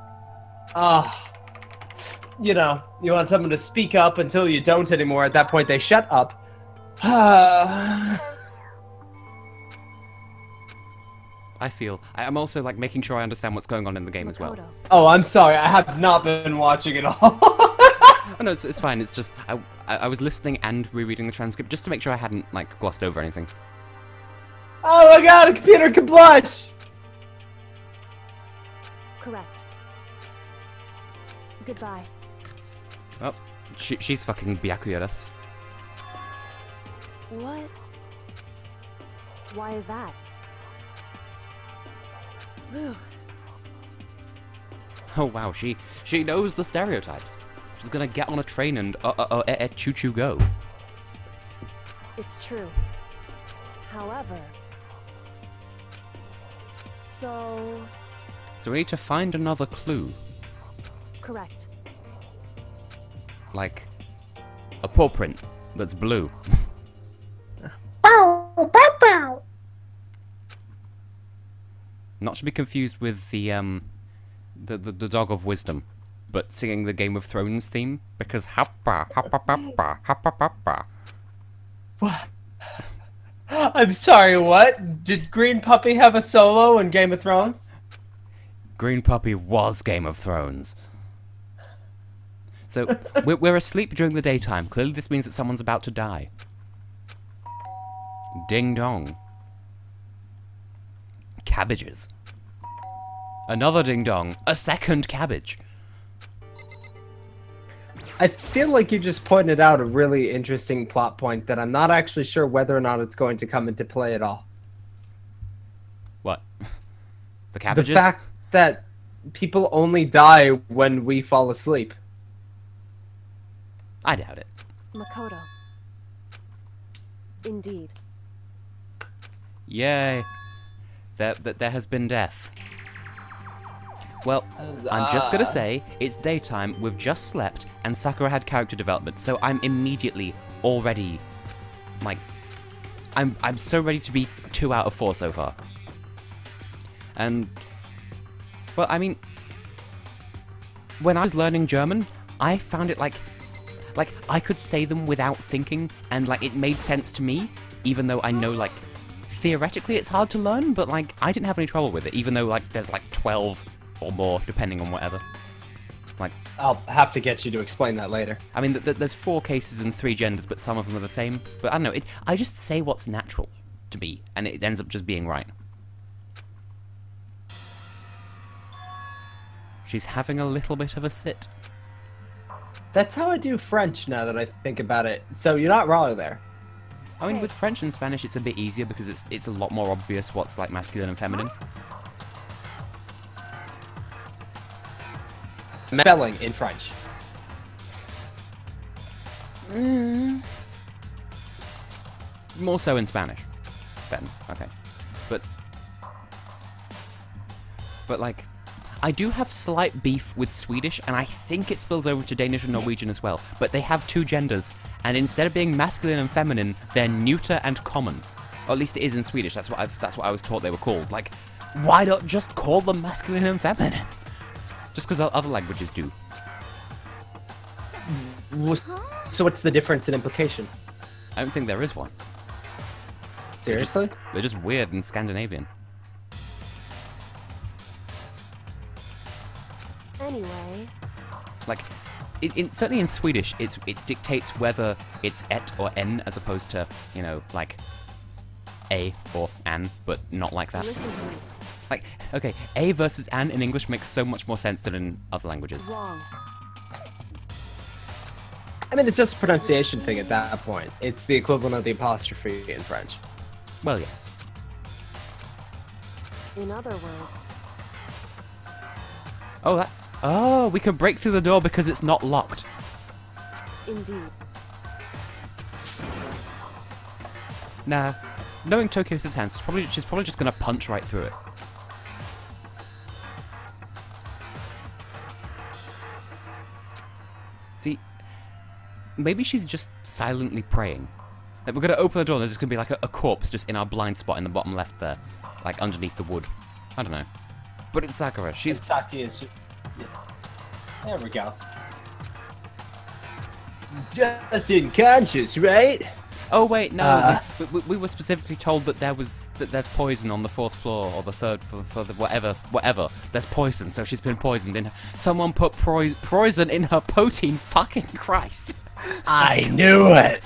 you know, you want someone to speak up until you don't anymore. At that point, they shut up. I'm also making sure I understand what's going on in the game as well. Makoto. Oh, I'm sorry. I have not been watching at all. Oh, no, it's fine. It's just I was listening and rereading the transcript just to make sure I hadn't glossed over anything. Oh my god, a computer can blush! Correct. Goodbye. Oh, she's fucking Byakuya-desu. What? Why is that? Whew. Oh wow, she knows the stereotypes. She's gonna get on a train and choo-choo go. It's true. However... So we need to find another clue. correct. Like a paw print that's blue. Not to be confused with the dog of wisdom, but singing the Game of Thrones theme, because happa happa happa happa happa. What? I'm sorry, what? Did Green Puppy have a solo in Game of Thrones? Green Puppy was Game of Thrones. So, we're asleep during the daytime. Clearly this means that someone's about to die. Ding dong. Cabbages. Another ding dong. A second cabbage. I feel like you just pointed out a really interesting plot point that I'm not actually sure whether or not it's going to come into play at all. What? The cabbages? The fact that people only die when we fall asleep. I doubt it. Makoto. Indeed. Yay. There has been death. Well, I'm just gonna say, it's daytime, we've just slept, and Sakura had character development, so I'm immediately already, like, I'm so ready to be 2 out of 4 so far. And, well, I mean, when I was learning German, I found it like, I could say them without thinking, and, like, it made sense to me, even though I know, like, theoretically it's hard to learn, but, like, I didn't have any trouble with it, even though, like, there's, like, 12 or more, depending on whatever. Like, I'll have to get you to explain that later. I mean, there's 4 cases and 3 genders, but some of them are the same. But I don't know, I just say what's natural to me, and it ends up just being right. She's having a little bit of a sit. That's how I do French now that I think about it, so you're not wrong there. I mean, with French and Spanish, it's a bit easier because it's a lot more obvious what's, like, masculine and feminine. Spelling in French. More so in Spanish. Then, okay. But like, I do have slight beef with Swedish, and I think it spills over to Danish and Norwegian as well. But they have 2 genders, and instead of being masculine and feminine, they're neuter and common. Or at least it is in Swedish. That's what I was taught they were called. Like, why not just call them masculine and feminine? Just because other languages do. So what's the difference in implication? I don't think there is one. Seriously? They're just weird and Scandinavian. Anyway. Like, certainly in Swedish, it dictates whether it's et or en as opposed to, you know, like a or an, but not like that. Listen to me. Like, okay, a versus an in English makes so much more sense than in other languages. Wrong. I mean, it's just a pronunciation thing at that point. It's the equivalent of the apostrophe in French. Well, yes. In other words. Oh, we can break through the door because it's not locked. Indeed. Nah, knowing Tokyo's hands, she's probably just gonna punch right through it. See, maybe she's just silently praying. Like, we're gonna open the door and there's just gonna be like a corpse just in our blind spot in the bottom left there. Like, underneath the wood. I don't know. But it's Sakura. She's... Saki is just... Yeah. There we go. Just unconscious, right? Oh wait, no. We were specifically told that there's poison on the 4th floor or the 3rd for the whatever. There's poison, so she's been poisoned in her. Someone put poison in her protein. Fucking Christ! I knew it.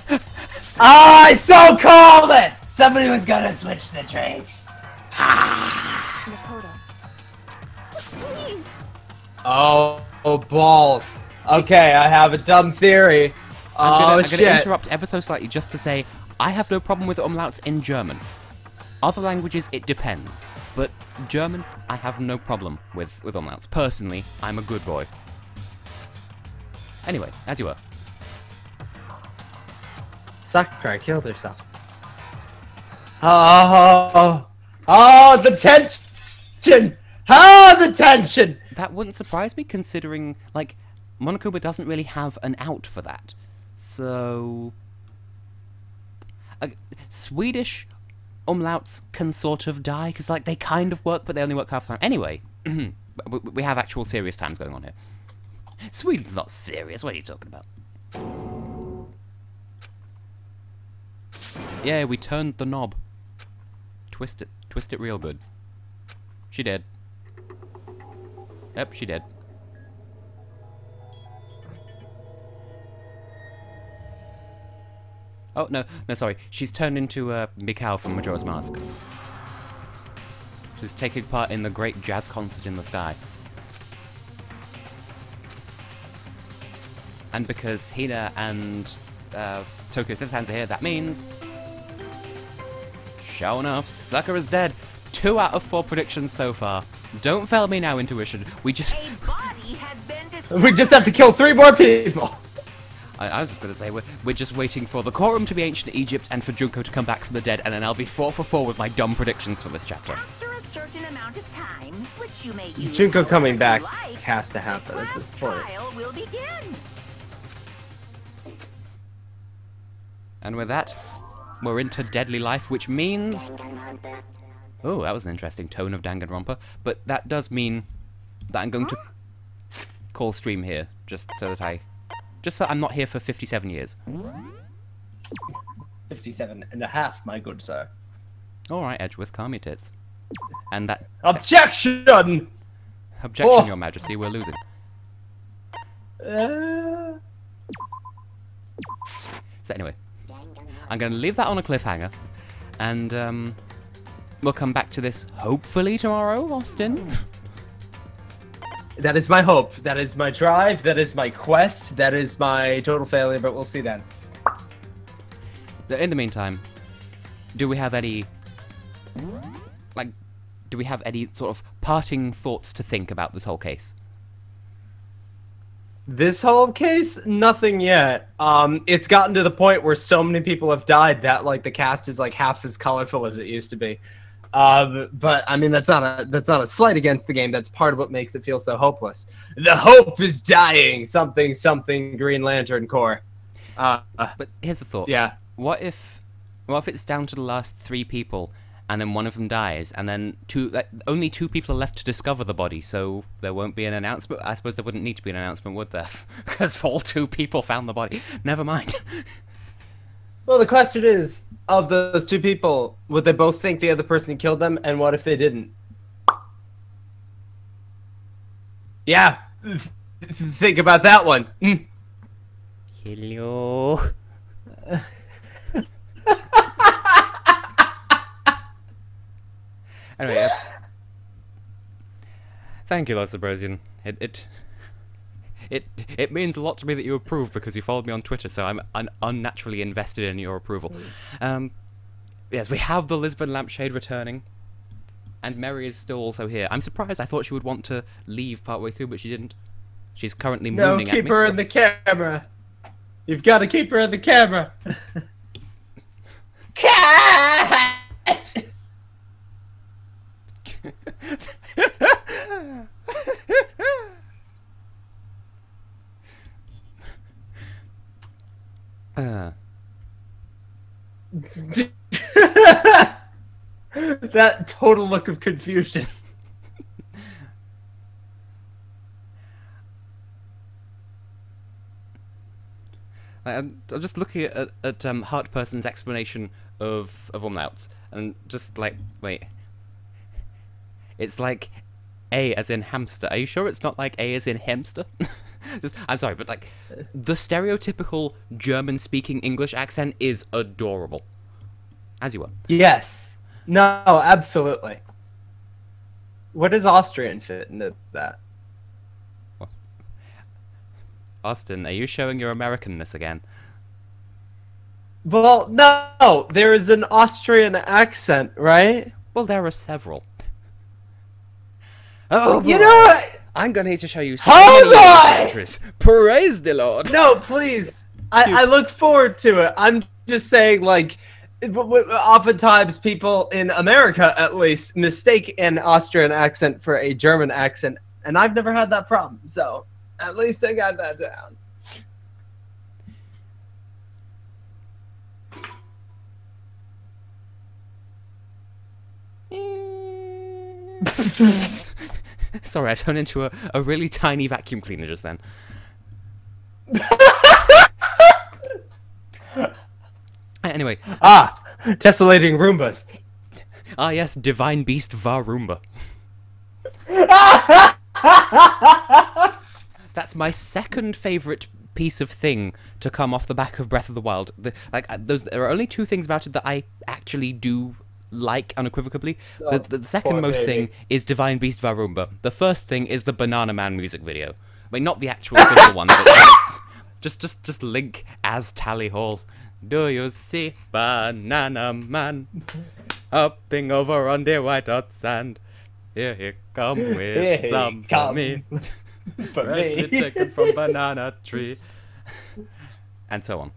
I so called it. Somebody was gonna switch the drinks. Makoto. Please. Oh balls. Okay, I have a dumb theory. I'm shit. gonna interrupt ever so slightly just to say I have no problem with umlauts in German. Other languages, it depends. But German, I have no problem with umlauts. Personally, I'm a good boy. Anyway, as you were. Sakura killed herself. Oh, the tension! Oh, the tension! That wouldn't surprise me, considering, like, Monokuma doesn't really have an out for that. So... Swedish umlauts can sort of die, because like they kind of work, but they only work half the time. Anyway, we have actual serious times going on here. Sweden's not serious. What are you talking about? Yeah, we turned the knob. Twist it real good. She did. Yep, she did. Oh, no, sorry. She's turned into Mikau from Majora's Mask. She's taking part in the great jazz concert in the sky. And because Hina and Tokyo Hands are here, that means... Sure enough, Sakura's dead. 2 out of 4 predictions so far. Don't fail me now, intuition. We just... A body had been destroyed. We just have to kill 3 more people. I was just going to say, we're just waiting for the courtroom to be ancient Egypt and for Junko to come back from the dead, and then I'll be 4 for 4 with my dumb predictions for this chapter. After a certain amount of time, which you may use Junko coming however back you like, has to happen the at this class point. trial will begin. And with that, we're into Deadly Life, which means... Oh, that was an interesting tone of Danganronpa, but that does mean that I'm going to call stream here, just so I'm not here for 57 years. 57 and a half, my good sir. Alright, Edgeworth, calm your tits. And that... Objection! Objection, Oh. Your Majesty, we're losing. So anyway, I'm going to leave that on a cliffhanger, and we'll come back to this hopefully tomorrow, Austin. That is my hope. That is my drive. That is my quest. That is my total failure, but we'll see then. In the meantime, do we have any sort of parting thoughts to think about this whole case? This whole case, nothing yet. It's gotten to the point where so many people have died that like the cast is like half as colorful as it used to be. But I mean that's not a slight against the game. That's part of what makes it feel so hopeless. The hope is dying. Something Green Lantern Corps. But here's a thought. Yeah. What if it's down to the last 3 people, and then one of them dies, and then only 2 people are left to discover the body, so there won't be an announcement? I suppose there wouldn't need to be an announcement, would there? Because all 2 people found the body. Never mind. Well, the question is, of those 2 people, would they both think the other person killed them, and what if they didn't? Yeah, think about that one. Hello. Anyway, thank you, Lord Sabrosian. It means a lot to me that you approve, because you followed me on Twitter, so I'm unnaturally invested in your approval. Yes, we have the Lisbon lampshade returning, and Mary is still also here. I'm surprised. I thought she would want to leave partway through, but she didn't. She's currently mooning at me. No, keep her in the camera. You've got to keep her in the camera. Cat! That total look of confusion. I'm just looking at Heart Person's explanation of umlauts, and just like, wait. It's like A as in hamster. Are you sure it's not like A as in hamster? I'm sorry, but like, the stereotypical German-speaking English accent is adorable. As you were. Yes. No, absolutely. Where does Austrian fit into that? What? Austin, are you showing your Americanness again? Well, no! There is an Austrian accent, right? Well, there are several. Oh, you know what? I'm gonna need to show you so Hold many on! countries. Praise the Lord. No, please. I look forward to it. I'm just saying, like, oftentimes people in America, at least, mistake an Austrian accent for a German accent, and I've never had that problem, so at least I got that down. Sorry, I turned into a really tiny vacuum cleaner just then. Anyway. Tessellating Roombas. Ah, yes, Divine Beast Varumba. That's my second favorite piece of thing to come off the back of Breath of the Wild. There are only two things about it that I actually do like unequivocally. The second most thing is Divine Beast Varumba. The first thing is the Banana Man music video. I mean, not the actual official one, but just Link as Tally Hall. Do you see Banana Man hopping over on the white hot sand? Here he come with some for me. Freshly taken from banana tree. And so on.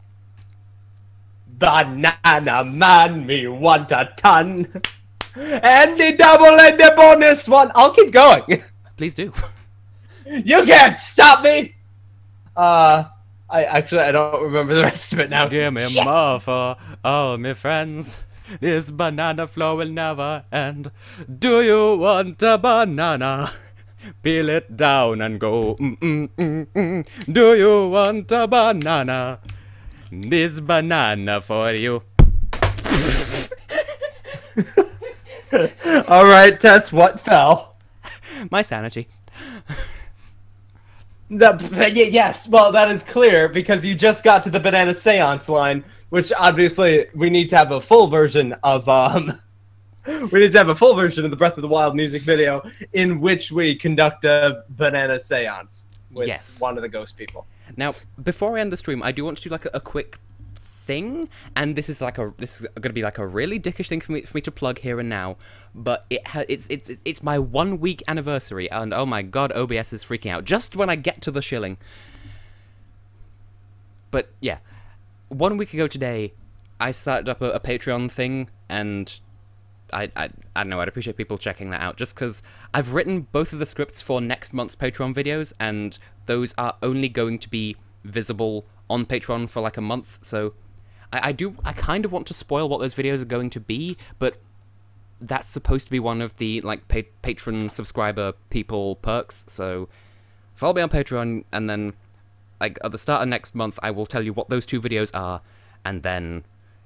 Banana Man, me want a ton. And the double and the bonus one. I'll keep going. Please do. You can't stop me. I don't remember the rest of it now. Give me more for all my friends. This banana flow will never end. Do you want a banana? Peel it down and go. Do you want a banana? This banana for you. All right, Tess. What fell? My sanity. Yes, well, that is clear because you just got to the banana seance line, which obviously we need to have a full version of. We need to have a full version of the Breath of the Wild music video in which we conduct a banana seance with one of the ghost people. Now, before I end the stream, I do want to do like a quick thing, and this is going to be like a really dickish thing for me to plug here and now. But it's my 1 week anniversary, and oh my god, OBS is freaking out just when I get to the shilling. But yeah, 1 week ago today, I started up a Patreon thing, and I don't know, I'd appreciate people checking that out, just because I've written both of the scripts for next month's Patreon videos, and those are only going to be visible on Patreon for like a month, so I kind of want to spoil what those videos are going to be, but that's supposed to be one of the like patron subscriber people perks, so follow me on Patreon, and then like at the start of next month I will tell you what those two videos are, and then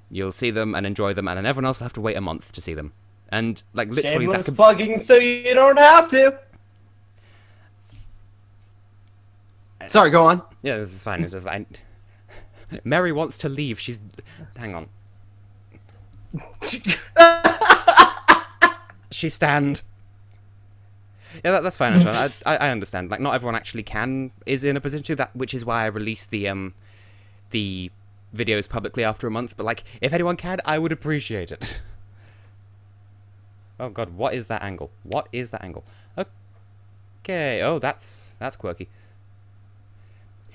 you'll see them and enjoy them, and then everyone else will have to wait a month to see them. And like literally shameless plugging so you don't have to. Sorry, go on. Yeah, this is fine. It's just Mary wants to leave. She's hang on. She stand. Yeah, that's fine. Actually. I understand. Like, not everyone actually is in a position to that, which is why I released the videos publicly after a month. But like, if anyone can, I would appreciate it. Oh god, what is that angle? What is that angle? Okay. Oh, that's quirky.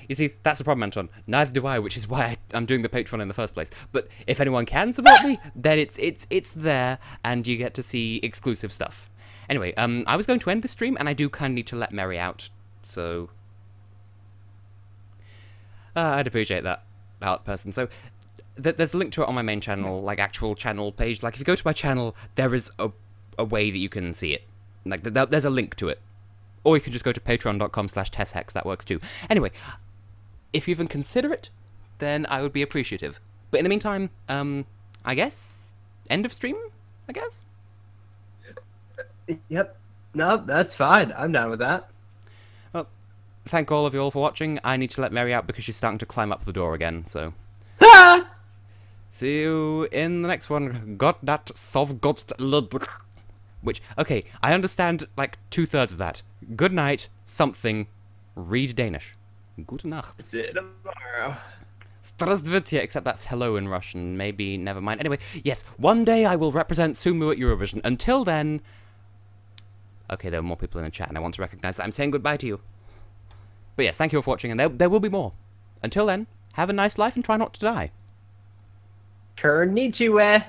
You see, that's the problem, Anton. Neither do I, which is why I'm doing the Patreon in the first place. But if anyone can support me, then it's there, and you get to see exclusive stuff. Anyway, I was going to end the stream, and I do kind of need to let Mary out, so I'd appreciate that, art person. So there's a link to it on my main channel, like actual channel page. Like if you go to my channel, there is a way that you can see it. Like there's a link to it, or you can just go to patreon.com/TessHex. That works too. Anyway. If you even consider it, then I would be appreciative. But in the meantime, I guess? End of stream, I guess? Yep. No, that's fine. I'm down with that. Well, thank all of you all for watching. I need to let Mary out because she's starting to climb up the door again, so... See you in the next one. Got that sovgodst... Which, okay, I understand, like, 2/3 of that. Good night, something, read Danish. Gute Nacht. See you tomorrow. Здравствуйте, except that's hello in Russian. Maybe, never mind. Anyway, yes, one day I will represent Sumu at Eurovision. Until then... Okay, there are more people in the chat, and I want to recognize that I'm saying goodbye to you. But yes, thank you all for watching, and there will be more. Until then, have a nice life and try not to die. Konnichiwa.